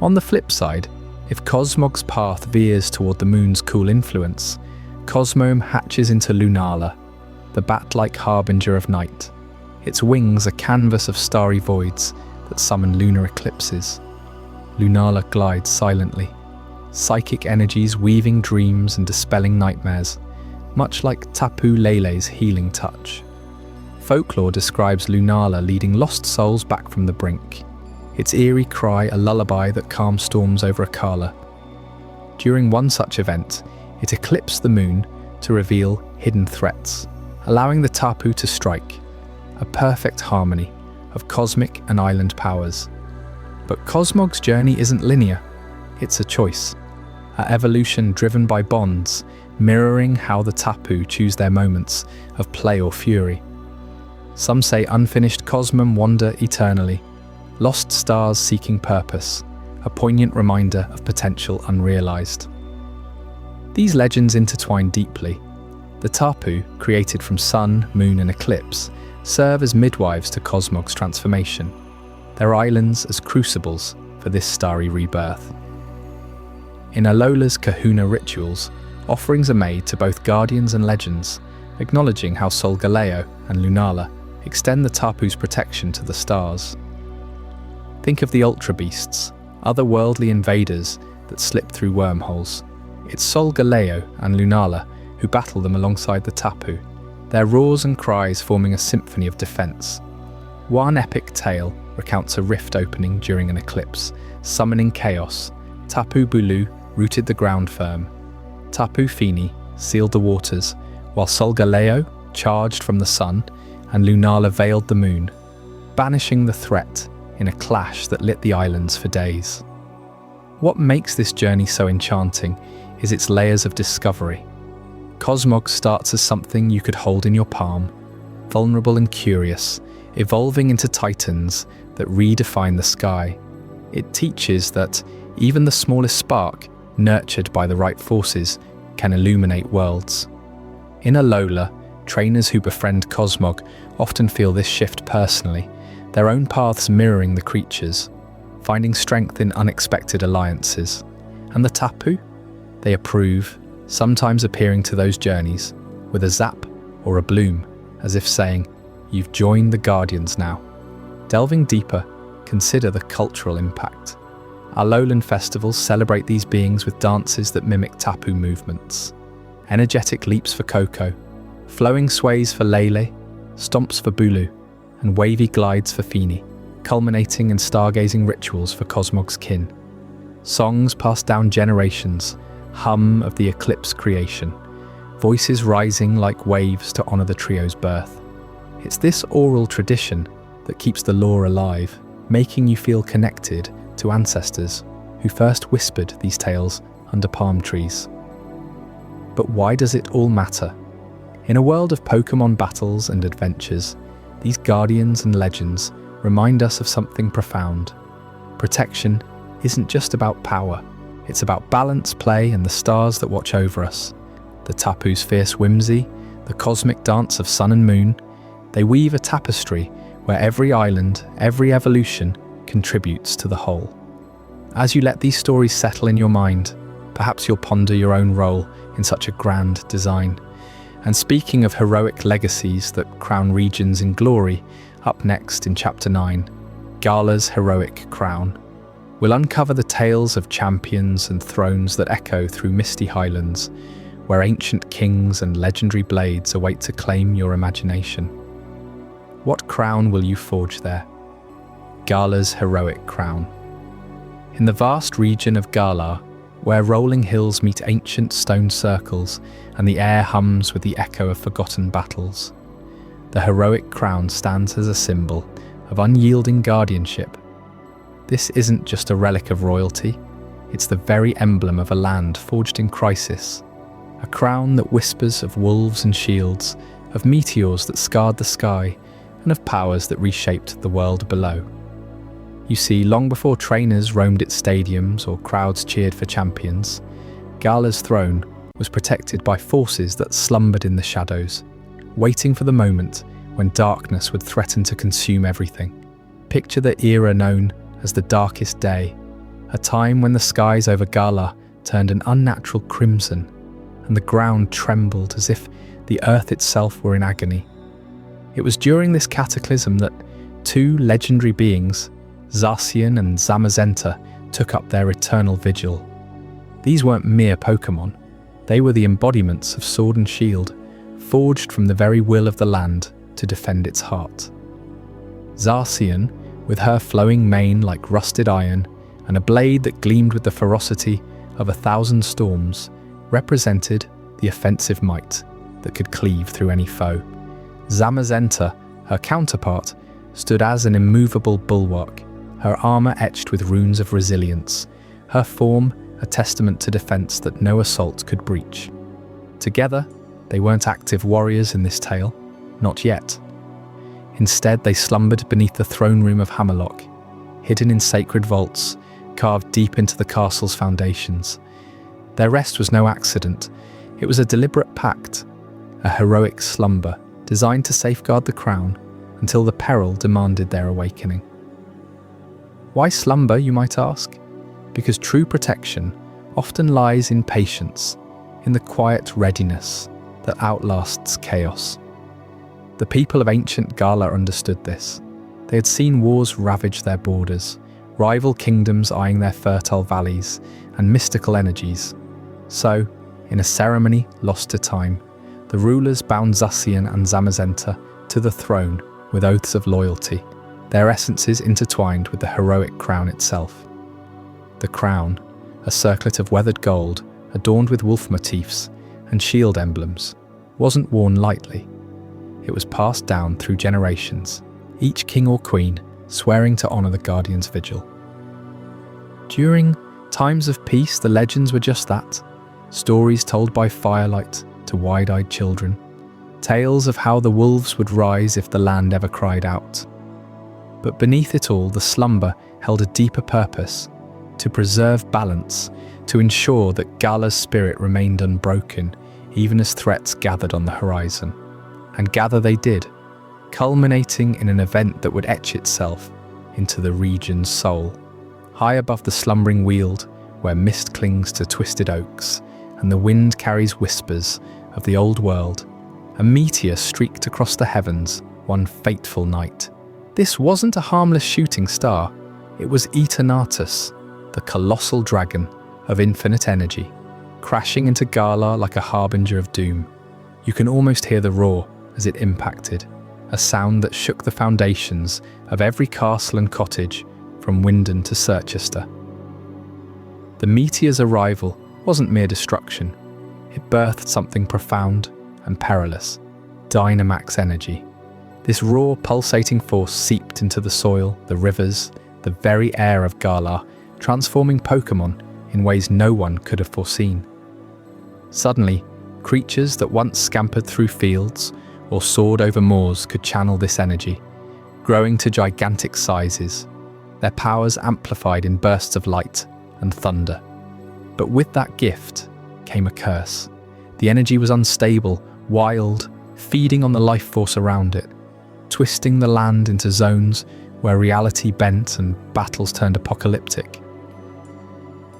On the flip side, if Cosmog's path veers toward the moon's cool influence, Cosmome hatches into Lunala, the bat-like harbinger of night, its wings a canvas of starry voids that summon lunar eclipses. Lunala glides silently, psychic energies weaving dreams and dispelling nightmares, much like Tapu Lele's healing touch. Folklore describes Lunala leading lost souls back from the brink, its eerie cry a lullaby that calms storms over Akala. During one such event, it eclipsed the moon to reveal hidden threats, allowing the Tapu to strike, a perfect harmony of cosmic and island powers. But Cosmog's journey isn't linear, it's a choice, an evolution driven by bonds, mirroring how the Tapu choose their moments of play or fury. Some say unfinished Cosmom wander eternally, lost stars seeking purpose, a poignant reminder of potential unrealized. These legends intertwine deeply. The Tapu, created from sun, moon and eclipse, serve as midwives to Cosmog's transformation, their islands as crucibles for this starry rebirth. In Alola's Kahuna rituals, offerings are made to both guardians and legends, acknowledging how Solgaleo and Lunala extend the Tapu's protection to the stars. Think of the Ultra Beasts, otherworldly invaders that slip through wormholes. It's Solgaleo and Lunala who battle them alongside the Tapu, their roars and cries forming a symphony of defense. One epic tale recounts a rift opening during an eclipse, summoning chaos. Tapu Bulu rooted the ground firm. Tapu Fini sealed the waters, while Solgaleo charged from the sun and Lunala veiled the moon, banishing the threat in a clash that lit the islands for days. What makes this journey so enchanting is its layers of discovery. Cosmog starts as something you could hold in your palm, vulnerable and curious, evolving into titans that redefine the sky. It teaches that even the smallest spark, nurtured by the right forces, can illuminate worlds. In Alola, trainers who befriend Cosmog often feel this shift personally, their own paths mirroring the creatures, finding strength in unexpected alliances. And the Tapu? They approve, sometimes appearing to those journeys with a zap or a bloom, as if saying, "You've joined the Guardians now." Delving deeper, consider the cultural impact. Alolan festivals celebrate these beings with dances that mimic Tapu movements. Energetic leaps for Koko, flowing sways for Lele, stomps for Bulu, and wavy glides for Fini, culminating in stargazing rituals for Cosmog's kin. Songs passed down generations, hum of the eclipse creation, voices rising like waves to honor the trio's birth. It's this oral tradition that keeps the lore alive, making you feel connected to ancestors who first whispered these tales under palm trees. But why does it all matter? In a world of Pokémon battles and adventures, these guardians and legends remind us of something profound. Protection isn't just about power, it's about balance, play, and the stars that watch over us. The Tapu's fierce whimsy, the cosmic dance of sun and moon, they weave a tapestry where every island, every evolution, contributes to the whole. As you let these stories settle in your mind, perhaps you'll ponder your own role in such a grand design. And speaking of heroic legacies that crown regions in glory, up next in Chapter 9, Galar's Heroic Crown, we'll uncover the tales of champions and thrones that echo through misty highlands, where ancient kings and legendary blades await to claim your imagination. What crown will you forge there? Galar's Heroic Crown. In the vast region of Galar, where rolling hills meet ancient stone circles and the air hums with the echo of forgotten battles, the heroic crown stands as a symbol of unyielding guardianship. This isn't just a relic of royalty, it's the very emblem of a land forged in crisis, a crown that whispers of wolves and shields, of meteors that scarred the sky, and of powers that reshaped the world below. You see, long before trainers roamed its stadiums or crowds cheered for champions, Galar's throne was protected by forces that slumbered in the shadows, waiting for the moment when darkness would threaten to consume everything. Picture the era known as the Darkest Day, a time when the skies over Galar turned an unnatural crimson, and the ground trembled as if the earth itself were in agony. It was during this cataclysm that two legendary beings, Zacian and Zamazenta, took up their eternal vigil. These weren't mere Pokémon, they were the embodiments of sword and shield, forged from the very will of the land to defend its heart. Zacian, with her flowing mane like rusted iron and a blade that gleamed with the ferocity of 1,000 storms, represented the offensive might that could cleave through any foe. Zamazenta, her counterpart, stood as an immovable bulwark, her armour etched with runes of resilience, her form a testament to defence that no assault could breach. Together, they weren't active warriors in this tale, not yet. Instead, they slumbered beneath the throne room of Hammerlock, hidden in sacred vaults, carved deep into the castle's foundations. Their rest was no accident. It was a deliberate pact, a heroic slumber designed to safeguard the crown until the peril demanded their awakening. Why slumber, you might ask? Because true protection often lies in patience, in the quiet readiness that outlasts chaos. The people of ancient Galar understood this. They had seen wars ravage their borders, rival kingdoms eyeing their fertile valleys and mystical energies. So, in a ceremony lost to time, the rulers bound Zacian and Zamazenta to the throne with oaths of loyalty, their essences intertwined with the heroic crown itself. The crown, a circlet of weathered gold adorned with wolf motifs and shield emblems, wasn't worn lightly. It was passed down through generations, each king or queen swearing to honour the guardian's vigil. During times of peace, the legends were just that, stories told by firelight to wide-eyed children, tales of how the wolves would rise if the land ever cried out. But beneath it all, the slumber held a deeper purpose, to preserve balance, to ensure that Galar's spirit remained unbroken, even as threats gathered on the horizon. And gather they did, culminating in an event that would etch itself into the region's soul. High above the slumbering weald, where mist clings to twisted oaks, and the wind carries whispers of the old world, a meteor streaked across the heavens one fateful night. This wasn't a harmless shooting star, it was Eternatus, the colossal dragon of infinite energy, crashing into Galar like a harbinger of doom. You can almost hear the roar as it impacted, a sound that shook the foundations of every castle and cottage from Wyndon to Circhester. The meteor's arrival wasn't mere destruction, it birthed something profound and perilous, Dynamax energy. This raw, pulsating force seeped into the soil, the rivers, the very air of Galar, transforming Pokémon in ways no one could have foreseen. Suddenly, creatures that once scampered through fields or soared over moors could channel this energy, growing to gigantic sizes, their powers amplified in bursts of light and thunder. But with that gift came a curse. The energy was unstable, wild, feeding on the life force around it, twisting the land into zones where reality bent and battles turned apocalyptic.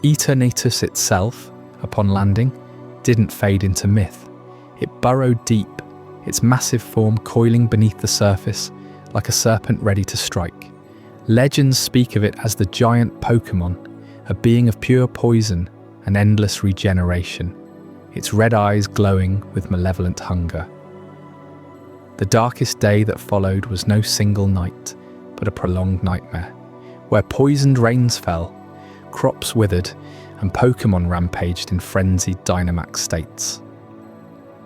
Eternatus itself, upon landing, didn't fade into myth. It burrowed deep, its massive form coiling beneath the surface like a serpent ready to strike. Legends speak of it as the giant Pokémon, a being of pure poison and endless regeneration, its red eyes glowing with malevolent hunger. The darkest day that followed was no single night, but a prolonged nightmare, where poisoned rains fell, crops withered, and Pokémon rampaged in frenzied Dynamax states.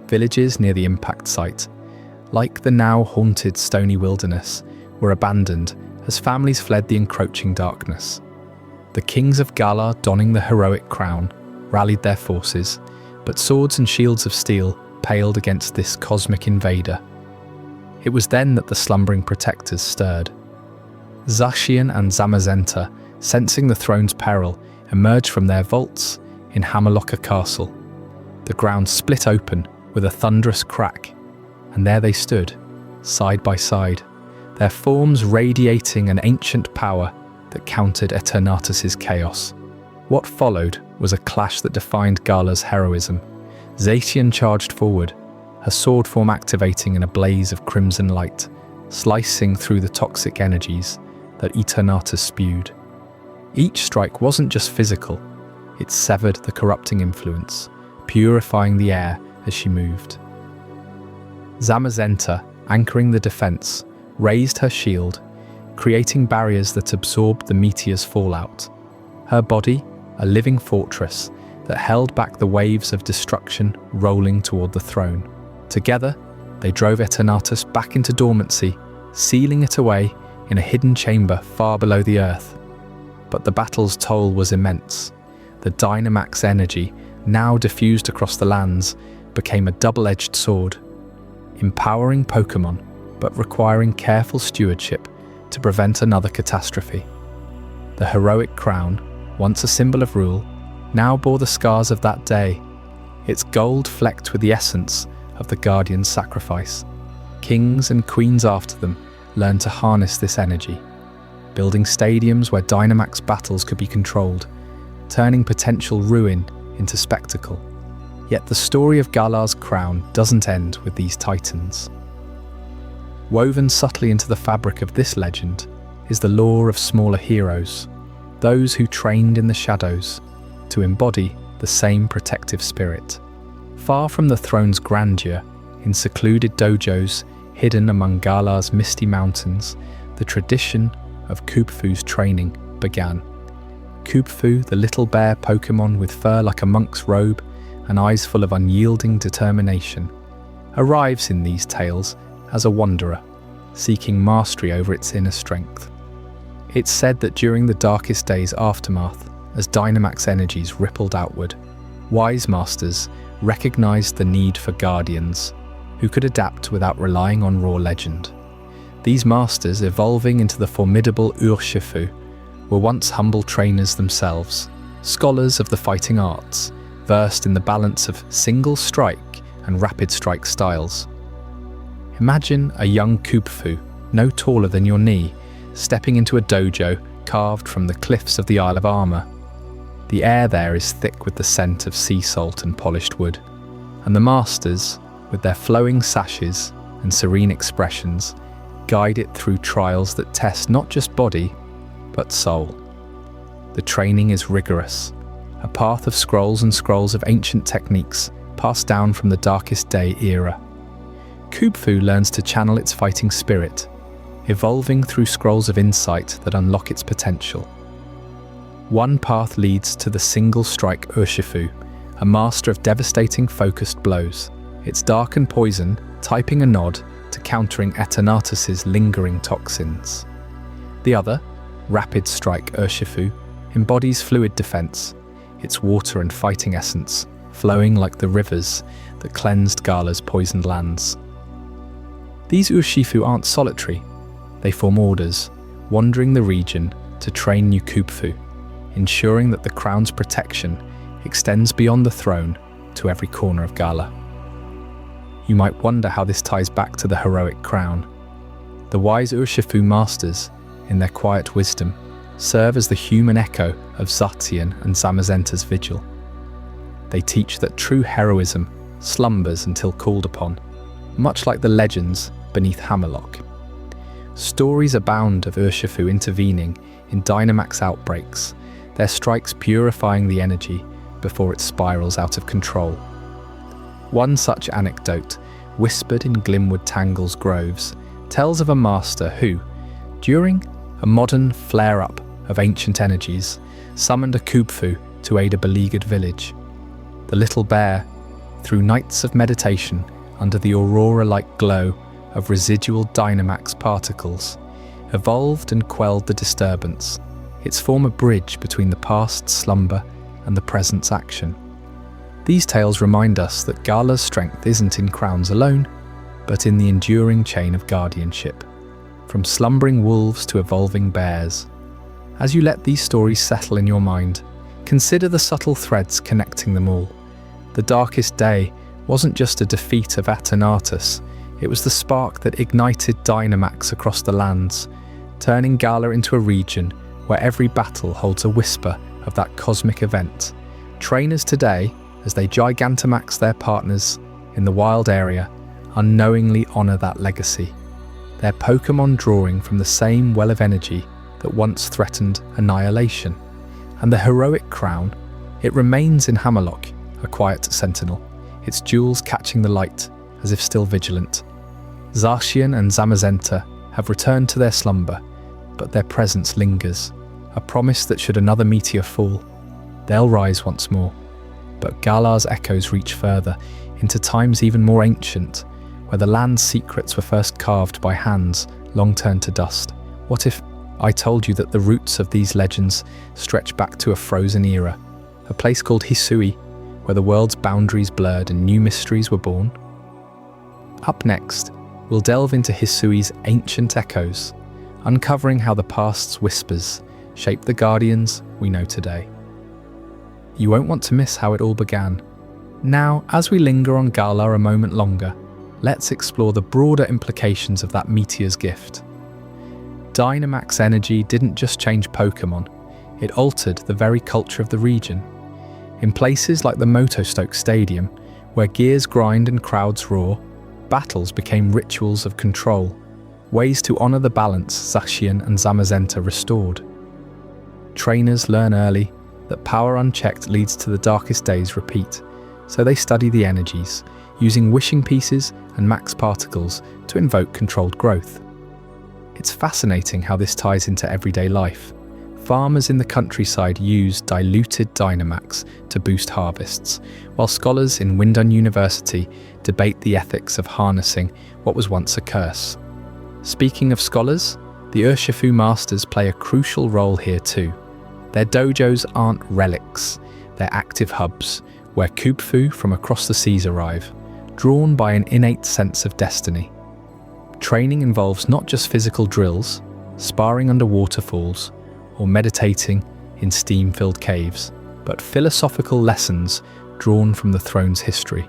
Villages near the impact site, like the now haunted stony wilderness, were abandoned as families fled the encroaching darkness. The kings of Galar, donning the heroic crown, rallied their forces, but swords and shields of steel paled against this cosmic invader. It was then that the slumbering protectors stirred. Zacian and Zamazenta, sensing the throne's peril, emerged from their vaults in Hammerlocker Castle. The ground split open with a thunderous crack, and there they stood, side by side, their forms radiating an ancient power that countered Eternatus's chaos. What followed was a clash that defined Galar's heroism. Zacian charged forward, her sword form activating in a blaze of crimson light, slicing through the toxic energies that Eternatus spewed. Each strike wasn't just physical, it severed the corrupting influence, purifying the air as she moved. Zamazenta, anchoring the defense, raised her shield, creating barriers that absorbed the meteor's fallout. Her body, a living fortress that held back the waves of destruction rolling toward the throne. Together, they drove Eternatus back into dormancy, sealing it away in a hidden chamber far below the earth. But the battle's toll was immense. The Dynamax energy, now diffused across the lands, became a double-edged sword, empowering Pokémon, but requiring careful stewardship to prevent another catastrophe. The heroic crown, once a symbol of rule, now bore the scars of that day, its gold flecked with the essence of the Guardian's sacrifice. Kings and queens after them learned to harness this energy, building stadiums where Dynamax battles could be controlled, turning potential ruin into spectacle. Yet the story of Galar's crown doesn't end with these titans. Woven subtly into the fabric of this legend is the lore of smaller heroes, those who trained in the shadows to embody the same protective spirit. Far from the throne's grandeur, in secluded dojos hidden among Galar's misty mountains, the tradition of Kubfu's training began. Kubfu, the little bear Pokémon with fur like a monk's robe and eyes full of unyielding determination, arrives in these tales as a wanderer, seeking mastery over its inner strength. It's said that during the darkest days' aftermath, as Dynamax energies rippled outward, wise masters recognized the need for guardians who could adapt without relying on raw legend. These masters, evolving into the formidable Urshifu, were once humble trainers themselves, scholars of the fighting arts, versed in the balance of single strike and rapid strike styles. Imagine a young Kubfu, no taller than your knee, stepping into a dojo carved from the cliffs of the Isle of Armor. The air there is thick with the scent of sea salt and polished wood, and the masters, with their flowing sashes and serene expressions, guide it through trials that test not just body, but soul. The training is rigorous, a path of scrolls and scrolls of ancient techniques passed down from the Darkest Day era. Kubfu learns to channel its fighting spirit, evolving through scrolls of insight that unlock its potential. One path leads to the single strike Urshifu, a master of devastating focused blows, its dark and poison typing a nod to countering Eternatus's lingering toxins. The other, rapid strike Urshifu, embodies fluid defense, its water and fighting essence flowing like the rivers that cleansed Galar's poisoned lands. These Urshifu aren't solitary, they form orders, wandering the region to train new Kubfu, ensuring that the crown's protection extends beyond the throne to every corner of Galar. You might wonder how this ties back to the heroic crown. The wise Urshifu masters, in their quiet wisdom, serve as the human echo of Zacian and Zamazenta's vigil. They teach that true heroism slumbers until called upon, much like the legends beneath Hammerlock. Stories abound of Urshifu intervening in Dynamax outbreaks, their strikes purifying the energy before it spirals out of control. One such anecdote, whispered in Glimwood Tangle's groves, tells of a master who, during a modern flare-up of ancient energies, summoned a Kubfu to aid a beleaguered village. The little bear, through nights of meditation under the aurora-like glow of residual Dynamax particles, evolved and quelled the disturbance, its form a bridge between the past's slumber and the present's action. These tales remind us that Galar's strength isn't in crowns alone, but in the enduring chain of guardianship, from slumbering wolves to evolving bears. As you let these stories settle in your mind, consider the subtle threads connecting them all. The darkest day wasn't just a defeat of Aternatus, it was the spark that ignited Dynamax across the lands, turning Galar into a region where every battle holds a whisper of that cosmic event. Trainers today, as they Gigantamax their partners in the wild area, unknowingly honour that legacy, their Pokémon drawing from the same well of energy that once threatened annihilation. And the heroic crown, it remains in Hammerlock, a quiet sentinel, its jewels catching the light as if still vigilant. Zacian and Zamazenta have returned to their slumber, but their presence lingers, a promise that should another meteor fall, they'll rise once more. But Galar's echoes reach further, into times even more ancient, where the land's secrets were first carved by hands long turned to dust. What if I told you that the roots of these legends stretch back to a frozen era, a place called Hisui, where the world's boundaries blurred and new mysteries were born? Up next, we'll delve into Hisui's ancient echoes, uncovering how the past's whispers shape the guardians we know today. You won't want to miss how it all began. Now, as we linger on Galar a moment longer, let's explore the broader implications of that meteor's gift. Dynamax energy didn't just change Pokémon, it altered the very culture of the region. In places like the Motostoke Stadium, where gears grind and crowds roar, battles became rituals of control, ways to honour the balance Zacian and Zamazenta restored. Trainers learn early that power unchecked leads to the darkest days repeat, so they study the energies, using wishing pieces and max particles to invoke controlled growth. It's fascinating how this ties into everyday life. Farmers in the countryside use diluted Dynamax to boost harvests, while scholars in Windun University debate the ethics of harnessing what was once a curse. Speaking of scholars, the Urshifu Masters play a crucial role here too. Their dojos aren't relics, they're active hubs, where Kubfu from across the seas arrive, drawn by an innate sense of destiny. Training involves not just physical drills, sparring under waterfalls, or meditating in steam-filled caves, but philosophical lessons drawn from the throne's history.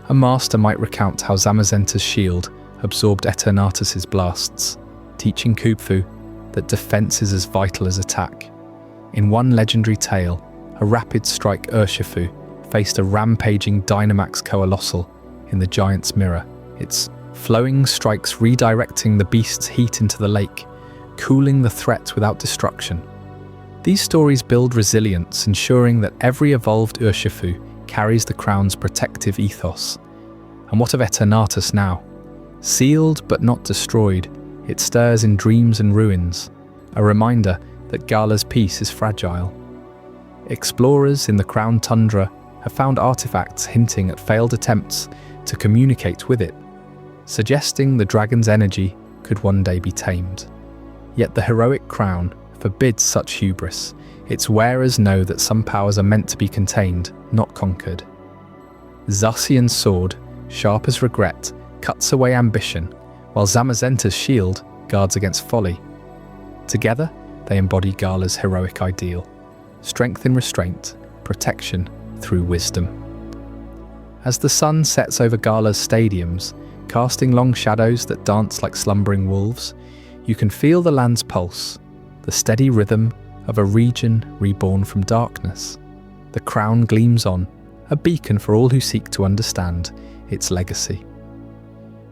A master might recount how Zamazenta's shield absorbed Eternatus's blasts, teaching Kubfu that defense is as vital as attack. In one legendary tale, a rapid strike Urshifu faced a rampaging Dynamax Colossal in the Giant's Mirror, its flowing strikes redirecting the beast's heat into the lake, cooling the threat without destruction. These stories build resilience, ensuring that every evolved Urshifu carries the crown's protective ethos. And what of Eternatus now? Sealed but not destroyed, it stirs in dreams and ruins, a reminder that Galar's peace is fragile. Explorers in the Crown Tundra have found artifacts hinting at failed attempts to communicate with it, suggesting the dragon's energy could one day be tamed. Yet the heroic crown forbids such hubris. Its wearers know that some powers are meant to be contained, not conquered. Zacian's sword, sharp as regret, cuts away ambition, while Zamazenta's shield guards against folly. Together, they embody Galar's heroic ideal: strength in restraint, protection through wisdom. As the sun sets over Galar's stadiums, casting long shadows that dance like slumbering wolves, you can feel the land's pulse, the steady rhythm of a region reborn from darkness. The crown gleams on, a beacon for all who seek to understand its legacy.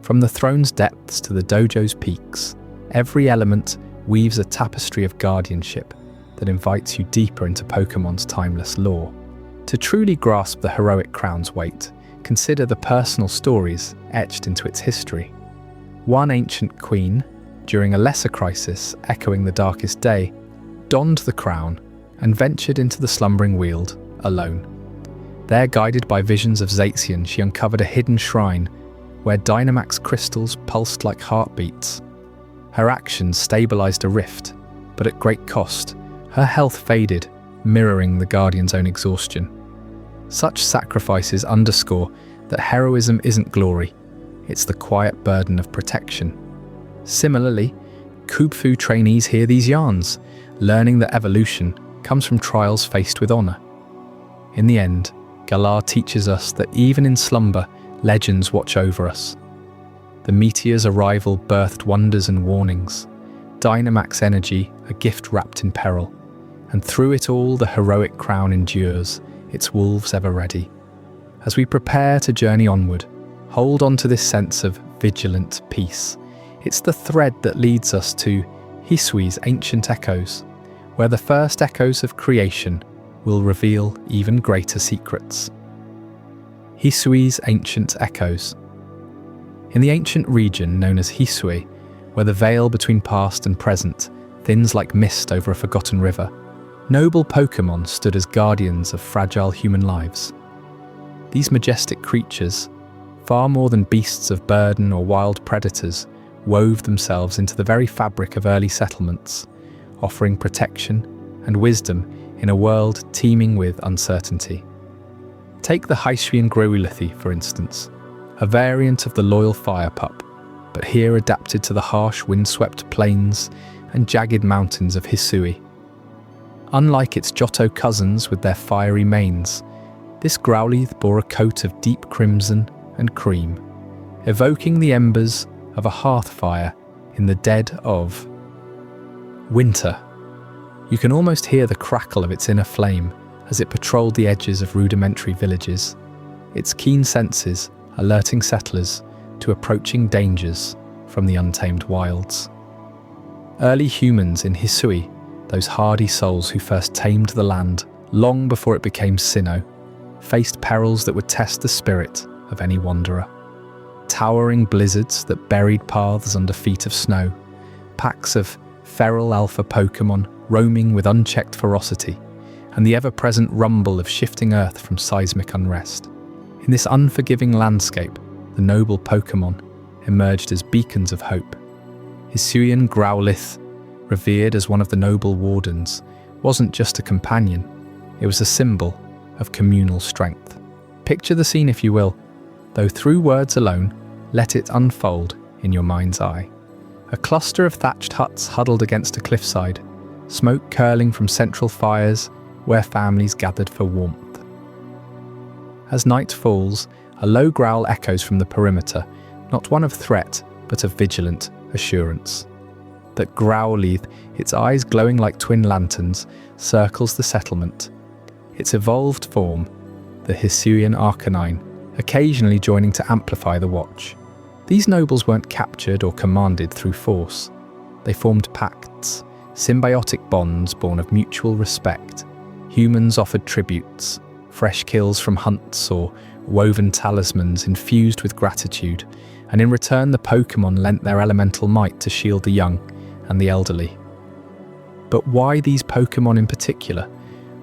From the throne's depths to the dojo's peaks, every element weaves a tapestry of guardianship that invites you deeper into Pokemon's timeless lore. To truly grasp the heroic crown's weight, consider the personal stories etched into its history. One ancient queen, during a lesser crisis echoing the darkest day, donned the crown and ventured into the slumbering Weald alone. There, guided by visions of Zacian, she uncovered a hidden shrine where Dynamax crystals pulsed like heartbeats. Her actions stabilized a rift, but at great cost. Her health faded, mirroring the Guardian's own exhaustion. Such sacrifices underscore that heroism isn't glory, it's the quiet burden of protection. Similarly, Kubfu trainees hear these yarns, learning that evolution comes from trials faced with honor. In the end, Galar teaches us that even in slumber, legends watch over us. The meteor's arrival birthed wonders and warnings, Dynamax energy a gift wrapped in peril, and through it all the heroic crown endures, its wolves ever ready. As we prepare to journey onward, hold on to this sense of vigilant peace. It's the thread that leads us to Hisui's ancient echoes, where the first echoes of creation will reveal even greater secrets. Hisui's ancient echoes. In the ancient region known as Hisui, where the veil between past and present thins like mist over a forgotten river, noble Pokémon stood as guardians of fragile human lives. These majestic creatures, far more than beasts of burden or wild predators, wove themselves into the very fabric of early settlements, offering protection and wisdom in a world teeming with uncertainty. Take the Hisuian Growlithe, for instance, a variant of the loyal fire pup, but here adapted to the harsh windswept plains and jagged mountains of Hisui. Unlike its Johto cousins with their fiery manes, this Growlithe bore a coat of deep crimson and cream, evoking the embers of a hearth fire in the dead of winter. You can almost hear the crackle of its inner flame as it patrolled the edges of rudimentary villages, its keen senses alerting settlers to approaching dangers from the untamed wilds. Early humans in Hisui, those hardy souls who first tamed the land long before it became Sinnoh, faced perils that would test the spirit of any wanderer. Towering blizzards that buried paths under feet of snow, packs of feral alpha Pokémon roaming with unchecked ferocity, and the ever-present rumble of shifting earth from seismic unrest. In this unforgiving landscape, the noble Pokémon emerged as beacons of hope. Hisuian Growlithe, revered as one of the noble wardens, wasn't just a companion, it was a symbol of communal strength. Picture the scene if you will, though through words alone, let it unfold in your mind's eye. A cluster of thatched huts huddled against a cliffside, smoke curling from central fires where families gathered for warmth. As night falls, a low growl echoes from the perimeter, not one of threat, but of vigilant assurance. That Growlithe, its eyes glowing like twin lanterns, circles the settlement. Its evolved form, the Hisuian Arcanine, occasionally joining to amplify the watch. These nobles weren't captured or commanded through force. They formed pacts, symbiotic bonds born of mutual respect. Humans offered tributes, fresh kills from hunts or woven talismans infused with gratitude, and in return the Pokémon lent their elemental might to shield the young and the elderly. But why these Pokémon in particular?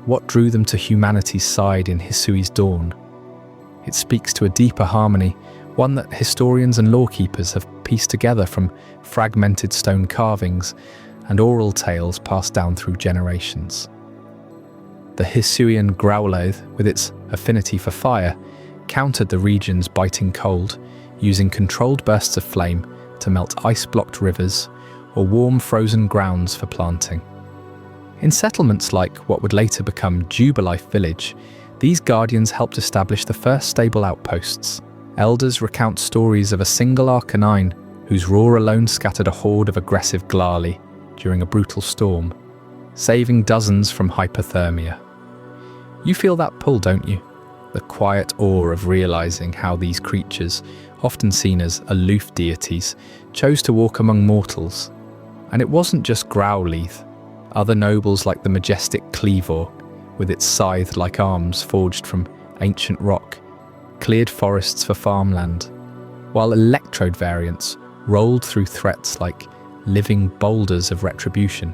What drew them to humanity's side in Hisui's dawn? It speaks to a deeper harmony, one that historians and lawkeepers have pieced together from fragmented stone carvings and oral tales passed down through generations. The Hisuian Growlithe, with its affinity for fire, countered the region's biting cold, using controlled bursts of flame to melt ice-blocked rivers or warm frozen grounds for planting. In settlements like what would later become Jubilife Village, these guardians helped establish the first stable outposts. Elders recount stories of a single Arcanine whose roar alone scattered a horde of aggressive Galali during a brutal storm, saving dozens from hypothermia. You feel that pull, don't you? The quiet awe of realizing how these creatures, often seen as aloof deities, chose to walk among mortals. And it wasn't just Growlithe. Other nobles like the majestic Cleavor, with its scythe-like arms forged from ancient rock, cleared forests for farmland, while electrode variants rolled through threats like living boulders of retribution.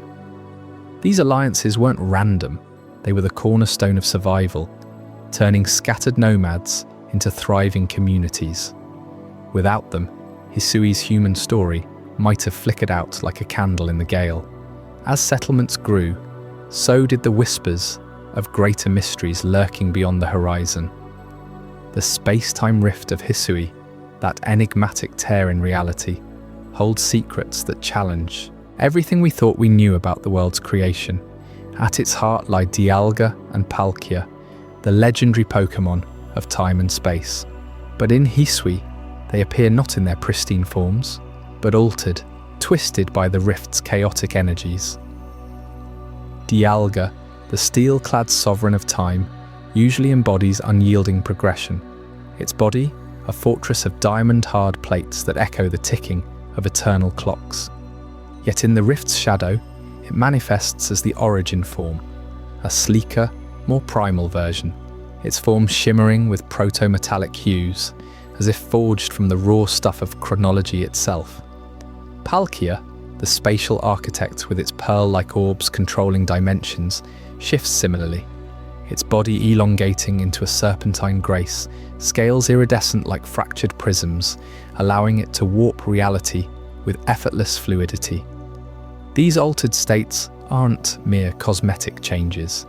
These alliances weren't random, they were the cornerstone of survival, turning scattered nomads into thriving communities. Without them, Hisui's human story might have flickered out like a candle in the gale. As settlements grew, so did the whispers of greater mysteries lurking beyond the horizon. The space-time rift of Hisui, that enigmatic tear in reality, holds secrets that challenge everything we thought we knew about the world's creation. At its heart lie Dialga and Palkia, the legendary Pokémon of time and space. But in Hisui, they appear not in their pristine forms, but altered, twisted by the rift's chaotic energies. Dialga, the steel-clad sovereign of time, usually embodies unyielding progression. Its body, a fortress of diamond-hard plates that echo the ticking of eternal clocks. Yet in the rift's shadow, it manifests as the origin form, a sleeker, more primal version, its form shimmering with proto-metallic hues, as if forged from the raw stuff of chronology itself. Palkia, the spatial architect with its pearl-like orbs controlling dimensions, shifts similarly, its body elongating into a serpentine grace, scales iridescent like fractured prisms, allowing it to warp reality with effortless fluidity. These altered states aren't mere cosmetic changes.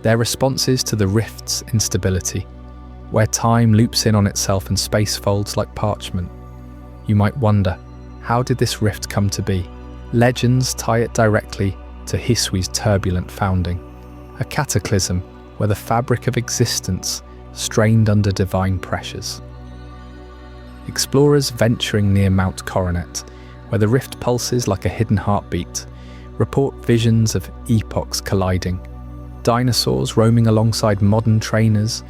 They're responses to the rift's instability, where time loops in on itself and space folds like parchment. You might wonder, how did this rift come to be? Legends tie it directly to Hisui's turbulent founding, a cataclysm where the fabric of existence strained under divine pressures. Explorers venturing near Mount Coronet, where the rift pulses like a hidden heartbeat, report visions of epochs colliding, dinosaurs roaming alongside modern trainers,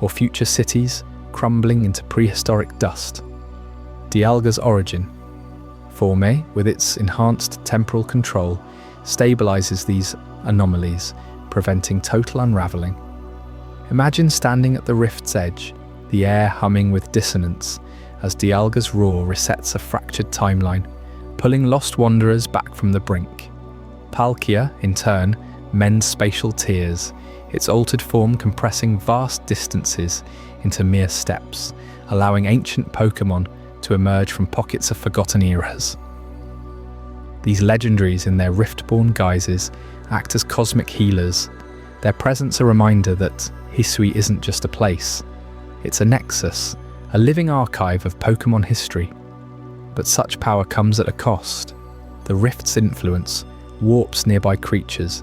or future cities crumbling into prehistoric dust. Dialga's origin, Forme, with its enhanced temporal control, stabilizes these anomalies, preventing total unraveling. Imagine standing at the rift's edge, the air humming with dissonance, as Dialga's roar resets a fractured timeline, pulling lost wanderers back from the brink. Palkia, in turn, mends spatial tears, its altered form compressing vast distances into mere steps, allowing ancient Pokémon to emerge from pockets of forgotten eras. These legendaries in their rift-born guises act as cosmic healers, their presence a reminder that Hisui isn't just a place, it's a nexus, a living archive of Pokémon history. But such power comes at a cost. The rift's influence warps nearby creatures,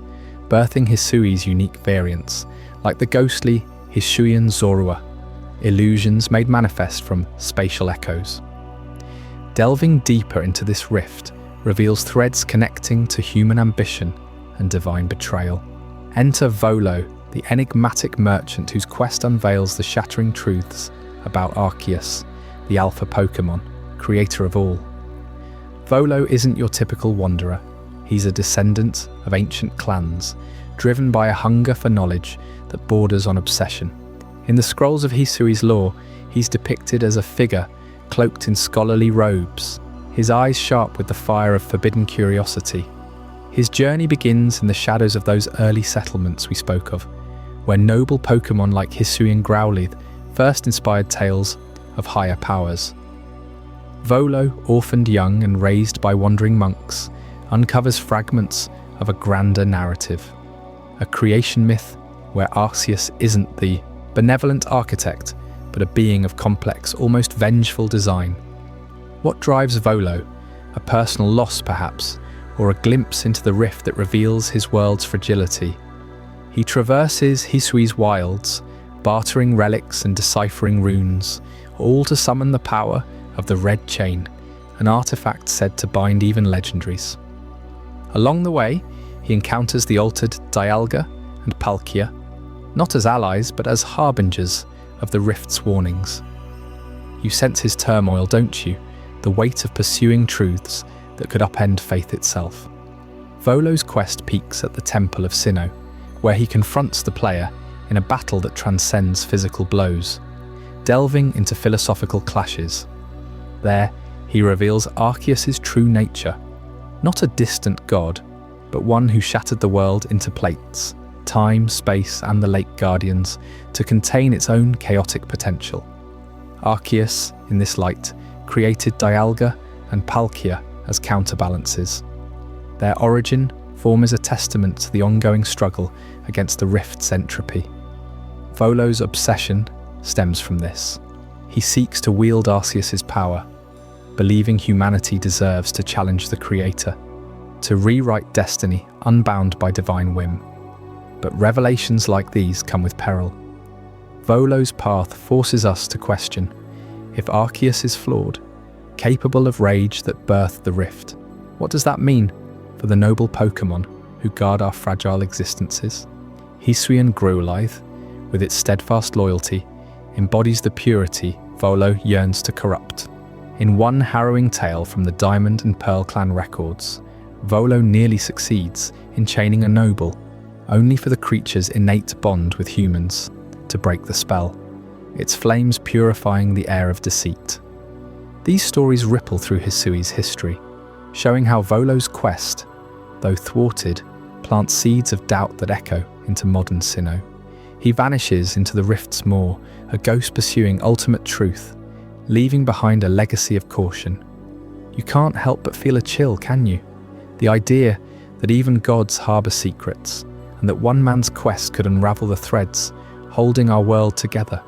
birthing Hisui's unique variants, like the ghostly Hisuian Zorua, illusions made manifest from spatial echoes. Delving deeper into this rift reveals threads connecting to human ambition and divine betrayal. Enter Volo, the enigmatic merchant whose quest unveils the shattering truths about Arceus, the alpha Pokémon, creator of all. Volo isn't your typical wanderer. He's a descendant of ancient clans, driven by a hunger for knowledge that borders on obsession. In the scrolls of Hisui's lore, he's depicted as a figure cloaked in scholarly robes, his eyes sharp with the fire of forbidden curiosity. His journey begins in the shadows of those early settlements we spoke of, where noble Pokémon like Hisui and Growlithe first inspired tales of higher powers. Volo, orphaned young and raised by wandering monks, uncovers fragments of a grander narrative, a creation myth where Arceus isn't the benevolent architect, but a being of complex, almost vengeful design. What drives Volo? A personal loss, perhaps, or a glimpse into the rift that reveals his world's fragility. He traverses Hisui's wilds, bartering relics and deciphering runes, all to summon the power of the Red Chain, an artifact said to bind even legendaries. Along the way, he encounters the altered Dialga and Palkia, not as allies but as harbingers of the Rift's warnings. You sense his turmoil, don't you? The weight of pursuing truths that could upend faith itself. Volo's quest peaks at the Temple of Sinnoh, where he confronts the player in a battle that transcends physical blows, delving into philosophical clashes. There, he reveals Arceus' true nature, not a distant god, but one who shattered the world into plates, time, space, and the Lake Guardians, to contain its own chaotic potential. Arceus, in this light, created Dialga and Palkia as counterbalances. Their origin form is a testament to the ongoing struggle against the Rift's entropy. Volo's obsession stems from this. He seeks to wield Arceus' power, believing humanity deserves to challenge the Creator, to rewrite destiny unbound by divine whim. But revelations like these come with peril. Volo's path forces us to question if Arceus is flawed, capable of rage that birthed the Rift. What does that mean for the noble Pokémon who guard our fragile existences? Hisui and Growlithe, with its steadfast loyalty, embodies the purity Volo yearns to corrupt. In one harrowing tale from the Diamond and Pearl clan records, Volo nearly succeeds in chaining a noble, only for the creature's innate bond with humans to break the spell, its flames purifying the air of deceit. These stories ripple through Hisui's history, showing how Volo's quest, though thwarted, plants seeds of doubt that echo into modern Sinnoh. He vanishes into the Rift's maw, a ghost pursuing ultimate truth, leaving behind a legacy of caution. You can't help but feel a chill, can you? The idea that even gods harbour secrets, and that one man's quest could unravel the threads holding our world together.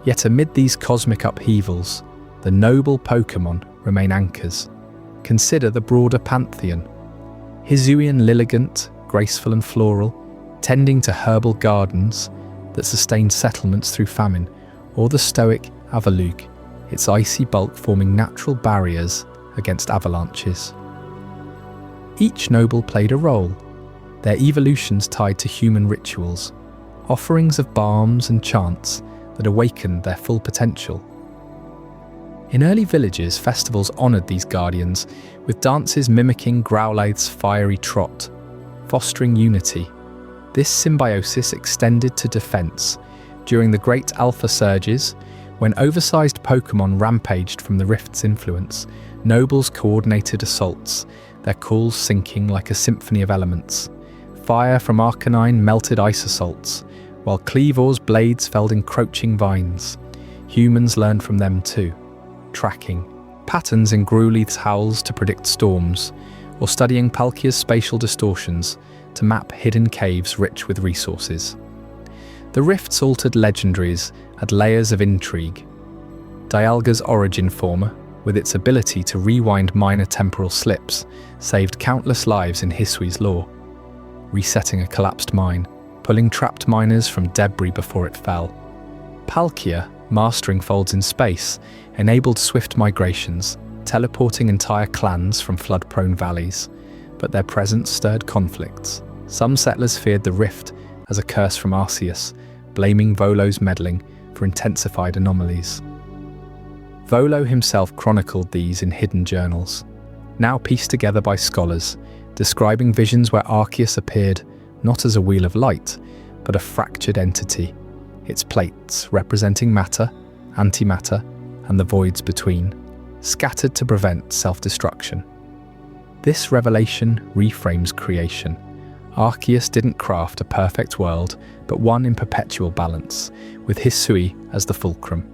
Yet amid these cosmic upheavals, the noble Pokémon remain anchors. Consider the broader pantheon. Hisuian Lilligant, graceful and floral, tending to herbal gardens that sustain settlements through famine, or the stoic Avalugg, its icy bulk forming natural barriers against avalanches. Each noble played a role, their evolutions tied to human rituals, offerings of balms and chants that awakened their full potential. In early villages, festivals honoured these guardians with dances mimicking Growlithe's fiery trot, fostering unity. This symbiosis extended to defence during the Great Alpha Surges, when oversized Pokémon rampaged from the Rift's influence. Nobles coordinated assaults, their calls syncing like a symphony of elements. Fire from Arcanine melted ice assaults, while Cleavor's blades felled encroaching vines. Humans learned from them too, tracking patterns in Growlithe's howls to predict storms, or studying Palkia's spatial distortions to map hidden caves rich with resources. The Rift's altered legendaries had layers of intrigue. Dialga's origin former, with its ability to rewind minor temporal slips, saved countless lives in Hisui's lore, resetting a collapsed mine, pulling trapped miners from debris before it fell. Palkia, mastering folds in space, enabled swift migrations, teleporting entire clans from flood-prone valleys, but their presence stirred conflicts. Some settlers feared the Rift as a curse from Arceus, blaming Volo's meddling for intensified anomalies. Volo himself chronicled these in hidden journals, now pieced together by scholars, describing visions where Arceus appeared not as a wheel of light, but a fractured entity, its plates representing matter, antimatter, and the voids between, scattered to prevent self-destruction. This revelation reframes creation. Arceus didn't craft a perfect world, but one in perpetual balance, with Hisui as the fulcrum.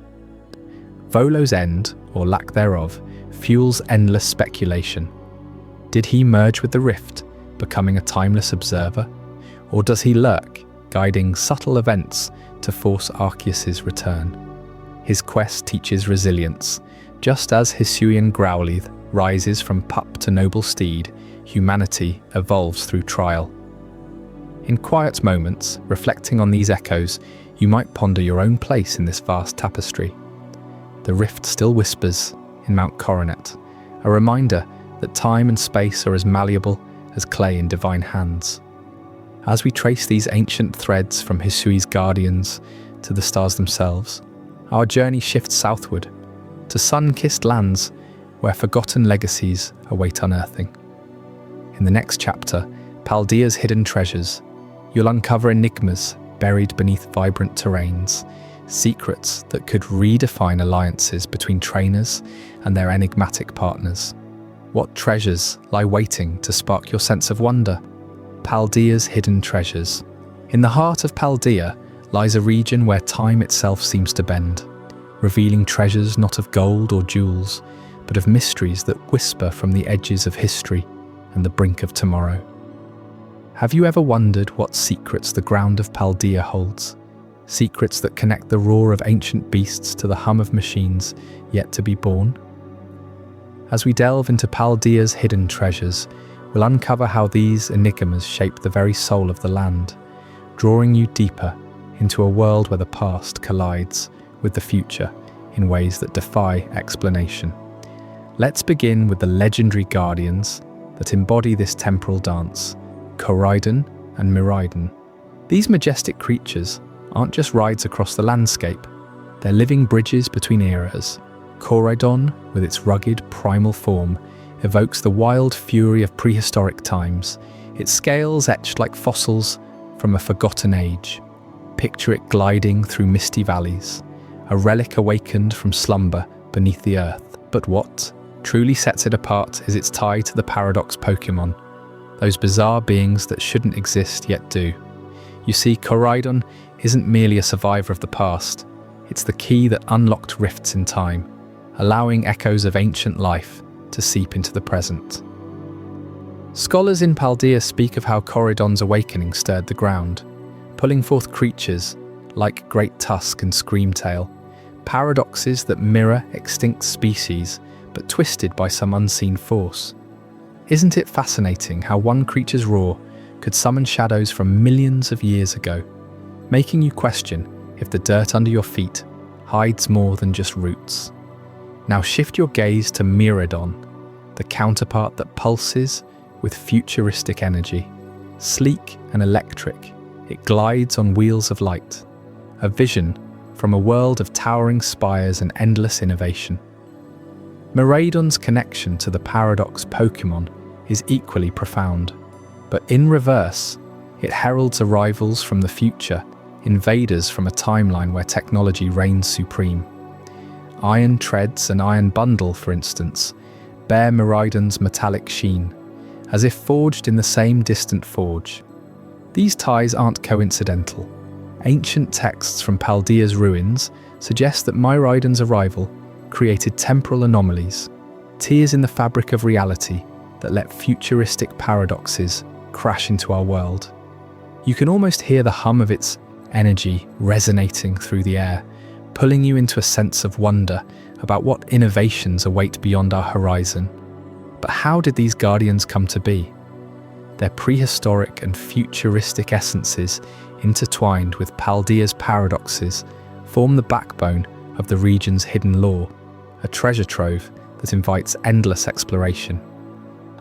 Volo's end, or lack thereof, fuels endless speculation. Did he merge with the Rift, becoming a timeless observer? Or does he lurk, guiding subtle events to force Arceus' return? His quest teaches resilience. Just as Hisuian Growlithe rises from pup to noble steed, humanity evolves through trial. In quiet moments, reflecting on these echoes, you might ponder your own place in this vast tapestry. The Rift still whispers, in Mount Coronet, a reminder that time and space are as malleable as clay in divine hands. As we trace these ancient threads from Hisui's guardians to the stars themselves, our journey shifts southward to sun-kissed lands where forgotten legacies await unearthing. In the next chapter, Paldea's hidden treasures, you'll uncover enigmas buried beneath vibrant terrains, secrets that could redefine alliances between trainers and their enigmatic partners. What treasures lie waiting to spark your sense of wonder? Paldea's hidden treasures. In the heart of Paldea lies a region where time itself seems to bend, revealing treasures not of gold or jewels, but of mysteries that whisper from the edges of history and the brink of tomorrow. Have you ever wondered what secrets the ground of Paldea holds? Secrets that connect the roar of ancient beasts to the hum of machines yet to be born? As we delve into Paldea's hidden treasures, we'll uncover how these enigmas shape the very soul of the land, drawing you deeper into a world where the past collides with the future in ways that defy explanation. Let's begin with the legendary guardians that embody this temporal dance, Koraidon and Miraidon. These majestic creatures aren't just rides across the landscape, they're living bridges between eras. Koraidon, with its rugged primal form, evokes the wild fury of prehistoric times, its scales etched like fossils from a forgotten age. Picture it gliding through misty valleys, a relic awakened from slumber beneath the earth. But what truly sets it apart is its tie to the paradox Pokémon, those bizarre beings that shouldn't exist yet do. You see, Koraidon isn't merely a survivor of the past, it's the key that unlocked rifts in time, allowing echoes of ancient life to seep into the present. Scholars in Paldea speak of how Koraidon's awakening stirred the ground, pulling forth creatures like Great Tusk and Screamtail, paradoxes that mirror extinct species but twisted by some unseen force. Isn't it fascinating how one creature's roar could summon shadows from millions of years ago, making you question if the dirt under your feet hides more than just roots? Now shift your gaze to Miraidon, the counterpart that pulses with futuristic energy. Sleek and electric, it glides on wheels of light, a vision from a world of towering spires and endless innovation. Miraidon's connection to the paradox Pokémon is equally profound, but in reverse, it heralds arrivals from the future, invaders from a timeline where technology reigns supreme. Iron Treads and Iron Bundle, for instance, bear Miraidon's metallic sheen, as if forged in the same distant forge. These ties aren't coincidental. Ancient texts from Paldea's ruins suggest that Miraidon's arrival created temporal anomalies, tears in the fabric of reality that let futuristic paradoxes crash into our world. You can almost hear the hum of its energy resonating through the air, pulling you into a sense of wonder about what innovations await beyond our horizon. But how did these guardians come to be? Their prehistoric and futuristic essences, intertwined with Paldea's paradoxes, form the backbone of the region's hidden lore, a treasure trove that invites endless exploration.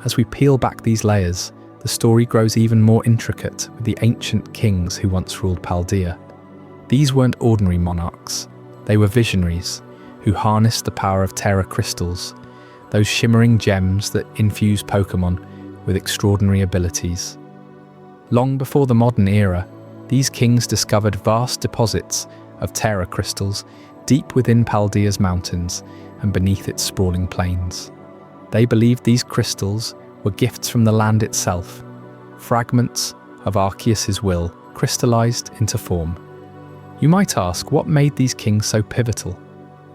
As we peel back these layers, the story grows even more intricate with the ancient kings who once ruled Paldea. These weren't ordinary monarchs, they were visionaries who harnessed the power of Terra crystals, those shimmering gems that infuse Pokémon with extraordinary abilities. Long before the modern era, these kings discovered vast deposits of Terra crystals deep within Paldea's mountains and beneath its sprawling plains. They believed these crystals were gifts from the land itself, fragments of Arceus's will crystallized into form. You might ask, what made these kings so pivotal?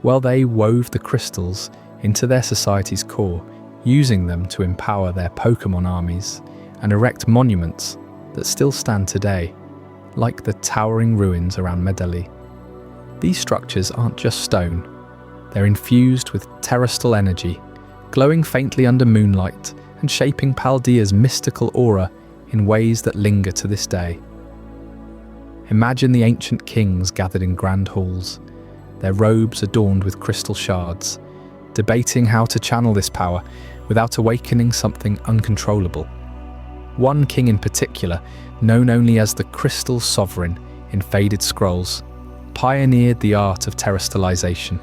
Well, they wove the crystals into their society's core, using them to empower their Pokémon armies and erect monuments that still stand today, like the towering ruins around Medellin. These structures aren't just stone, they're infused with terrestrial energy, glowing faintly under moonlight and shaping Paldea's mystical aura in ways that linger to this day. Imagine the ancient kings gathered in grand halls, their robes adorned with crystal shards, debating how to channel this power without awakening something uncontrollable. One king in particular, known only as the Crystal Sovereign in faded scrolls, pioneered the art of terrestrialization.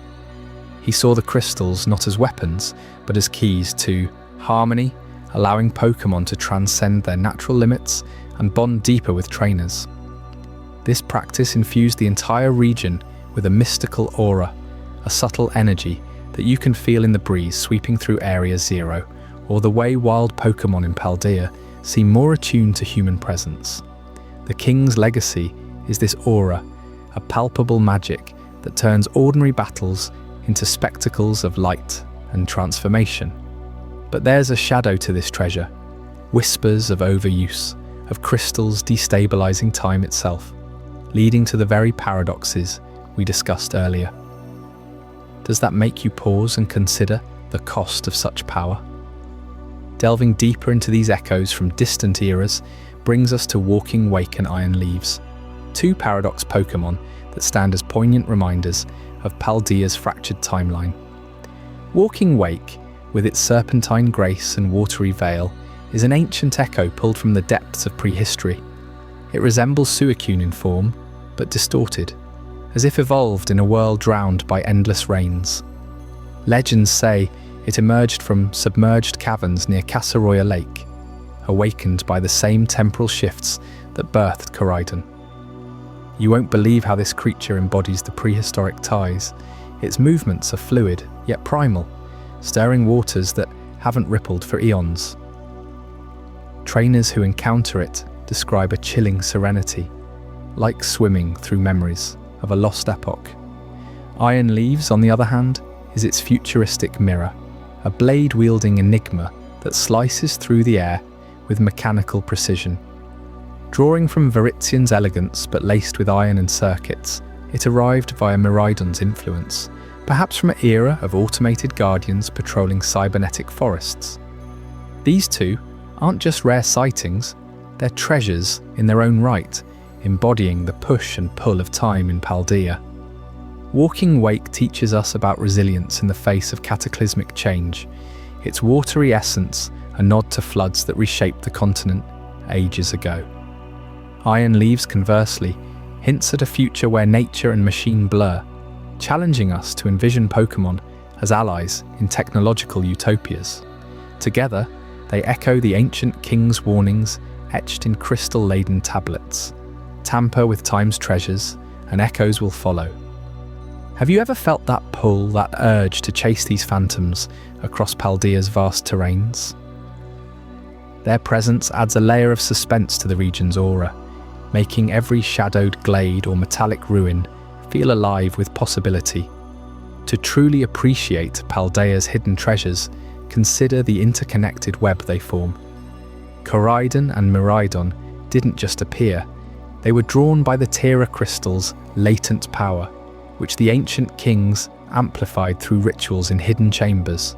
He saw the crystals not as weapons, but as keys to harmony, allowing Pokémon to transcend their natural limits and bond deeper with trainers. This practice infused the entire region with a mystical aura, a subtle energy that you can feel in the breeze sweeping through Area Zero, or the way wild Pokémon in Paldea seem more attuned to human presence. The king's legacy is this aura, a palpable magic that turns ordinary battles into spectacles of light and transformation. But there's a shadow to this treasure, whispers of overuse, of crystals destabilizing time itself, leading to the very paradoxes we discussed earlier. Does that make you pause and consider the cost of such power? Delving deeper into these echoes from distant eras brings us to Walking Wake and Iron Leaves, two paradox Pokémon that stand as poignant reminders of Paldea's fractured timeline. Walking Wake, with its serpentine grace and watery veil, is an ancient echo pulled from the depths of prehistory. It resembles Suicune in form, but distorted, as if evolved in a world drowned by endless rains. Legends say it emerged from submerged caverns near Casaroya Lake, awakened by the same temporal shifts that birthed Koraidon. You won't believe how this creature embodies the prehistoric ties. Its movements are fluid, yet primal, stirring waters that haven't rippled for eons. Trainers who encounter it describe a chilling serenity, like swimming through memories of a lost epoch. Iron Leaves, on the other hand, is its futuristic mirror, a blade-wielding enigma that slices through the air with mechanical precision. Drawing from Veritzian's elegance but laced with iron and circuits, it arrived via Miraidon's influence, perhaps from an era of automated guardians patrolling cybernetic forests. These two aren't just rare sightings, they're treasures in their own right, embodying the push and pull of time in Paldea. Walking Wake teaches us about resilience in the face of cataclysmic change, its watery essence a nod to floods that reshaped the continent ages ago. Iron Leaves, conversely, hints at a future where nature and machine blur, challenging us to envision Pokémon as allies in technological utopias. Together, they echo the ancient king's warnings etched in crystal-laden tablets. Tamper with time's treasures, and echoes will follow. Have you ever felt that pull, that urge to chase these phantoms across Paldea's vast terrains? Their presence adds a layer of suspense to the region's aura, making every shadowed glade or metallic ruin feel alive with possibility. To truly appreciate Paldea's hidden treasures, consider the interconnected web they form. Koraidon and Miraidon didn't just appear, they were drawn by the Tera crystal's latent power, which the ancient kings amplified through rituals in hidden chambers.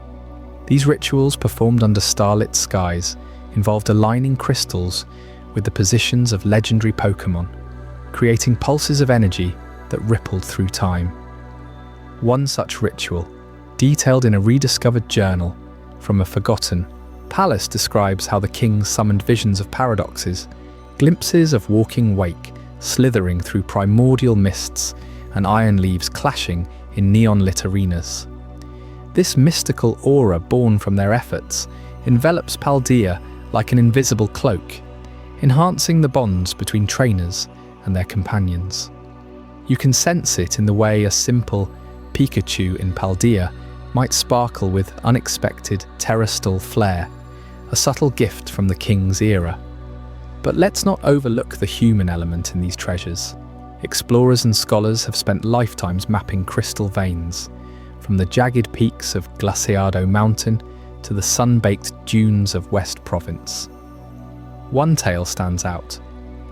These rituals, performed under starlit skies, involved aligning crystals with the positions of legendary Pokémon, creating pulses of energy that rippled through time. One such ritual, detailed in a rediscovered journal from a forgotten palace, describes how the kings summoned visions of paradoxes, glimpses of Walking Wake slithering through primordial mists and Iron Leaves clashing in neon-lit arenas. This mystical aura born from their efforts envelops Paldea like an invisible cloak, enhancing the bonds between trainers and their companions. You can sense it in the way a simple Pikachu in Paldea might sparkle with unexpected terrestrial flair, a subtle gift from the king's era. But let's not overlook the human element in these treasures. Explorers and scholars have spent lifetimes mapping crystal veins, from the jagged peaks of Glaciado Mountain to the sun-baked dunes of West Province. One tale stands out: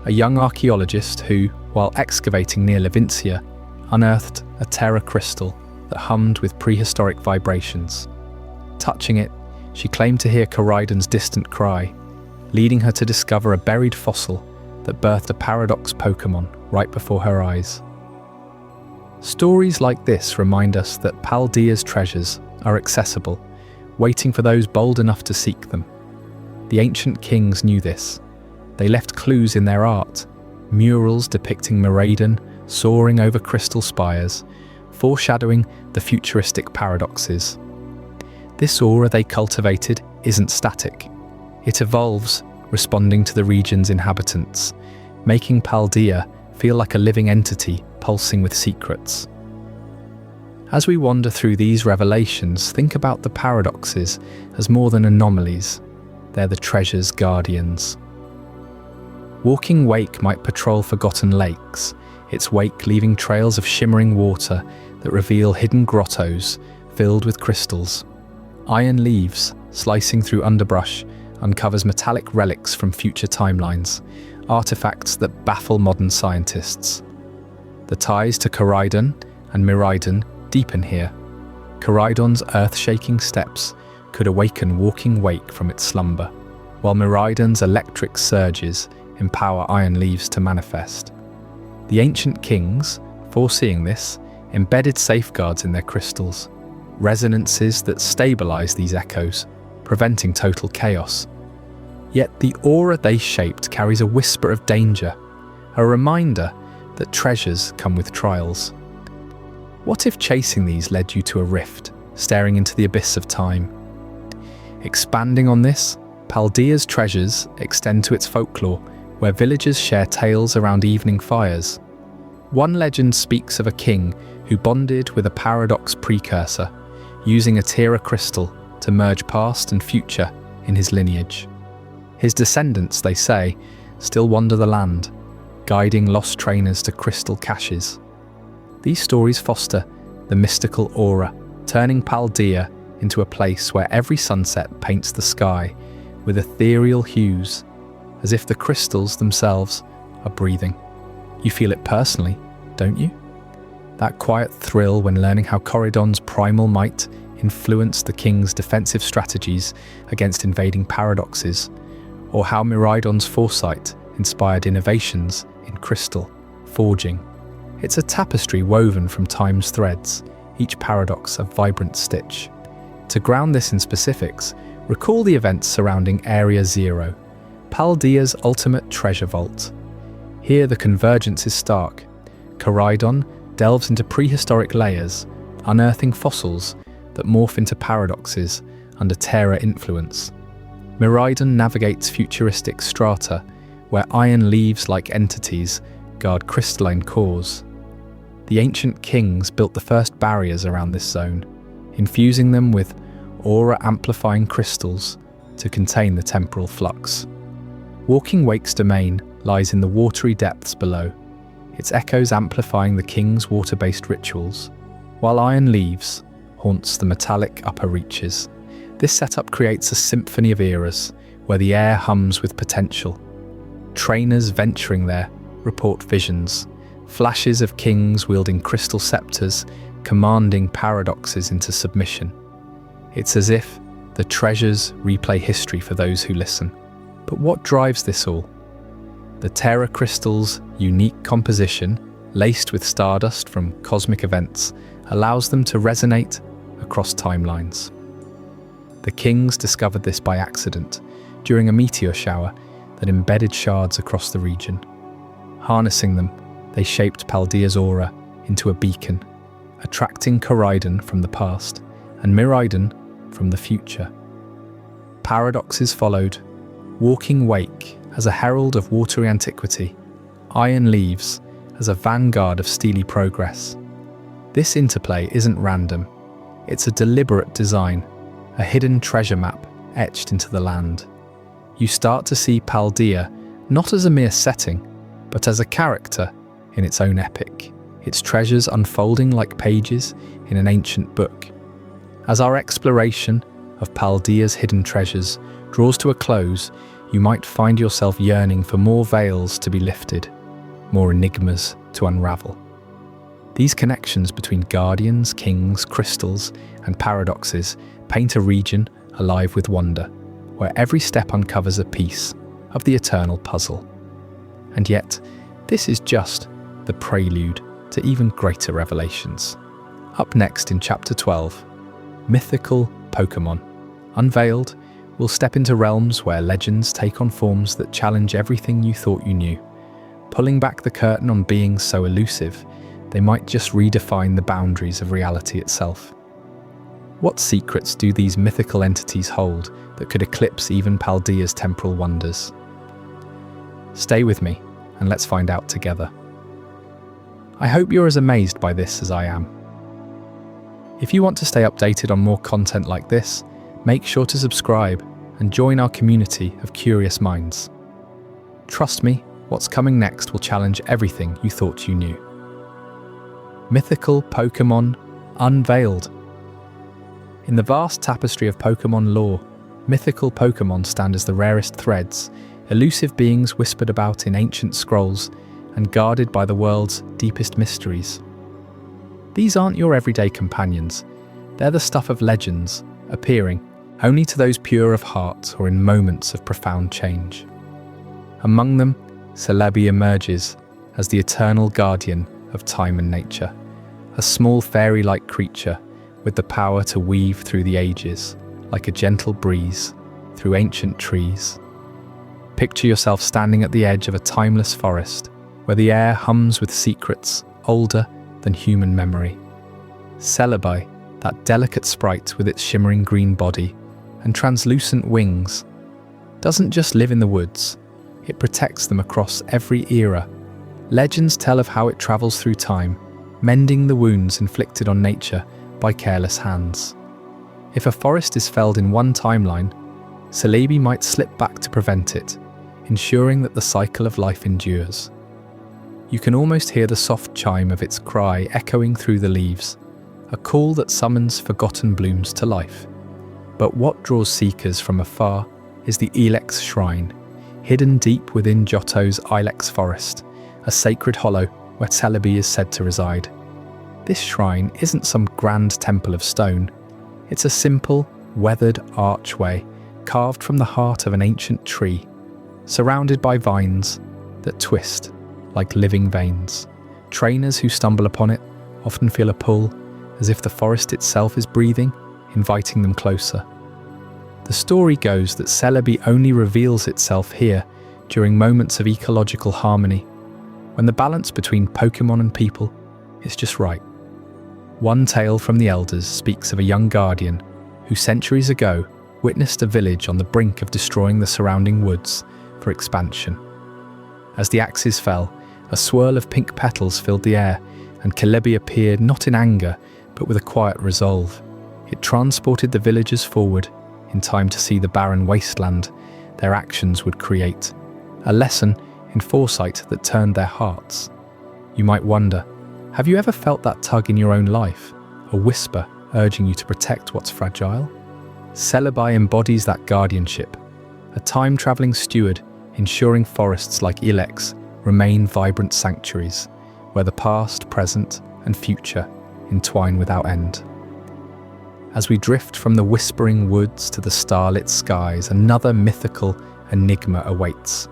a young archaeologist who, while excavating near Levincia, unearthed a Tera crystal that hummed with prehistoric vibrations. Touching it, she claimed to hear Koraidon's distant cry, leading her to discover a buried fossil that birthed a paradox Pokémon right before her eyes. Stories like this remind us that Paldea's treasures are accessible, waiting for those bold enough to seek them. The ancient kings knew this. They left clues in their art, murals depicting Miraidon soaring over crystal spires, foreshadowing the futuristic paradoxes. This aura they cultivated isn't static. It evolves, responding to the region's inhabitants, making Paldea feel like a living entity pulsing with secrets. As we wander through these revelations, think about the paradoxes as more than anomalies. They're the treasure's guardians. Walking Wake might patrol forgotten lakes, its wake leaving trails of shimmering water that reveal hidden grottos filled with crystals. Iron Leaves, slicing through underbrush, uncovers metallic relics from future timelines, artifacts that baffle modern scientists. The ties to Koraidon and Miraidon deepen here. Koraidon's earth-shaking steps could awaken Walking Wake from its slumber, while Miraidon's electric surges empower Iron Leaves to manifest. The ancient kings, foreseeing this, embedded safeguards in their crystals, resonances that stabilize these echoes, preventing total chaos. Yet the aura they shaped carries a whisper of danger, a reminder that treasures come with trials. What if chasing these led you to a rift, staring into the abyss of time? Expanding on this, Paldea's treasures extend to its folklore, where villagers share tales around evening fires. One legend speaks of a king who bonded with a paradox precursor, using a Tera crystal to merge past and future in his lineage. His descendants, they say, still wander the land, guiding lost trainers to crystal caches. These stories foster the mystical aura, turning Paldea into a place where every sunset paints the sky with ethereal hues, as if the crystals themselves are breathing. You feel it personally, don't you? That quiet thrill when learning how Koraidon's primal might influenced the king's defensive strategies against invading paradoxes, or how Miraidon's foresight inspired innovations in crystal forging. It's a tapestry woven from time's threads, each paradox a vibrant stitch. To ground this in specifics, recall the events surrounding Area Zero, Paldea's ultimate treasure vault. Here the convergence is stark. Koraidon delves into prehistoric layers, unearthing fossils that morph into paradoxes under Tera influence. Miraidon navigates futuristic strata, where Iron Leaves-like entities guard crystalline cores. The ancient kings built the first barriers around this zone, infusing them with aura-amplifying crystals to contain the temporal flux. Walking Wake's domain lies in the watery depths below, its echoes amplifying the king's water-based rituals, while Iron Leaves haunts the metallic upper reaches. This setup creates a symphony of eras, where the air hums with potential. Trainers venturing there report visions, flashes of kings wielding crystal scepters, commanding paradoxes into submission. It's as if the treasures replay history for those who listen. But what drives this all? The Tera crystal's unique composition, laced with stardust from cosmic events, allows them to resonate across timelines. The kings discovered this by accident, during a meteor shower that embedded shards across the region. Harnessing them, they shaped Paldea's aura into a beacon, attracting Koraidon from the past and Miraidon from the future. Paradoxes followed, Walking Wake as a herald of watery antiquity, Iron Leaves as a vanguard of steely progress. This interplay isn't random, it's a deliberate design, a hidden treasure map etched into the land. You start to see Paldea not as a mere setting, but as a character in its own epic, its treasures unfolding like pages in an ancient book. As our exploration of Paldea's hidden treasures draws to a close, you might find yourself yearning for more veils to be lifted, more enigmas to unravel. These connections between guardians, kings, crystals, and paradoxes paint a region alive with wonder, where every step uncovers a piece of the eternal puzzle. And yet, this is just the prelude to even greater revelations. Up next in Chapter 12, Mythical Pokémon. Unveiled, we'll step into realms where legends take on forms that challenge everything you thought you knew, pulling back the curtain on beings so elusive they might just redefine the boundaries of reality itself. What secrets do these mythical entities hold that could eclipse even Paldea's temporal wonders? Stay with me, and let's find out together. I hope you're as amazed by this as I am. If you want to stay updated on more content like this, make sure to subscribe and join our community of curious minds. Trust me, what's coming next will challenge everything you thought you knew. Mythical Pokémon Unveiled. In the vast tapestry of Pokémon lore, mythical Pokémon stand as the rarest threads, elusive beings whispered about in ancient scrolls and guarded by the world's deepest mysteries. These aren't your everyday companions. They're the stuff of legends, appearing only to those pure of heart or in moments of profound change. Among them, Celebi emerges as the eternal guardian of time and nature, a small fairy-like creature with the power to weave through the ages like a gentle breeze through ancient trees. Picture yourself standing at the edge of a timeless forest where the air hums with secrets older than human memory. Celebi, that delicate sprite with its shimmering green body and translucent wings, doesn't just live in the woods, it protects them across every era. Legends tell of how it travels through time, mending the wounds inflicted on nature by careless hands. If a forest is felled in one timeline, Celebi might slip back to prevent it, ensuring that the cycle of life endures. You can almost hear the soft chime of its cry echoing through the leaves, a call that summons forgotten blooms to life. But what draws seekers from afar is the Ilex Shrine, hidden deep within Johto's Ilex Forest, a sacred hollow where Celebi is said to reside. This shrine isn't some grand temple of stone. It's a simple, weathered archway carved from the heart of an ancient tree, surrounded by vines that twist like living veins. Trainers who stumble upon it often feel a pull, as if the forest itself is breathing, inviting them closer. The story goes that Celebi only reveals itself here during moments of ecological harmony, when the balance between Pokémon and people is just right. One tale from the elders speaks of a young guardian who centuries ago witnessed a village on the brink of destroying the surrounding woods for expansion. As the axes fell, a swirl of pink petals filled the air, and Celebi appeared not in anger, but with a quiet resolve. It transported the villagers forward, in time to see the barren wasteland their actions would create. A lesson in foresight that turned their hearts. You might wonder, have you ever felt that tug in your own life? A whisper urging you to protect what's fragile? Celebi embodies that guardianship, a time-travelling steward ensuring forests like Ilex remain vibrant sanctuaries, where the past, present, and future entwine without end. As we drift from the whispering woods to the starlit skies, another mythical enigma awaits.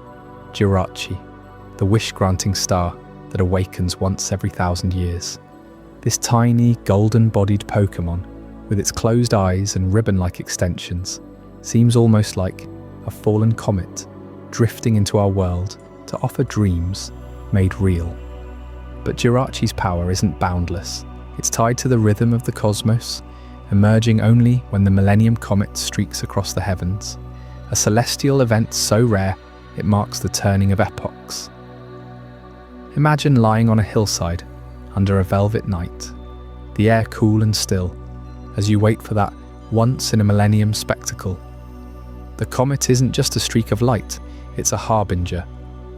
Jirachi, the wish-granting star that awakens once every 1,000 years. This tiny, golden-bodied Pokémon, with its closed eyes and ribbon-like extensions, seems almost like a fallen comet drifting into our world to offer dreams made real. But Jirachi's power isn't boundless. It's tied to the rhythm of the cosmos, emerging only when the Millennium Comet streaks across the heavens, a celestial event so rare it marks the turning of epochs. Imagine lying on a hillside under a velvet night, the air cool and still, as you wait for that once-in-a-millennium spectacle. The comet isn't just a streak of light, it's a harbinger,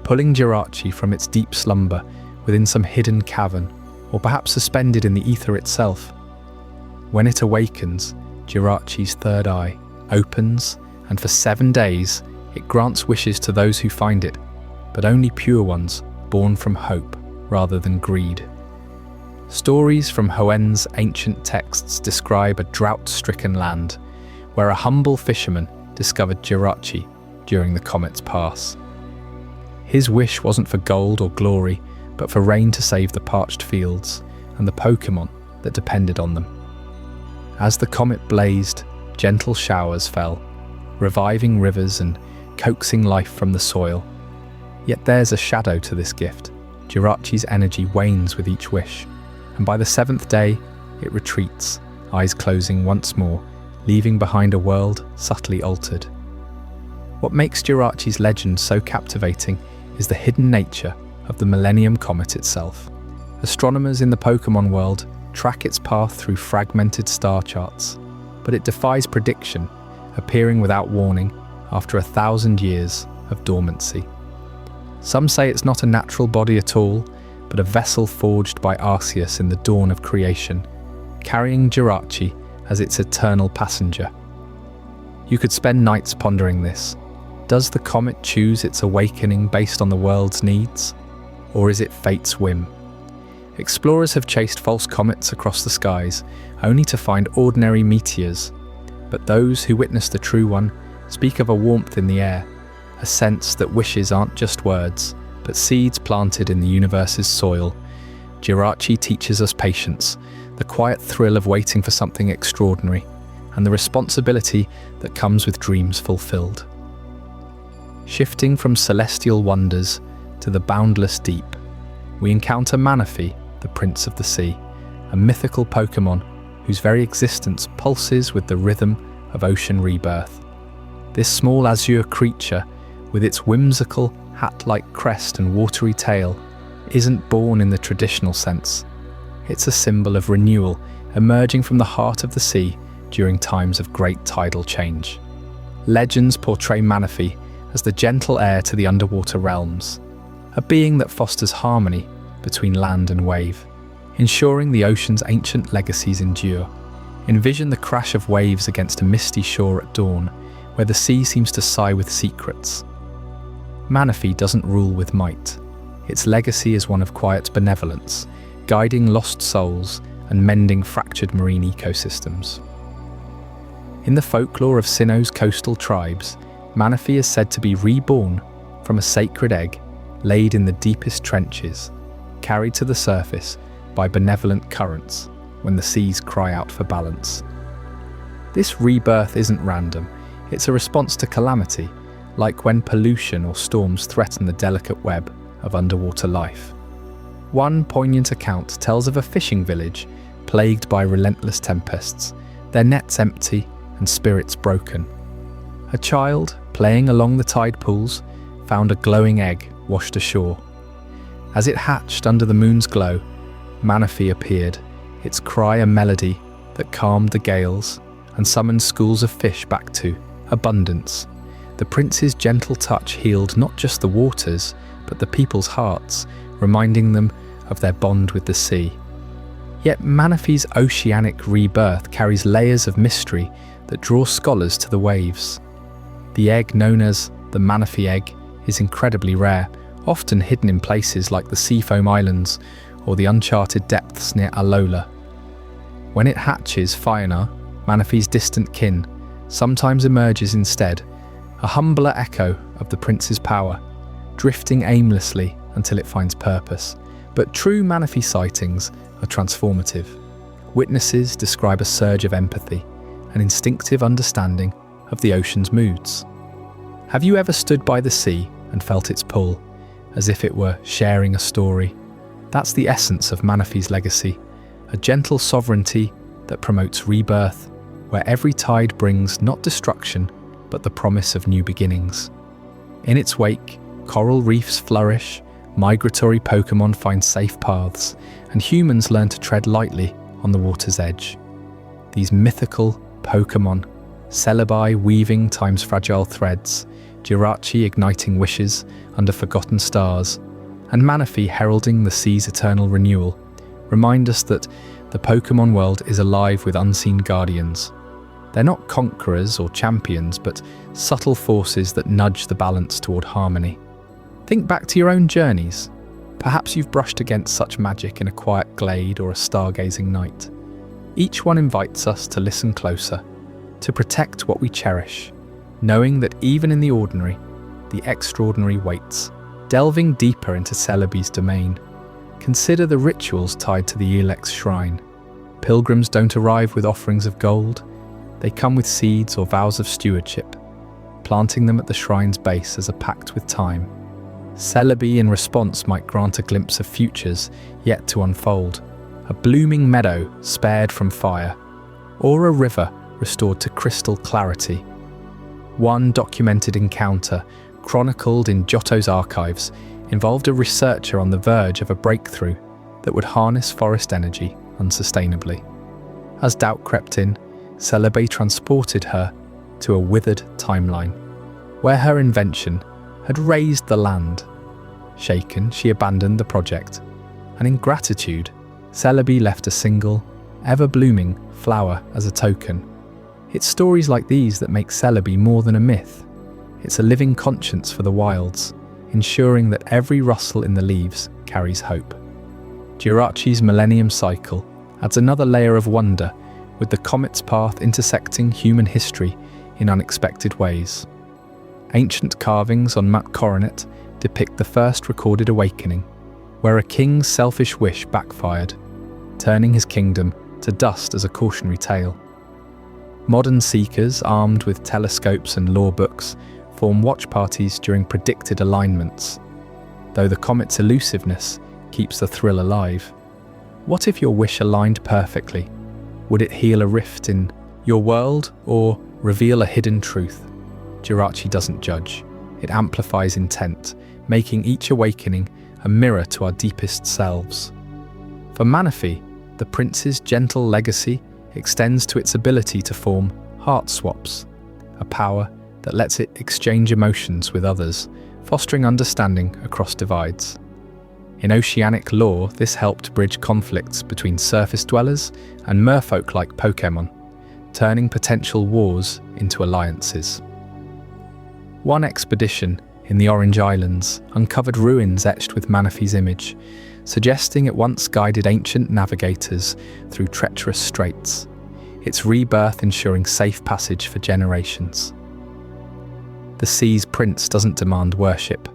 pulling Jirachi from its deep slumber within some hidden cavern, or perhaps suspended in the ether itself. When it awakens, Jirachi's third eye opens, and for 7 days, it grants wishes to those who find it, but only pure ones, born from hope rather than greed. Stories from Hoenn's ancient texts describe a drought-stricken land, where a humble fisherman discovered Jirachi during the comet's pass. His wish wasn't for gold or glory, but for rain to save the parched fields and the Pokémon that depended on them. As the comet blazed, gentle showers fell, reviving rivers and coaxing life from the soil. Yet there's a shadow to this gift. Jirachi's energy wanes with each wish, and by the 7th day, it retreats, eyes closing once more, leaving behind a world subtly altered. What makes Jirachi's legend so captivating is the hidden nature of the Millennium Comet itself. Astronomers in the Pokémon world track its path through fragmented star charts, but it defies prediction, appearing without warning after 1,000 years of dormancy. Some say it's not a natural body at all, but a vessel forged by Arceus in the dawn of creation, carrying Jirachi as its eternal passenger. You could spend nights pondering this. Does the comet choose its awakening based on the world's needs, or is it fate's whim? Explorers have chased false comets across the skies, only to find ordinary meteors, but those who witness the true one speak of a warmth in the air, a sense that wishes aren't just words, but seeds planted in the universe's soil. Jirachi teaches us patience, the quiet thrill of waiting for something extraordinary, and the responsibility that comes with dreams fulfilled. Shifting from celestial wonders to the boundless deep, we encounter Manaphy, the Prince of the Sea, a mythical Pokémon whose very existence pulses with the rhythm of ocean rebirth. This small azure creature, with its whimsical hat-like crest and watery tail, isn't born in the traditional sense. It's a symbol of renewal, emerging from the heart of the sea during times of great tidal change. Legends portray Manaphy as the gentle heir to the underwater realms, a being that fosters harmony between land and wave, ensuring the ocean's ancient legacies endure. Envision the crash of waves against a misty shore at dawn, where the sea seems to sigh with secrets. Manaphy doesn't rule with might. Its legacy is one of quiet benevolence, guiding lost souls and mending fractured marine ecosystems. In the folklore of Sinnoh's coastal tribes, Manaphy is said to be reborn from a sacred egg laid in the deepest trenches, carried to the surface by benevolent currents when the seas cry out for balance. This rebirth isn't random, it's a response to calamity, like when pollution or storms threaten the delicate web of underwater life. One poignant account tells of a fishing village plagued by relentless tempests, their nets empty and spirits broken. A child, playing along the tide pools, found a glowing egg washed ashore. As it hatched under the moon's glow, Manaphy appeared, its cry a melody that calmed the gales and summoned schools of fish back to abundance. The prince's gentle touch healed not just the waters, but the people's hearts, reminding them of their bond with the sea. Yet Manaphy's oceanic rebirth carries layers of mystery that draw scholars to the waves. The egg, known as the Manaphy egg, is incredibly rare, often hidden in places like the Seafoam Islands or the uncharted depths near Alola. When it hatches, Fiona, Manaphy's distant kin, sometimes emerges instead, a humbler echo of the prince's power, drifting aimlessly until it finds purpose. But true Manaphy sightings are transformative. Witnesses describe a surge of empathy, an instinctive understanding of the ocean's moods. Have you ever stood by the sea and felt its pull, as if it were sharing a story? That's the essence of Manaphy's legacy, a gentle sovereignty that promotes rebirth, where every tide brings not destruction, but the promise of new beginnings. In its wake, coral reefs flourish, migratory Pokémon find safe paths, and humans learn to tread lightly on the water's edge. These mythical Pokémon, Celebi weaving time's fragile threads, Jirachi igniting wishes under forgotten stars, and Manaphy heralding the sea's eternal renewal, remind us that the Pokémon world is alive with unseen guardians. They're not conquerors or champions, but subtle forces that nudge the balance toward harmony. Think back to your own journeys. Perhaps you've brushed against such magic in a quiet glade or a stargazing night. Each one invites us to listen closer, to protect what we cherish, knowing that even in the ordinary, the extraordinary waits. Delving deeper into Celebi's domain, consider the rituals tied to the Ilex shrine. Pilgrims don't arrive with offerings of gold. They come with seeds or vows of stewardship, planting them at the shrine's base as a pact with time. Celebi in response might grant a glimpse of futures yet to unfold, a blooming meadow spared from fire, or a river restored to crystal clarity. One documented encounter, chronicled in Johto's archives, involved a researcher on the verge of a breakthrough that would harness forest energy unsustainably. As doubt crept in, Celebi transported her to a withered timeline, where her invention had raised the land. Shaken, she abandoned the project, and in gratitude, Celebi left a single, ever-blooming flower as a token. It's stories like these that make Celebi more than a myth. It's a living conscience for the wilds, ensuring that every rustle in the leaves carries hope. Jirachi's Millennium Cycle adds another layer of wonder, with the comet's path intersecting human history in unexpected ways. Ancient carvings on Mount Coronet depict the first recorded awakening, where a king's selfish wish backfired, turning his kingdom to dust as a cautionary tale. Modern seekers, armed with telescopes and lore books, form watch parties during predicted alignments, though the comet's elusiveness keeps the thrill alive. What if your wish aligned perfectly? Would it heal a rift in your world or reveal a hidden truth? Jirachi doesn't judge. It amplifies intent, making each awakening a mirror to our deepest selves. For Manaphy, the prince's gentle legacy extends to its ability to form heart swaps, a power that lets it exchange emotions with others, fostering understanding across divides. In oceanic lore, this helped bridge conflicts between surface dwellers and merfolk-like Pokémon, turning potential wars into alliances. One expedition in the Orange Islands uncovered ruins etched with Manaphy's image, suggesting it once guided ancient navigators through treacherous straits, its rebirth ensuring safe passage for generations. The sea's prince doesn't demand worship.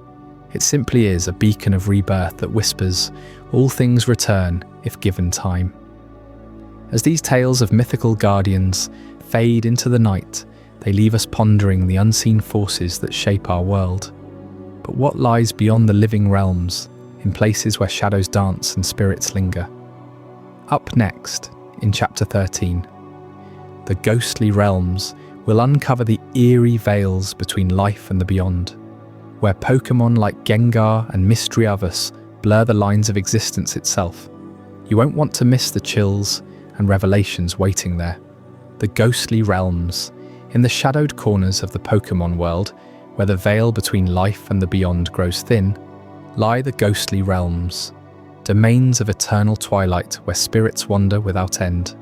It simply is a beacon of rebirth that whispers, all things return if given time. As these tales of mythical guardians fade into the night, they leave us pondering the unseen forces that shape our world. But what lies beyond the living realms, in places where shadows dance and spirits linger? Up next, in Chapter 13, the ghostly realms will uncover the eerie veils between life and the beyond, where Pokémon like Gengar and Misdreavus blur the lines of existence itself. You won't want to miss the chills and revelations waiting there. The ghostly realms, in the shadowed corners of the Pokémon world, where the veil between life and the beyond grows thin, lie the ghostly realms, domains of eternal twilight where spirits wander without end.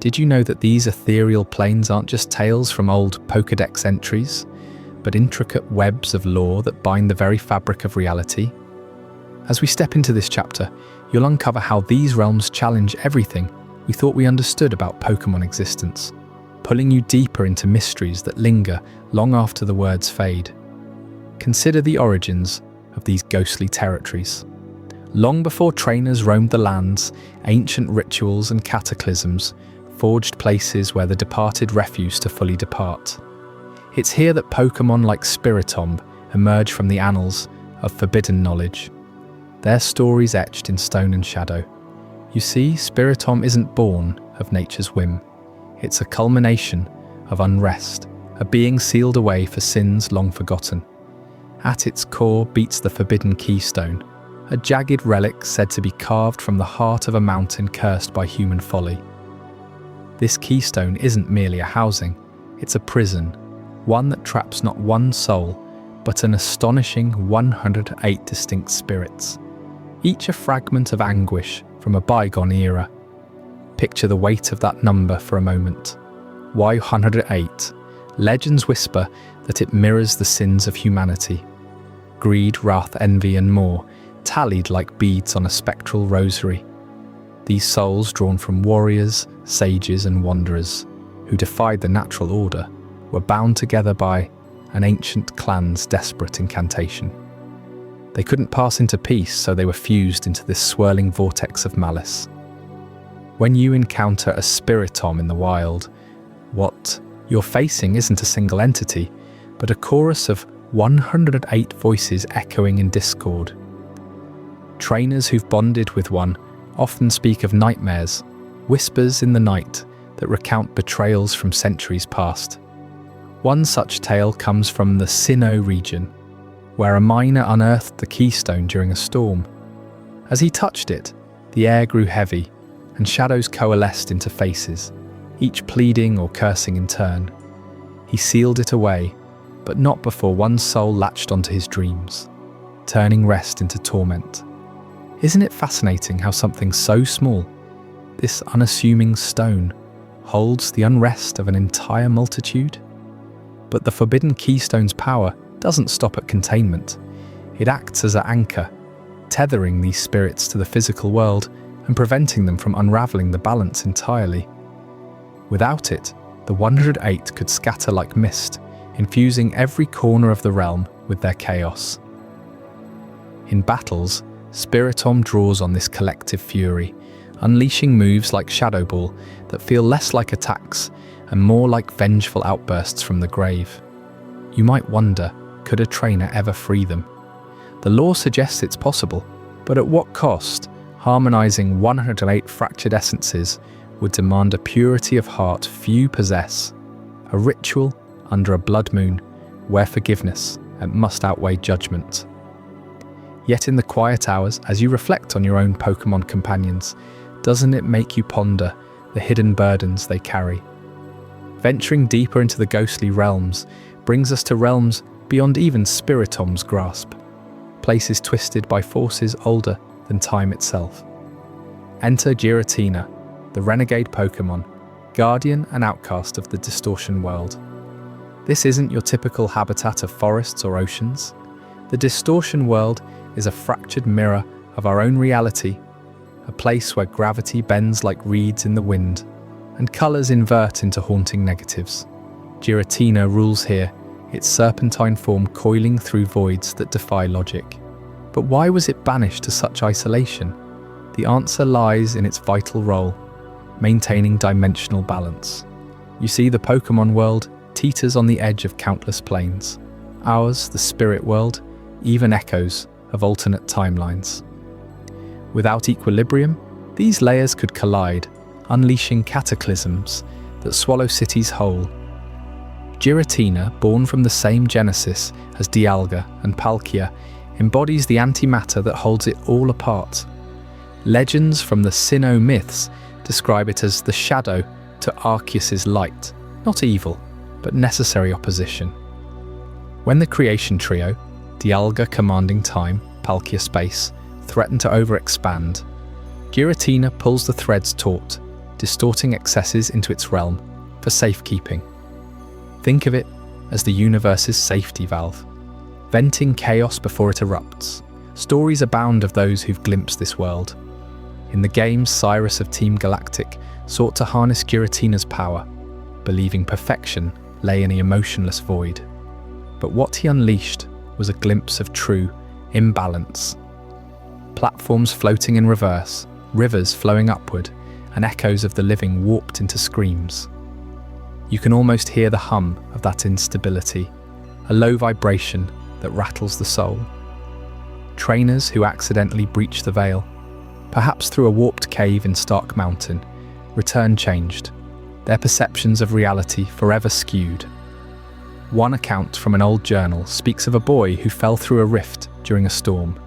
Did you know that these ethereal planes aren't just tales from old Pokédex entries, but intricate webs of lore that bind the very fabric of reality? As we step into this chapter, you'll uncover how these realms challenge everything we thought we understood about Pokémon existence, pulling you deeper into mysteries that linger long after the words fade. Consider the origins of these ghostly territories. Long before trainers roamed the lands, ancient rituals and cataclysms forged places where the departed refuse to fully depart. It's here that Pokémon like Spiritomb emerge from the annals of forbidden knowledge, their stories etched in stone and shadow. You see, Spiritomb isn't born of nature's whim. It's a culmination of unrest, a being sealed away for sins long forgotten. At its core beats the forbidden keystone, a jagged relic said to be carved from the heart of a mountain cursed by human folly. This keystone isn't merely a housing, it's a prison, one that traps not one soul, but an astonishing 108 distinct spirits, each a fragment of anguish from a bygone era. Picture the weight of that number for a moment. Why 108? Legends whisper that it mirrors the sins of humanity. Greed, wrath, envy, and more, tallied like beads on a spectral rosary. These souls, drawn from warriors, sages, and wanderers who defied the natural order, were bound together by an ancient clan's desperate incantation. They couldn't pass into peace, so they were fused into this swirling vortex of malice. When you encounter a Spiritomb in the wild, what you're facing isn't a single entity, but a chorus of 108 voices echoing in discord. Trainers who've bonded with one often speak of nightmares, whispers in the night that recount betrayals from centuries past. One such tale comes from the Sinnoh region, where a miner unearthed the keystone during a storm. As he touched it, the air grew heavy, and shadows coalesced into faces, each pleading or cursing in turn. He sealed it away, but not before one soul latched onto his dreams, turning rest into torment. Isn't it fascinating how something so small, this unassuming stone, holds the unrest of an entire multitude? But the forbidden keystone's power doesn't stop at containment. It acts as an anchor, tethering these spirits to the physical world and preventing them from unraveling the balance entirely. Without it, the 108 could scatter like mist, infusing every corner of the realm with their chaos. In battles, Spiritomb draws on this collective fury, unleashing moves like Shadow Ball that feel less like attacks and more like vengeful outbursts from the grave. You might wonder, could a trainer ever free them? The lore suggests it's possible, but at what cost? Harmonizing 108 fractured essences would demand a purity of heart few possess, a ritual under a blood moon where forgiveness must outweigh judgment. Yet in the quiet hours, as you reflect on your own Pokémon companions, doesn't it make you ponder the hidden burdens they carry? Venturing deeper into the ghostly realms brings us to realms beyond even Spiritomb's grasp, places twisted by forces older than time itself. Enter Giratina, the renegade Pokémon, guardian and outcast of the distortion world. This isn't your typical habitat of forests or oceans. The distortion world is a fractured mirror of our own reality, a place where gravity bends like reeds in the wind, and colours invert into haunting negatives. Giratina rules here, its serpentine form coiling through voids that defy logic. But why was it banished to such isolation? The answer lies in its vital role, maintaining dimensional balance. You see, the Pokémon world teeters on the edge of countless planes. Ours, the spirit world, even echoes of alternate timelines. Without equilibrium, these layers could collide, unleashing cataclysms that swallow cities whole. Giratina, born from the same genesis as Dialga and Palkia, embodies the antimatter that holds it all apart. Legends from the Sinnoh myths describe it as the shadow to Arceus's light, not evil, but necessary opposition. When the creation trio, Dialga commanding time, Palkia space, threaten to overexpand, Giratina pulls the threads taut, distorting excesses into its realm for safekeeping. Think of it as the universe's safety valve, venting chaos before it erupts. Stories abound of those who've glimpsed this world. In the games, Cyrus of Team Galactic sought to harness Giratina's power, believing perfection lay in the emotionless void. But what he unleashed was a glimpse of true imbalance. Platforms floating in reverse, rivers flowing upward, and echoes of the living warped into screams. You can almost hear the hum of that instability, a low vibration that rattles the soul. Trainers who accidentally breach the veil, perhaps through a warped cave in Stark Mountain, return changed, their perceptions of reality forever skewed. One account from an old journal speaks of a boy who fell through a rift during a storm.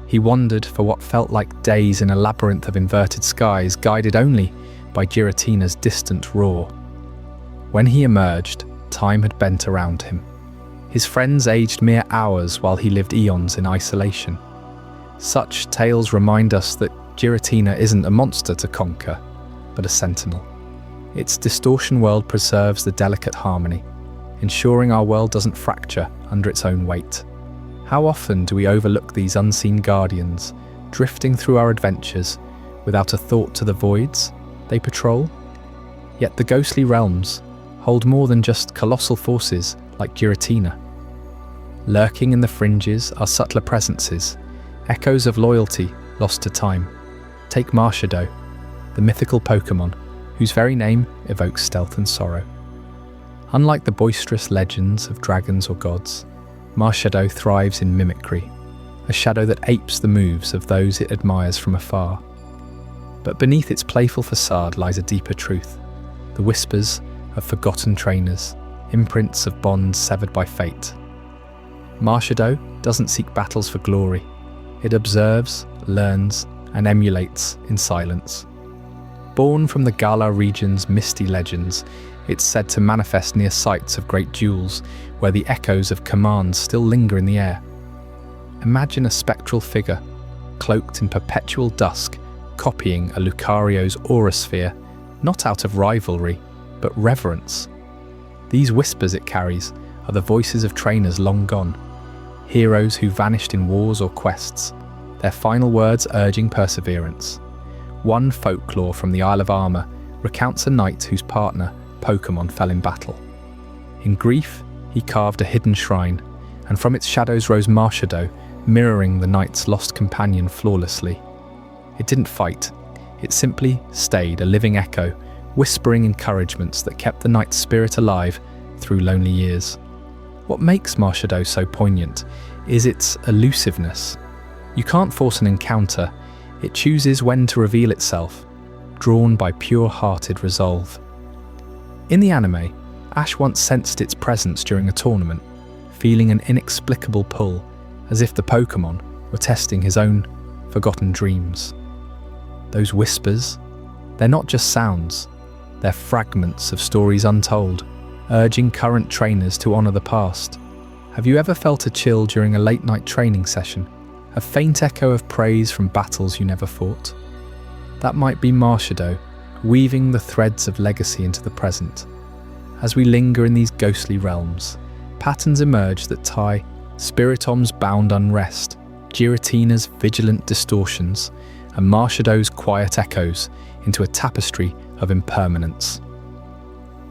He wandered for what felt like days in a labyrinth of inverted skies, guided only by Giratina's distant roar. When he emerged, time had bent around him. His friends aged mere hours while he lived eons in isolation. Such tales remind us that Giratina isn't a monster to conquer, but a sentinel. Its distortion world preserves the delicate harmony, ensuring our world doesn't fracture under its own weight. How often do we overlook these unseen guardians, drifting through our adventures without a thought to the voids they patrol? Yet the ghostly realms hold more than just colossal forces like Giratina. Lurking in the fringes are subtler presences, echoes of loyalty lost to time. Take Marshadow, the mythical Pokémon, whose very name evokes stealth and sorrow. Unlike the boisterous legends of dragons or gods, Marshadow thrives in mimicry, a shadow that apes the moves of those it admires from afar. But beneath its playful facade lies a deeper truth, the whispers of forgotten trainers, imprints of bonds severed by fate. Marshadow doesn't seek battles for glory. It observes, learns, and emulates in silence. Born from the Galar region's misty legends, it's said to manifest near sites of great duels where the echoes of commands still linger in the air. Imagine a spectral figure, cloaked in perpetual dusk, copying a Lucario's aura sphere, not out of rivalry, but reverence. These whispers it carries are the voices of trainers long gone, heroes who vanished in wars or quests, their final words urging perseverance. One folklore from the Isle of Armor recounts a knight whose partner, Pokémon, fell in battle. In grief, he carved a hidden shrine, and from its shadows rose Marshadow, mirroring the knight's lost companion flawlessly. It didn't fight, it simply stayed a living echo, whispering encouragements that kept the knight's spirit alive through lonely years. What makes Marshadow so poignant is its elusiveness. You can't force an encounter, it chooses when to reveal itself, drawn by pure-hearted resolve. In the anime, Ash once sensed its presence during a tournament, feeling an inexplicable pull, as if the Pokémon were testing his own forgotten dreams. Those whispers, they're not just sounds, they're fragments of stories untold, urging current trainers to honour the past. Have you ever felt a chill during a late-night training session? A faint echo of praise from battles you never fought? That might be Marshadow, weaving the threads of legacy into the present. As we linger in these ghostly realms, patterns emerge that tie Spiritom's bound unrest, Giratina's vigilant distortions, and Marshadow's quiet echoes into a tapestry of impermanence.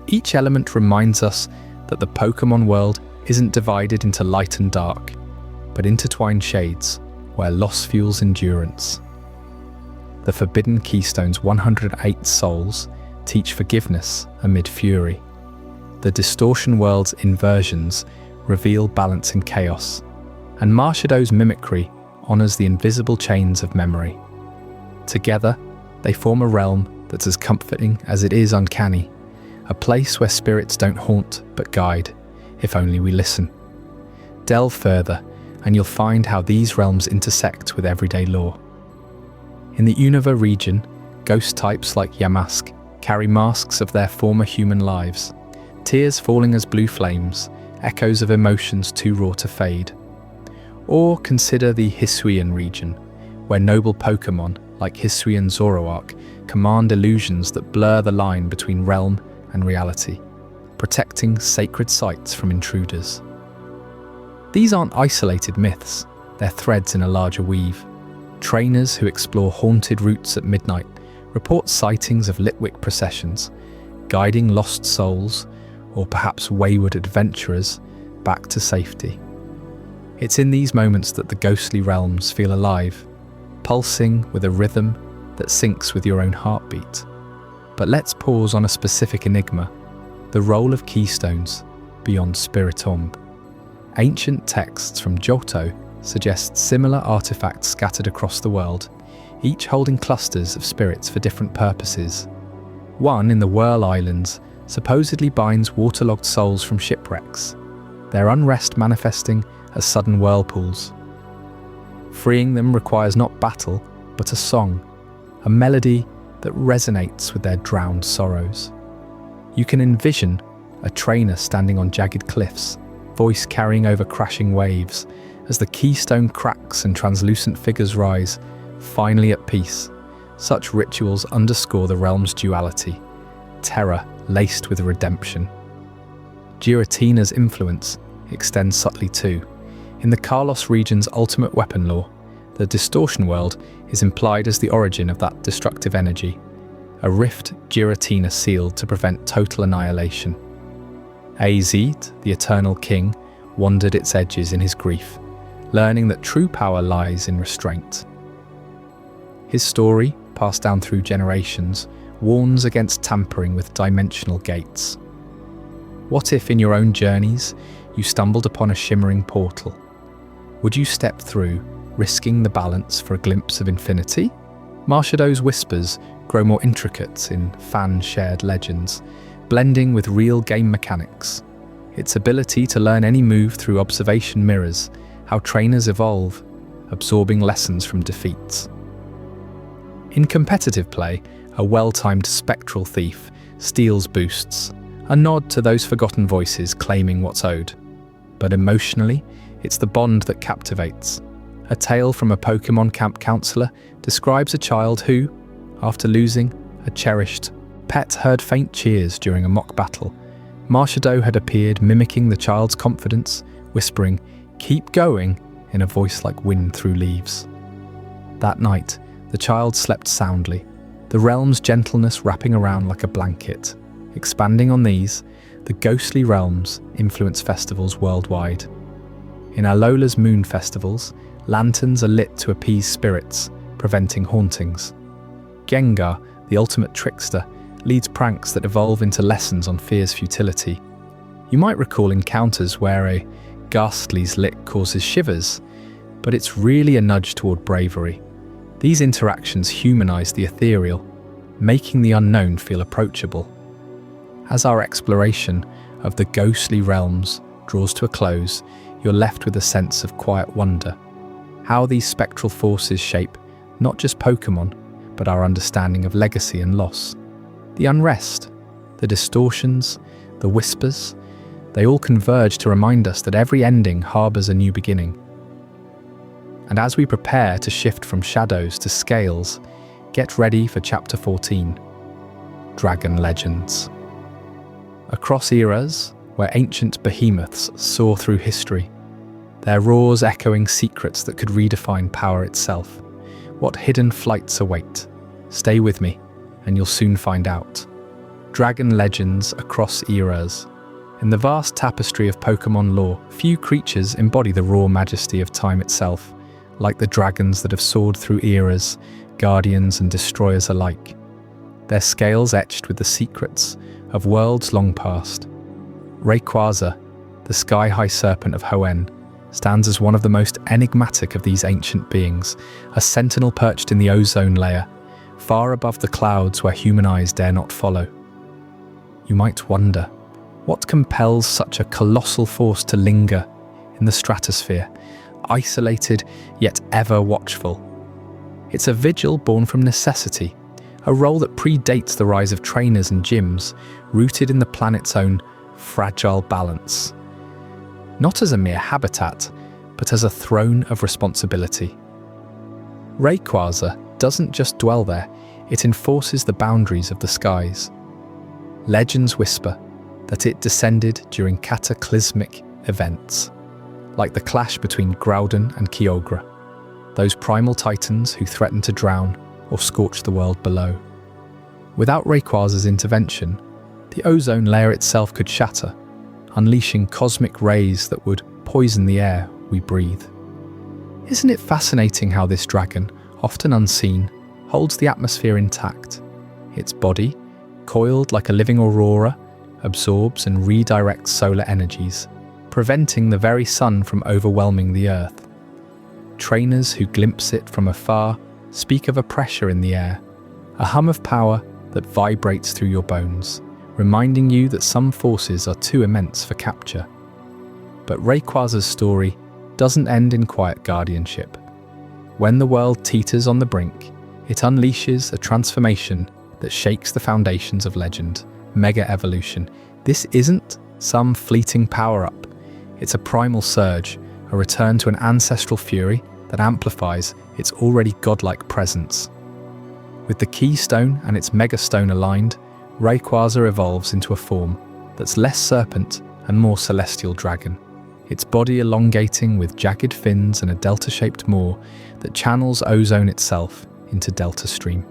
Each element reminds us that the Pokémon world isn't divided into light and dark, but intertwined shades where loss fuels endurance. The Forbidden Keystone's 108 souls teach forgiveness amid fury. The Distortion world's inversions reveal balance in chaos, and Marshadow's mimicry honours the invisible chains of memory. Together, they form a realm that's as comforting as it is uncanny, a place where spirits don't haunt but guide, if only we listen. Delve further, and you'll find how these realms intersect with everyday lore. In the Unova region, ghost types like Yamask carry masks of their former human lives, tears falling as blue flames, echoes of emotions too raw to fade. Or consider the Hisuian region, where noble Pokémon like Hisui and Zoroark command illusions that blur the line between realm and reality, protecting sacred sites from intruders. These aren't isolated myths, they're threads in a larger weave. Trainers who explore haunted routes at midnight report sightings of Litwick processions, guiding lost souls, or perhaps wayward adventurers, back to safety. It's in these moments that the ghostly realms feel alive, pulsing with a rhythm that syncs with your own heartbeat. But let's pause on a specific enigma, the role of keystones beyond Spiritomb. Ancient texts from Johto suggest similar artifacts scattered across the world, each holding clusters of spirits for different purposes. One in the Whirl Islands supposedly binds waterlogged souls from shipwrecks, their unrest manifesting as sudden whirlpools. Freeing them requires not battle, but a song, a melody that resonates with their drowned sorrows. You can envision a trainer standing on jagged cliffs, voice carrying over crashing waves, as the keystone cracks and translucent figures rise, finally at peace. Such rituals underscore the realm's duality, terror laced with redemption. Giratina's influence extends subtly too. In the Kalos region's ultimate weapon lore, the Distortion world is implied as the origin of that destructive energy, a rift Giratina sealed to prevent total annihilation. Azit, the Eternal King, wandered its edges in his grief, learning that true power lies in restraint. His story, passed down through generations, warns against tampering with dimensional gates. What if in your own journeys you stumbled upon a shimmering portal? Would you step through, risking the balance for a glimpse of infinity? Marshadow's whispers grow more intricate in fan-shared legends, blending with real game mechanics. Its ability to learn any move through observation mirrors how trainers evolve, absorbing lessons from defeats. In competitive play, a well-timed spectral thief steals boosts, a nod to those forgotten voices claiming what's owed. But emotionally, it's the bond that captivates. A tale from a Pokémon camp counselor describes a child who, after losing a cherished pet, heard faint cheers during a mock battle. Marshadow had appeared, mimicking the child's confidence, whispering, "Keep going," in a voice like wind through leaves. That night, the child slept soundly, the realm's gentleness wrapping around like a blanket. Expanding on these, the ghostly realms influence festivals worldwide. In Alola's moon festivals, lanterns are lit to appease spirits, preventing hauntings. Gengar, the ultimate trickster, leads pranks that evolve into lessons on fear's futility. You might recall encounters where a ghastly's lick causes shivers, but it's really a nudge toward bravery. These interactions humanize the ethereal, making the unknown feel approachable. As our exploration of the ghostly realms draws to a close, you're left with a sense of quiet wonder. How these spectral forces shape not just Pokémon, but our understanding of legacy and loss. The unrest, the distortions, the whispers, they all converge to remind us that every ending harbors a new beginning. And as we prepare to shift from shadows to scales, get ready for Chapter 14, Dragon Legends. Across eras, where ancient behemoths soar through history, their roars echoing secrets that could redefine power itself. What hidden flights await? Stay with me, and you'll soon find out. Dragon Legends across eras. In the vast tapestry of Pokémon lore, few creatures embody the raw majesty of time itself, like the dragons that have soared through eras, guardians and destroyers alike. Their scales etched with the secrets of worlds long past. Rayquaza, the sky-high serpent of Hoenn, stands as one of the most enigmatic of these ancient beings, a sentinel perched in the ozone layer, far above the clouds where human eyes dare not follow. You might wonder, what compels such a colossal force to linger in the stratosphere, isolated yet ever watchful? It's a vigil born from necessity, a role that predates the rise of trainers and gyms, rooted in the planet's own fragile balance. Not as a mere habitat, but as a throne of responsibility. Rayquaza doesn't just dwell there, it enforces the boundaries of the skies. Legends whisper that it descended during cataclysmic events, like the clash between Groudon and Kyogre, those primal titans who threatened to drown or scorch the world below. Without Rayquaza's intervention, the ozone layer itself could shatter, unleashing cosmic rays that would poison the air we breathe. Isn't it fascinating how this dragon, often unseen, holds the atmosphere intact? Its body, coiled like a living aurora, absorbs and redirects solar energies, preventing the very sun from overwhelming the earth. Trainers who glimpse it from afar speak of a pressure in the air, a hum of power that vibrates through your bones, reminding you that some forces are too immense for capture. But Rayquaza's story doesn't end in quiet guardianship. When the world teeters on the brink, it unleashes a transformation that shakes the foundations of legend, mega evolution. This isn't some fleeting power-up. It's a primal surge, a return to an ancestral fury that amplifies its already godlike presence. With the Keystone and its Megastone aligned, Rayquaza evolves into a form that's less serpent and more celestial dragon, its body elongating with jagged fins and a delta-shaped maw that channels ozone itself into Delta Stream.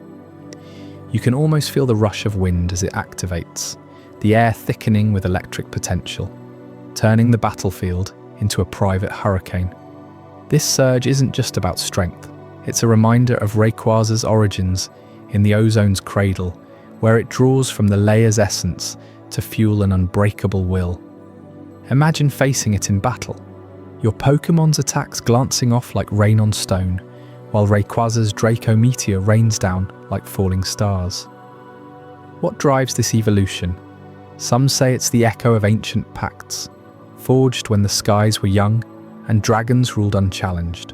You can almost feel the rush of wind as it activates, the air thickening with electric potential, turning the battlefield into a private hurricane. This surge isn't just about strength, it's a reminder of Rayquaza's origins in the ozone's cradle, where it draws from the layer's essence to fuel an unbreakable will. Imagine facing it in battle, your Pokémon's attacks glancing off like rain on stone, while Rayquaza's Draco Meteor rains down like falling stars. What drives this evolution? Some say it's the echo of ancient pacts, forged when the skies were young and dragons ruled unchallenged.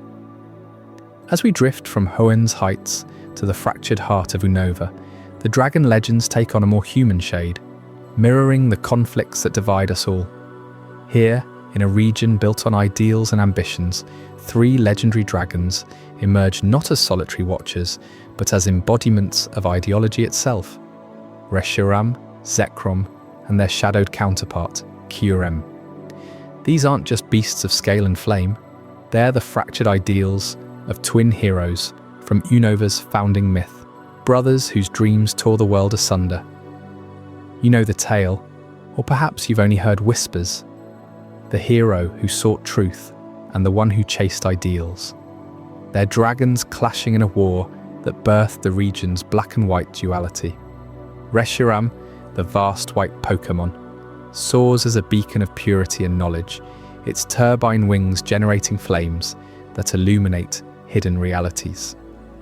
As we drift from Hoenn's heights to the fractured heart of Unova, the dragon legends take on a more human shade, mirroring the conflicts that divide us all. Here, in a region built on ideals and ambitions, 3 legendary dragons emerge not as solitary watchers, but as embodiments of ideology itself: Reshiram, Zekrom, and their shadowed counterpart, Kyurem. These aren't just beasts of scale and flame, they're the fractured ideals of twin heroes from Unova's founding myth, brothers whose dreams tore the world asunder. You know the tale, or perhaps you've only heard whispers. The hero who sought truth and the one who chased ideals. Their dragons clashing in a war that birthed the region's black and white duality. Reshiram, the vast white Pokémon, soars as a beacon of purity and knowledge, its turbine wings generating flames that illuminate hidden realities.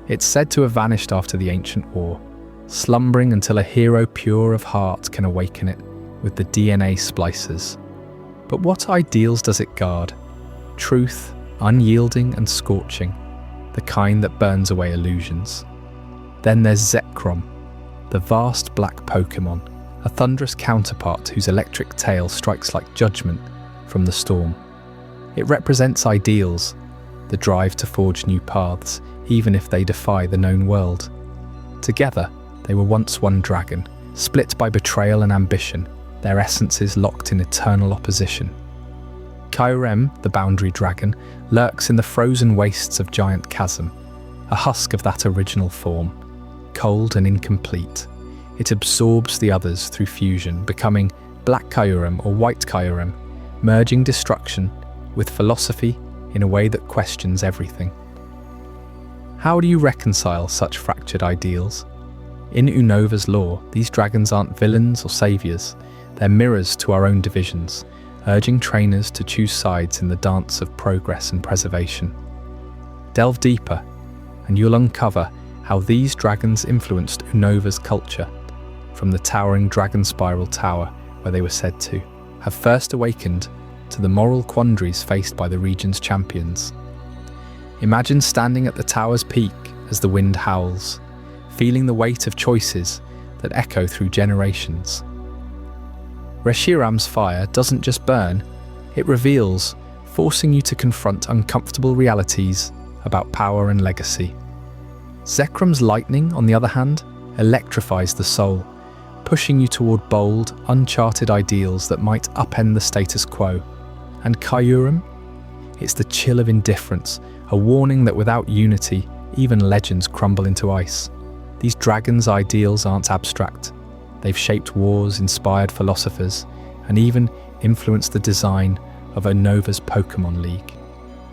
It's said to have vanished after the ancient war, slumbering until a hero pure of heart can awaken it with the DNA splicers. But what ideals does it guard? Truth, unyielding and scorching, the kind that burns away illusions. Then there's Zekrom, the vast black Pokémon, a thunderous counterpart whose electric tail strikes like judgment from the storm. It represents ideals, the drive to forge new paths, even if they defy the known world. Together, they were once one dragon, split by betrayal and ambition, their essences locked in eternal opposition. Kyurem, the boundary dragon, lurks in the frozen wastes of Giant Chasm, a husk of that original form, cold and incomplete. It absorbs the others through fusion, becoming Black Kyurem or White Kyurem, merging destruction with philosophy in a way that questions everything. How do you reconcile such fractured ideals? In Unova's lore, these dragons aren't villains or saviors, they're mirrors to our own divisions, urging trainers to choose sides in the dance of progress and preservation. Delve deeper, and you'll uncover how these dragons influenced Unova's culture, from the towering Dragon Spiral Tower, where they were said to have first awakened, to the moral quandaries faced by the region's champions. Imagine standing at the tower's peak as the wind howls, feeling the weight of choices that echo through generations. Reshiram's fire doesn't just burn, it reveals, forcing you to confront uncomfortable realities about power and legacy. Zekrom's lightning, on the other hand, electrifies the soul, pushing you toward bold, uncharted ideals that might upend the status quo. And Kyurem? It's the chill of indifference, a warning that without unity, even legends crumble into ice. These dragons' ideals aren't abstract. They've shaped wars, inspired philosophers, and even influenced the design of Unova's Pokémon League,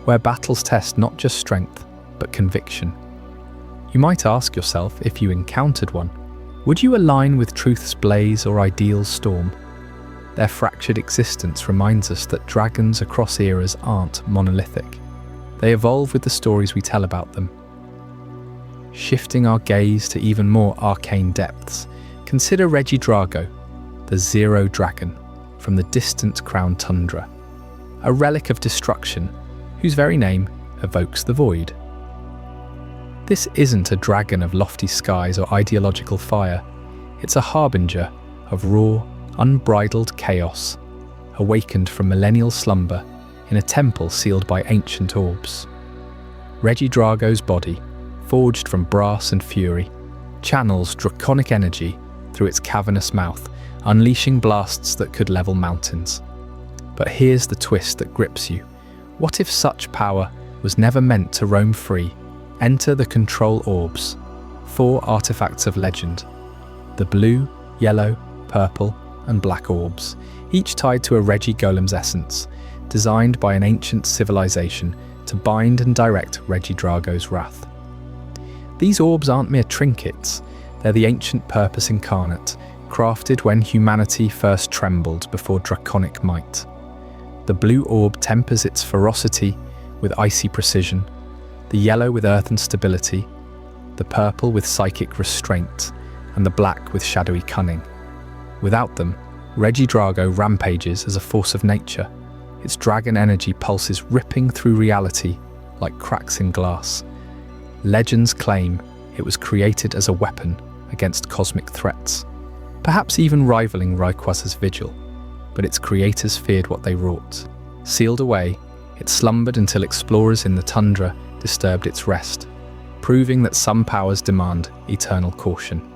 where battles test not just strength, but conviction. You might ask yourself, if you encountered one, would you align with truth's blaze or ideal's storm? Their fractured existence reminds us that dragons across eras aren't monolithic. They evolve with the stories we tell about them. Shifting our gaze to even more arcane depths, consider Regidrago, the Zero Dragon, from the distant Crown Tundra, a relic of destruction whose very name evokes the void. This isn't a dragon of lofty skies or ideological fire, it's a harbinger of raw, unbridled chaos, awakened from millennial slumber in a temple sealed by ancient orbs. Regidrago's body, forged from brass and fury, channels draconic energy through its cavernous mouth, unleashing blasts that could level mountains. But here's the twist that grips you. What if such power was never meant to roam free? Enter the Control Orbs, 4 artifacts of legend. The blue, yellow, purple, and black orbs, each tied to a Regigolem's essence, designed by an ancient civilization to bind and direct Regidrago's wrath. These orbs aren't mere trinkets, They're the ancient purpose incarnate, crafted when humanity first trembled before draconic might. The blue orb tempers its ferocity with icy precision, the yellow with earthen stability, the purple with psychic restraint, and the black with shadowy cunning. Without them, Regidrago rampages as a force of nature. Its dragon energy pulses ripping through reality like cracks in glass. Legends claim it was created as a weapon against cosmic threats, perhaps even rivaling Rayquaza's vigil, but its creators feared what they wrought. Sealed away, it slumbered until explorers in the tundra disturbed its rest, proving that some powers demand eternal caution.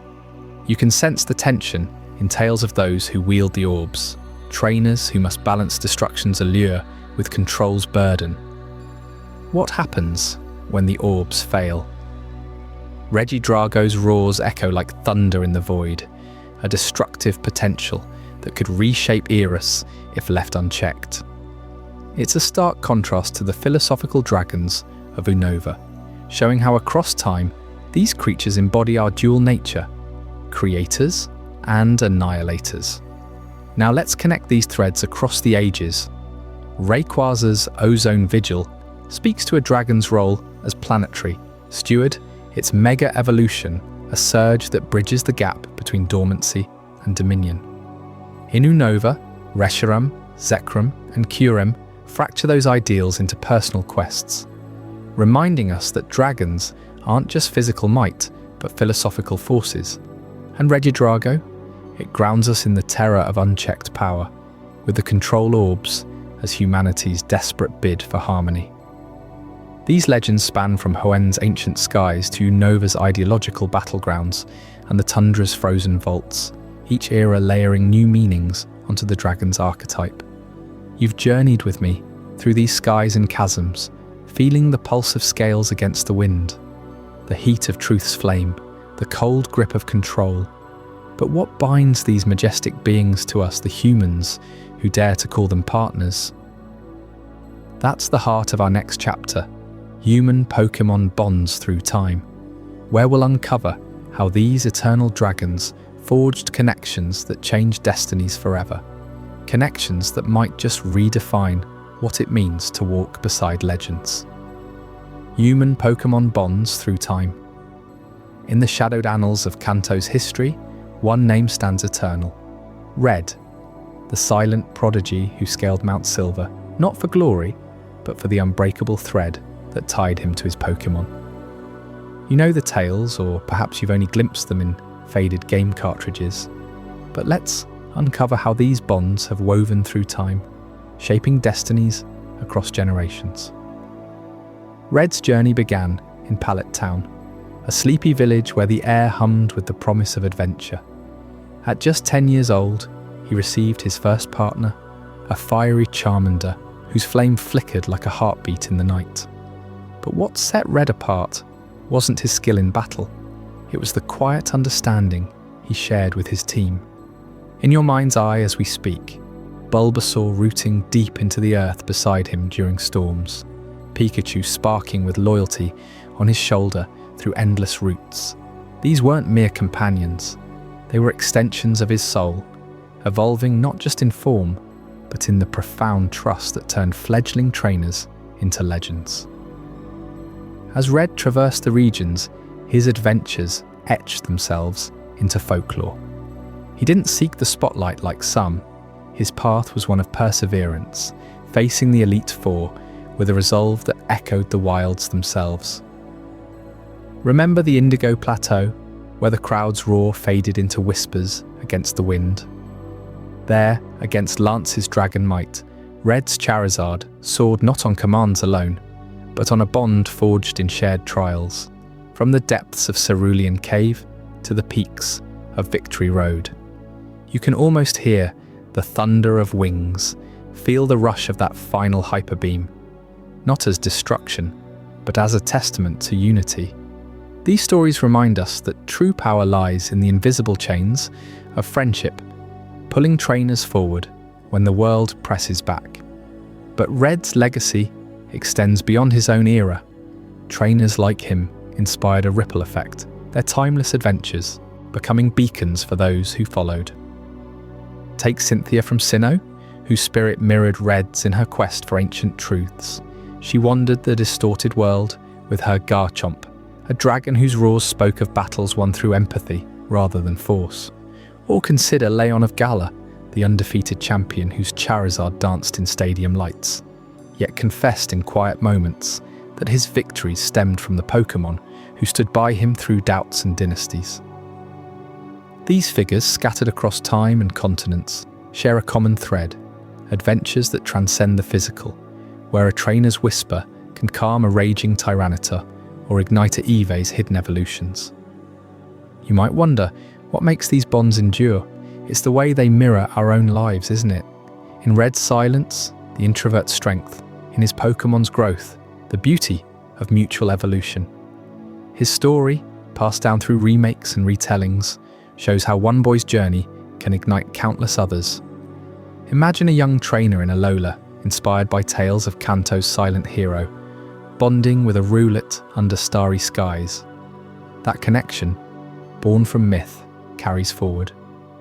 You can sense the tension in tales of those who wield the orbs, trainers who must balance destruction's allure with control's burden. What happens when the orbs fail? Regidrago's roars echo like thunder in the void, a destructive potential that could reshape Eris if left unchecked. It's a stark contrast to the philosophical dragons of Unova, showing how across time these creatures embody our dual nature, creators and annihilators. Now let's connect these threads across the ages. Rayquaza's Ozone Vigil speaks to a dragon's role as planetary steward, its mega evolution, a surge that bridges the gap between dormancy and dominion. In Unova, Reshiram, Zekrom, and Kyurem fracture those ideals into personal quests, reminding us that dragons aren't just physical might, but philosophical forces. And Regidrago? It grounds us in the terror of unchecked power, with the control orbs as humanity's desperate bid for harmony. These legends span from Hoenn's ancient skies to Unova's ideological battlegrounds and the tundra's frozen vaults, each era layering new meanings onto the dragon's archetype. You've journeyed with me through these skies and chasms, feeling the pulse of scales against the wind, the heat of truth's flame, the cold grip of control. But what binds these majestic beings to us, the humans, who dare to call them partners? That's the heart of our next chapter, Human Pokémon Bonds Through Time, where we'll uncover how these eternal dragons forged connections that change destinies forever, connections that might just redefine what it means to walk beside legends. Human Pokémon Bonds Through Time. In the shadowed annals of Kanto's history, one name stands eternal: Red, the silent prodigy who scaled Mount Silver, not for glory, but for the unbreakable thread that tied him to his Pokémon. You know the tales, or perhaps you've only glimpsed them in faded game cartridges, but let's uncover how these bonds have woven through time, shaping destinies across generations. Red's journey began in Pallet Town, a sleepy village where the air hummed with the promise of adventure. At just 10 years old, he received his first partner, a fiery Charmander whose flame flickered like a heartbeat in the night. But what set Red apart wasn't his skill in battle, it was the quiet understanding he shared with his team. In your mind's eye as we speak, Bulbasaur rooting deep into the earth beside him during storms, Pikachu sparking with loyalty on his shoulder through endless routes. These weren't mere companions, they were extensions of his soul, evolving not just in form, but in the profound trust that turned fledgling trainers into legends. As Red traversed the regions, his adventures etched themselves into folklore. He didn't seek the spotlight like some. His path was one of perseverance, facing the Elite Four with a resolve that echoed the wilds themselves. Remember the Indigo Plateau, where the crowd's roar faded into whispers against the wind? There, against Lance's dragon might, Red's Charizard soared not on commands alone, but on a bond forged in shared trials, from the depths of Cerulean Cave to the peaks of Victory Road. You can almost hear the thunder of wings, feel the rush of that final hyper beam, not as destruction, but as a testament to unity. These stories remind us that true power lies in the invisible chains of friendship, pulling trainers forward when the world presses back. But Red's legacy extends beyond his own era. Trainers like him inspired a ripple effect, their timeless adventures becoming beacons for those who followed. Take Cynthia from Sinnoh, whose spirit mirrored Red's in her quest for ancient truths. She wandered the distorted world with her Garchomp, a dragon whose roars spoke of battles won through empathy rather than force. Or consider Leon of Galar, the undefeated champion whose Charizard danced in stadium lights, yet confessed in quiet moments that his victories stemmed from the Pokémon who stood by him through doubts and dynasties. These figures, scattered across time and continents, share a common thread: adventures that transcend the physical, where a trainer's whisper can calm a raging Tyranitar or ignite a Eevee's hidden evolutions. You might wonder, what makes these bonds endure? It's the way they mirror our own lives, isn't it? In Red's silence, the introvert's strength; in his Pokémon's growth, the beauty of mutual evolution. His story, passed down through remakes and retellings, shows how one boy's journey can ignite countless others. Imagine a young trainer in Alola, inspired by tales of Kanto's silent hero, bonding with a Roulette under starry skies. That connection, born from myth, carries forward,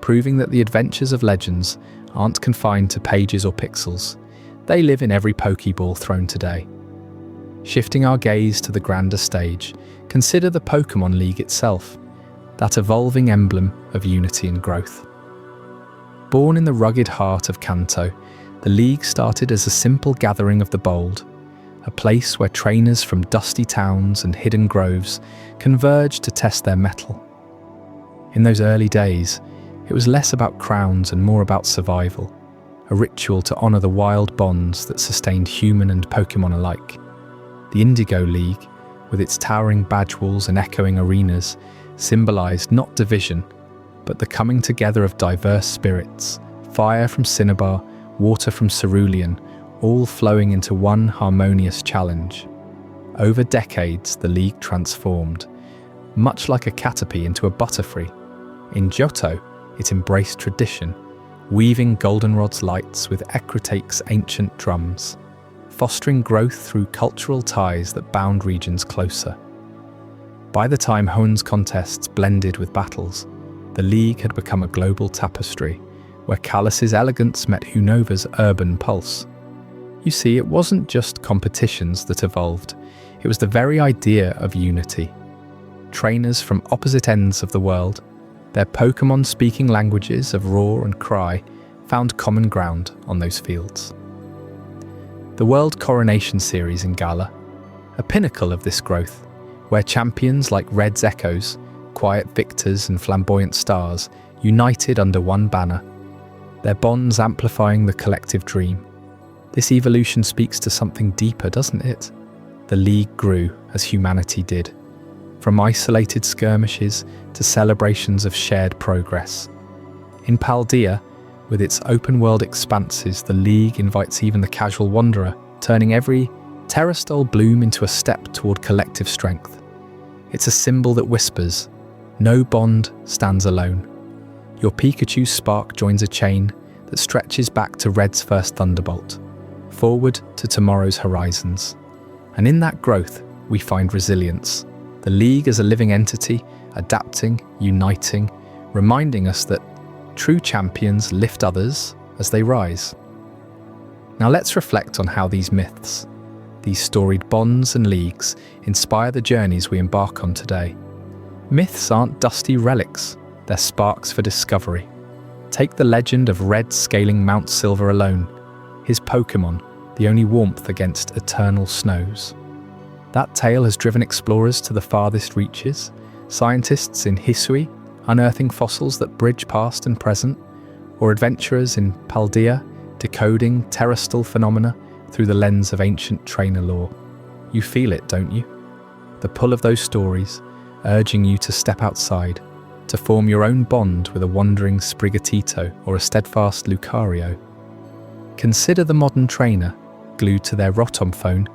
proving that the adventures of legends aren't confined to pages or pixels. They live in every Pokeball thrown today. Shifting our gaze to the grander stage, consider the Pokémon League itself, that evolving emblem of unity and growth. Born in the rugged heart of Kanto, the League started as a simple gathering of the bold, a place where trainers from dusty towns and hidden groves converged to test their mettle. In those early days, it was less about crowns and more about survival, a ritual to honour the wild bonds that sustained human and Pokémon alike. The Indigo League, with its towering badge walls and echoing arenas, symbolised not division, but the coming together of diverse spirits, fire from Cinnabar, water from Cerulean, all flowing into one harmonious challenge. Over decades, the League transformed, much like a Caterpie into a Butterfree. In Johto, it embraced tradition, weaving goldenrod's lights with Ecrutake's ancient drums, fostering growth through cultural ties that bound regions closer. By the time Hoenn's contests blended with battles, the League had become a global tapestry, where Kalos's elegance met Unova's urban pulse. You see, it wasn't just competitions that evolved, it was the very idea of unity. Trainers from opposite ends of the world, their Pokémon speaking languages of roar and cry, found common ground on those fields. The World Coronation Series in Galar, a pinnacle of this growth, where champions like Red's Echoes, quiet victors and flamboyant stars united under one banner, their bonds amplifying the collective dream. This evolution speaks to something deeper, doesn't it? The League grew as humanity did, from isolated skirmishes to celebrations of shared progress. In Paldea, with its open-world expanses, the League invites even the casual wanderer, turning every terrastole bloom into a step toward collective strength. It's a symbol that whispers, no bond stands alone. Your Pikachu's spark joins a chain that stretches back to Red's first thunderbolt, forward to tomorrow's horizons. And in that growth, we find resilience. The League as a living entity, adapting, uniting, reminding us that true champions lift others as they rise. Now let's reflect on how these myths, these storied bonds and leagues, inspire the journeys we embark on today. Myths aren't dusty relics, they're sparks for discovery. Take the legend of Red scaling Mount Silver alone, his Pokémon, the only warmth against eternal snows. That tale has driven explorers to the farthest reaches, scientists in Hisui unearthing fossils that bridge past and present, or adventurers in Paldea decoding terrestrial phenomena through the lens of ancient trainer lore. You feel it, don't you? The pull of those stories, urging you to step outside, to form your own bond with a wandering Sprigatito or a steadfast Lucario. Consider the modern trainer, glued to their Rotom phone,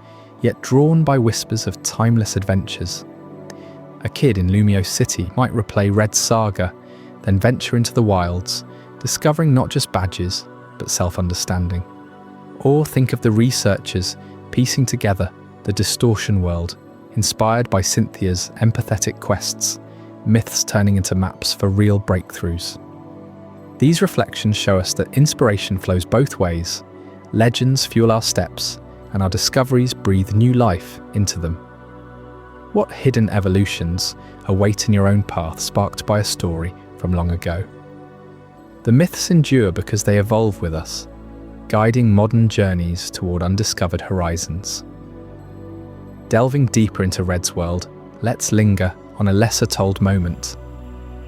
yet drawn by whispers of timeless adventures. A kid in Lumio City might replay Red's saga, then venture into the wilds, discovering not just badges, but self-understanding. Or think of the researchers piecing together the distortion world, inspired by Cynthia's empathetic quests, myths turning into maps for real breakthroughs. These reflections show us that inspiration flows both ways. Legends fuel our steps, and our discoveries breathe new life into them. What hidden evolutions await in your own path sparked by a story from long ago? The myths endure because they evolve with us, guiding modern journeys toward undiscovered horizons. Delving deeper into Red's world, let's linger on a lesser-told moment.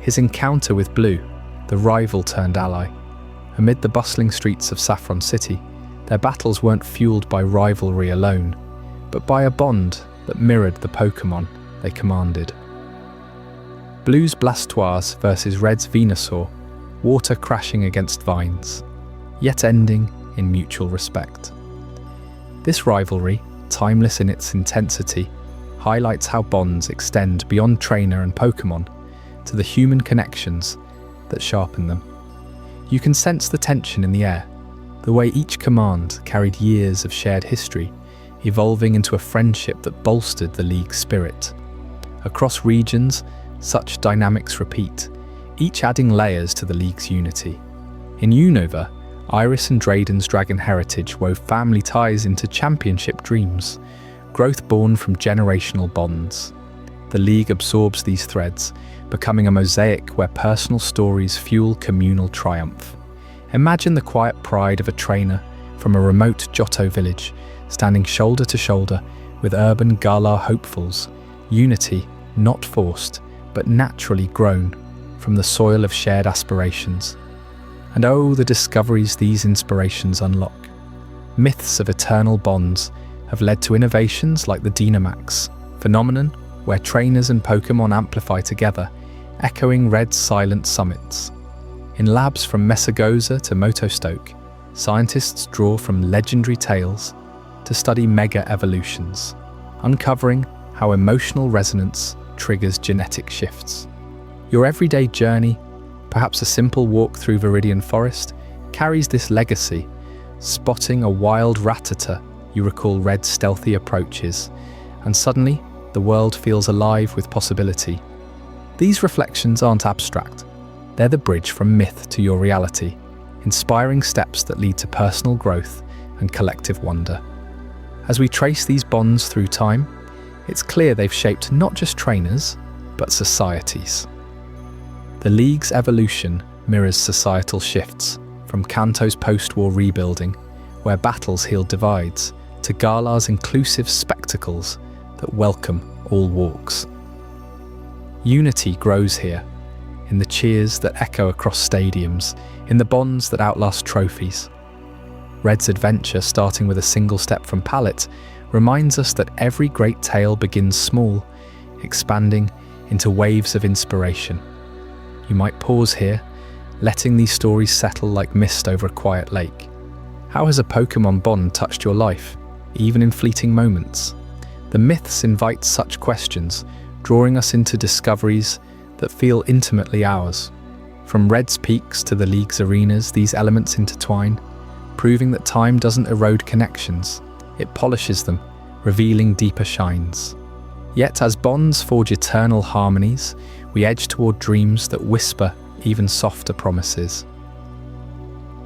His encounter with Blue, the rival turned ally. Amid the bustling streets of Saffron City, their battles weren't fueled by rivalry alone, but by a bond that mirrored the Pokémon they commanded. Blue's Blastoise versus Red's Venusaur, water crashing against vines, yet ending in mutual respect. This rivalry, timeless in its intensity, highlights how bonds extend beyond trainer and Pokémon to the human connections that sharpen them. You can sense the tension in the air, the way each command carried years of shared history, evolving into a friendship that bolstered the League's spirit. Across regions, such dynamics repeat, each adding layers to the League's unity. In Unova, Iris and Drayden's dragon heritage wove family ties into championship dreams, growth born from generational bonds. The League absorbs these threads, becoming a mosaic where personal stories fuel communal triumph. Imagine the quiet pride of a trainer from a remote Johto village, standing shoulder to shoulder with urban Galar hopefuls, unity not forced, but naturally grown from the soil of shared aspirations. And oh, the discoveries these inspirations unlock. Myths of eternal bonds have led to innovations like the Dynamax phenomenon, where trainers and Pokémon amplify together, echoing Red's silent summits. In labs from Mesagoza to Motostoke, scientists draw from legendary tales to study mega evolutions, uncovering how emotional resonance triggers genetic shifts. Your everyday journey, perhaps a simple walk through Viridian Forest, carries this legacy. Spotting a wild Rattata, you recall Red's stealthy approaches, and suddenly the world feels alive with possibility. These reflections aren't abstract. They're the bridge from myth to your reality, inspiring steps that lead to personal growth and collective wonder. As we trace these bonds through time, it's clear they've shaped not just trainers, but societies. The League's evolution mirrors societal shifts, from Kanto's post-war rebuilding, where battles healed divides, to Galar's inclusive spectacles that welcome all walks. Unity grows here, in the cheers that echo across stadiums, in the bonds that outlast trophies. Red's adventure, starting with a single step from Pallet, reminds us that every great tale begins small, expanding into waves of inspiration. You might pause here, letting these stories settle like mist over a quiet lake. How has a Pokémon bond touched your life, even in fleeting moments? The myths invite such questions, drawing us into discoveries that feel intimately ours. From Red's peaks to the League's arenas, these elements intertwine, proving that time doesn't erode connections, it polishes them, revealing deeper shines. Yet as bonds forge eternal harmonies, we edge toward dreams that whisper even softer promises.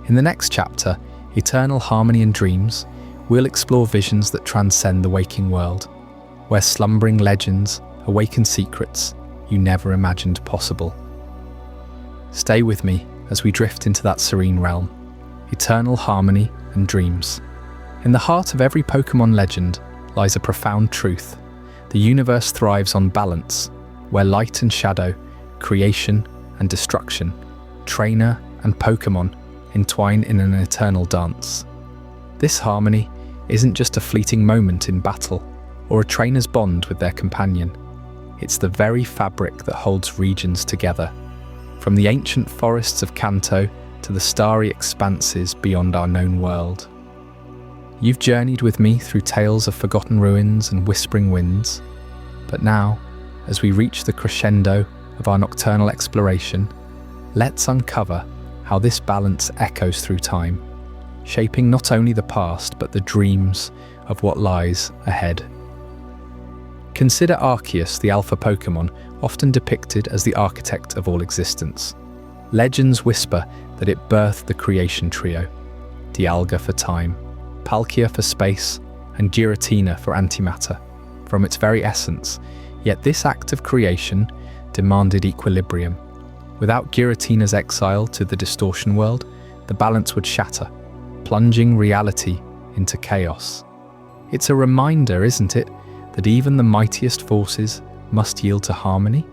In the next chapter, Eternal Harmony and Dreams, we'll explore visions that transcend the waking world, where slumbering legends awaken secrets you never imagined possible. Stay with me as we drift into that serene realm, eternal harmony and dreams. In the heart of every Pokémon legend lies a profound truth. The universe thrives on balance, where light and shadow, creation and destruction, trainer and Pokémon entwine in an eternal dance. This harmony isn't just a fleeting moment in battle or a trainer's bond with their companion. It's the very fabric that holds regions together, from the ancient forests of Kanto to the starry expanses beyond our known world. You've journeyed with me through tales of forgotten ruins and whispering winds, but now, as we reach the crescendo of our nocturnal exploration, let's uncover how this balance echoes through time, shaping not only the past but the dreams of what lies ahead. Consider Arceus, the alpha Pokémon, often depicted as the architect of all existence. Legends whisper that it birthed the creation trio, Dialga for time, Palkia for space, and Giratina for antimatter, from its very essence. Yet this act of creation demanded equilibrium. Without Giratina's exile to the distortion world, the balance would shatter, plunging reality into chaos. It's a reminder, isn't it, that even the mightiest forces must yield to harmony?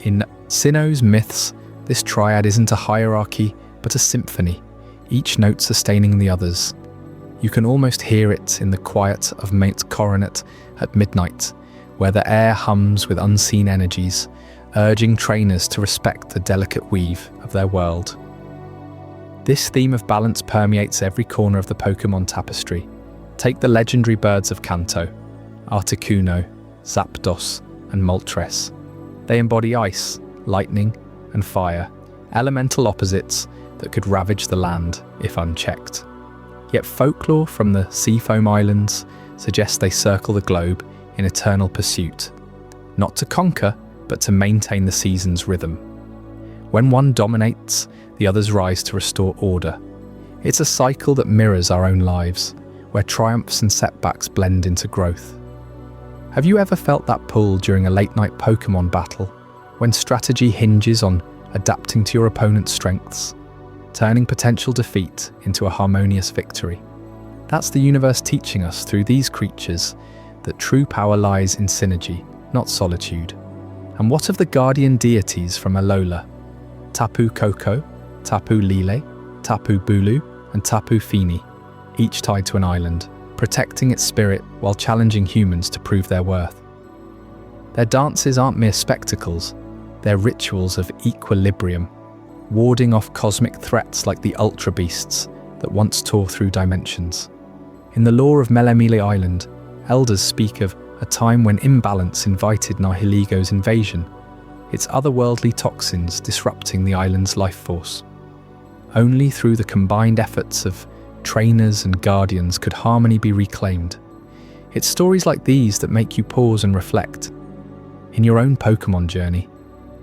In Sinnoh's myths, this triad isn't a hierarchy, but a symphony, each note sustaining the others. You can almost hear it in the quiet of Mount Coronet at midnight, where the air hums with unseen energies, urging trainers to respect the delicate weave of their world. This theme of balance permeates every corner of the Pokémon tapestry. Take the legendary birds of Kanto, Articuno, Zapdos, and Moltres. They embody ice, lightning, and fire, elemental opposites that could ravage the land if unchecked. Yet folklore from the Seafoam Islands suggests they circle the globe in eternal pursuit, not to conquer, but to maintain the season's rhythm. When one dominates, the others rise to restore order. It's a cycle that mirrors our own lives, where triumphs and setbacks blend into growth. Have you ever felt that pull during a late-night Pokémon battle, when strategy hinges on adapting to your opponent's strengths, turning potential defeat into a harmonious victory? That's the universe teaching us through these creatures that true power lies in synergy, not solitude. And what of the guardian deities from Alola? Tapu Koko, Tapu Lele, Tapu Bulu, and Tapu Fini, each tied to an island, protecting its spirit while challenging humans to prove their worth. Their dances aren't mere spectacles, they're rituals of equilibrium, warding off cosmic threats like the Ultra Beasts that once tore through dimensions. In the lore of Melemele Island, elders speak of a time when imbalance invited Nihiligo's invasion, its otherworldly toxins disrupting the island's life force. Only through the combined efforts of trainers and guardians could harmony be reclaimed. It's stories like these that make you pause and reflect. In your own Pokémon journey,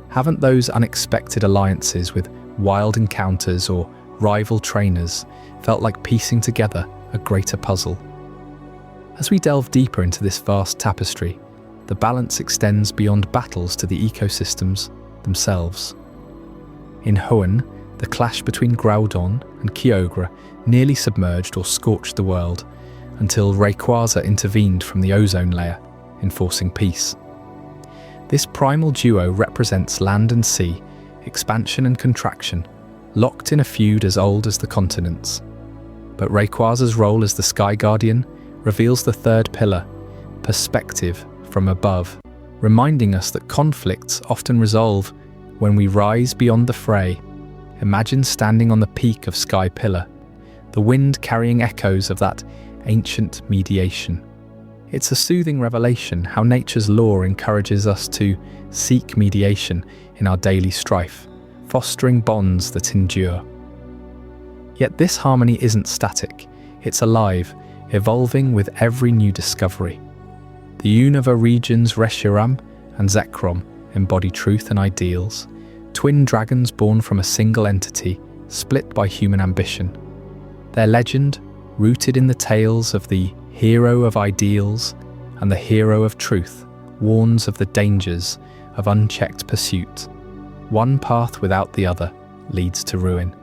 haven't those unexpected alliances with wild encounters or rival trainers felt like piecing together a greater puzzle? As we delve deeper into this vast tapestry, the balance extends beyond battles to the ecosystems themselves. In Hoenn, the clash between Groudon and Kyogre nearly submerged or scorched the world, until Rayquaza intervened from the ozone layer, enforcing peace. This primal duo represents land and sea, expansion and contraction, locked in a feud as old as the continents. But Rayquaza's role as the Sky Guardian reveals the third pillar, perspective from above, reminding us that conflicts often resolve when we rise beyond the fray. Imagine standing on the peak of Sky Pillar, the wind carrying echoes of that ancient mediation. It's a soothing revelation how nature's law encourages us to seek mediation in our daily strife, fostering bonds that endure. Yet this harmony isn't static, it's alive, evolving with every new discovery. The Unova regions Reshiram and Zekrom embody truth and ideals, twin dragons born from a single entity, split by human ambition. Their legend, rooted in the tales of the hero of ideals and the hero of truth, warns of the dangers of unchecked pursuit. One path without the other leads to ruin.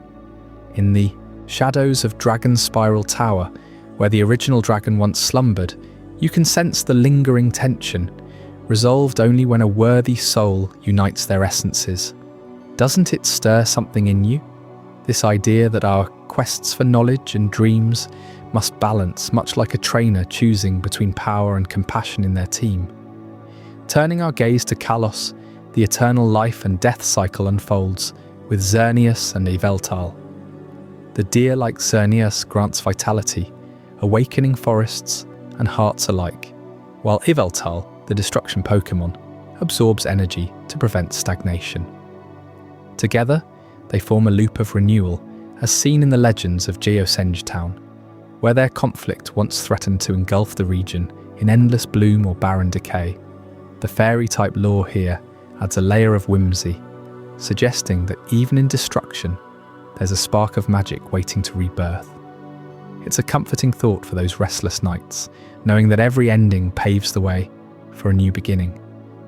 In the shadows of Dragon Spiral Tower, where the original dragon once slumbered, you can sense the lingering tension, resolved only when a worthy soul unites their essences. Doesn't it stir something in you? This idea that our quests for knowledge and dreams must balance, much like a trainer choosing between power and compassion in their team. Turning our gaze to Kalos, the eternal life and death cycle unfolds with Xerneas and Yveltal. The deer-like Xerneas grants vitality, awakening forests and hearts alike, while Yveltal, the destruction Pokémon, absorbs energy to prevent stagnation. Together, they form a loop of renewal, as seen in the legends of Geosenge Town, where their conflict once threatened to engulf the region in endless bloom or barren decay. The fairy-type lore here adds a layer of whimsy, suggesting that even in destruction, there's a spark of magic waiting to rebirth. It's a comforting thought for those restless nights, knowing that every ending paves the way for a new beginning,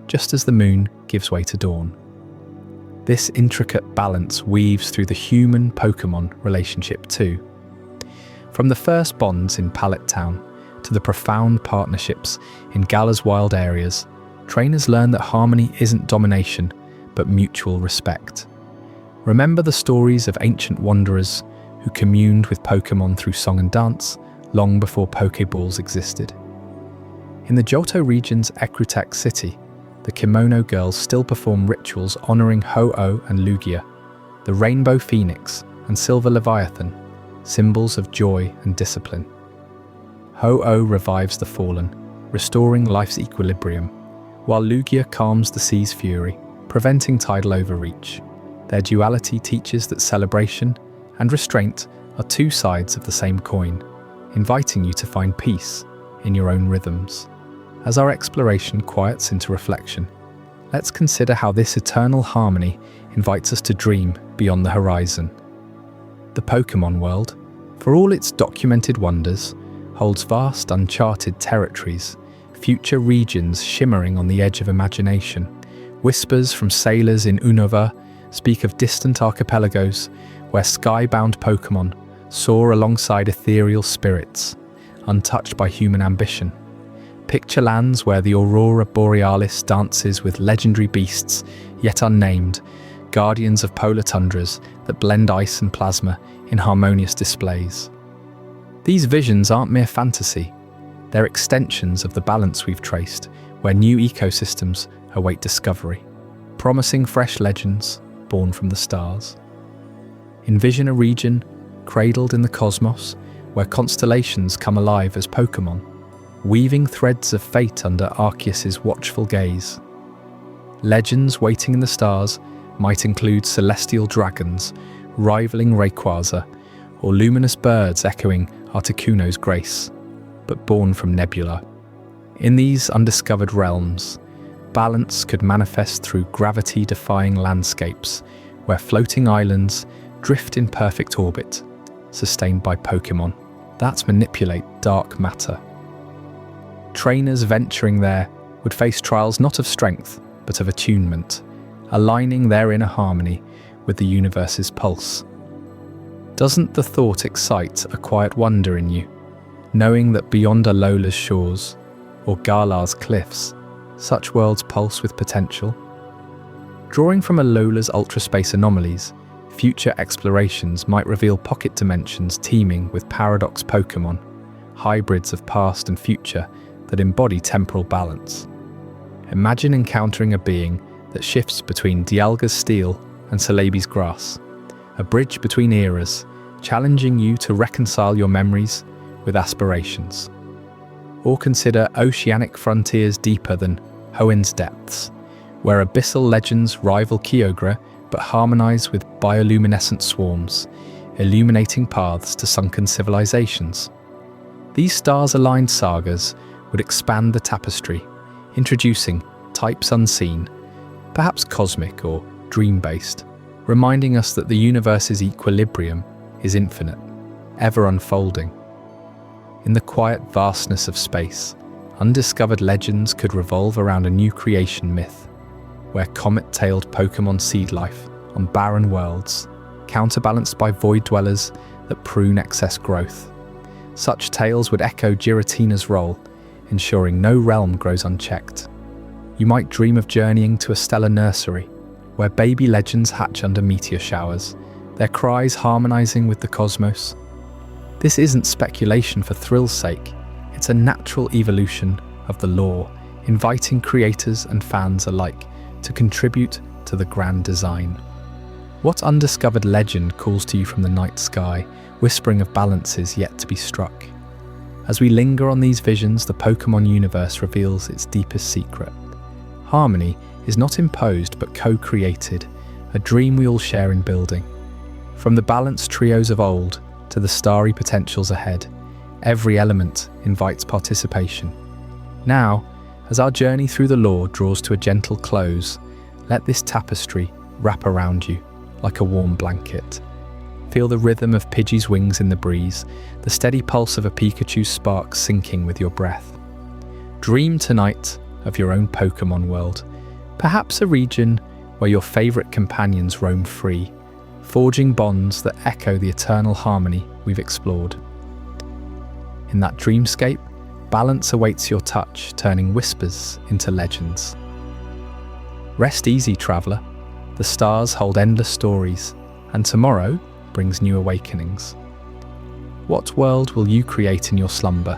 just as the moon gives way to dawn. This intricate balance weaves through the human-Pokémon relationship too. From the first bonds in Pallet Town to the profound partnerships in Galar's wild areas, trainers learn that harmony isn't domination, but mutual respect. Remember the stories of ancient wanderers who communed with Pokémon through song and dance long before Pokéballs existed. In the Johto region's Ecrutec city, the Kimono girls still perform rituals honouring Ho-Oh and Lugia, the Rainbow Phoenix and Silver Leviathan, symbols of joy and discipline. Ho-Oh revives the fallen, restoring life's equilibrium, while Lugia calms the sea's fury, preventing tidal overreach. Their duality teaches that celebration and restraint are two sides of the same coin, inviting you to find peace in your own rhythms. As our exploration quiets into reflection, let's consider how this eternal harmony invites us to dream beyond the horizon. The Pokémon world, for all its documented wonders, holds vast uncharted territories, future regions shimmering on the edge of imagination. Whispers from sailors in Unova speak of distant archipelagos where skybound Pokémon soar alongside ethereal spirits, untouched by human ambition. Picture lands where the Aurora Borealis dances with legendary beasts, yet unnamed, guardians of polar tundras that blend ice and plasma in harmonious displays. These visions aren't mere fantasy, they're extensions of the balance we've traced, where new ecosystems await discovery, promising fresh legends born from the stars. Envision a region cradled in the cosmos, where constellations come alive as Pokémon, weaving threads of fate under Arceus's watchful gaze. Legends waiting in the stars might include celestial dragons rivaling Rayquaza, or luminous birds echoing Articuno's grace, but born from nebula. In these undiscovered realms, balance could manifest through gravity-defying landscapes, where floating islands drift in perfect orbit, sustained by Pokémon that manipulate dark matter. Trainers venturing there would face trials not of strength, but of attunement, aligning their inner harmony with the universe's pulse. Doesn't the thought excite a quiet wonder in you, knowing that beyond Alola's shores, or Galar's cliffs, such worlds pulse with potential? Drawing from Alola's ultraspace anomalies, future explorations might reveal pocket dimensions teeming with paradox Pokémon, hybrids of past and future that embody temporal balance. Imagine encountering a being that shifts between Dialga's steel and Celebi's grass, a bridge between eras, challenging you to reconcile your memories with aspirations. Or consider oceanic frontiers deeper than Hoenn's depths, where abyssal legends rival Kyogre but harmonize with bioluminescent swarms, illuminating paths to sunken civilizations. These stars-aligned sagas would expand the tapestry, introducing types unseen, perhaps cosmic or dream-based, reminding us that the universe's equilibrium is infinite, ever unfolding. In the quiet vastness of space, undiscovered legends could revolve around a new creation myth, where comet-tailed Pokémon seed life on barren worlds, counterbalanced by void dwellers that prune excess growth. Such tales would echo Giratina's role, ensuring no realm grows unchecked. You might dream of journeying to a stellar nursery, where baby legends hatch under meteor showers, their cries harmonizing with the cosmos. This isn't speculation for thrill's sake, it's a natural evolution of the lore, inviting creators and fans alike to contribute to the grand design. What undiscovered legend calls to you from the night sky, whispering of balances yet to be struck? As we linger on these visions, the Pokémon universe reveals its deepest secret. Harmony is not imposed but co-created, a dream we all share in building. From the balanced trios of old to the starry potentials ahead, every element invites participation. Now, As our journey through the lore draws to a gentle close, let this tapestry wrap around you like a warm blanket. Feel the rhythm of Pidgey's wings in the breeze, the steady pulse of a Pikachu's spark sinking with your breath. Dream tonight of your own Pokémon world, perhaps a region where your favourite companions roam free, forging bonds that echo the eternal harmony we've explored. In that dreamscape, balance awaits your touch, turning whispers into legends. Rest easy, traveller. The stars hold endless stories, and tomorrow brings new awakenings. What world will you create in your slumber?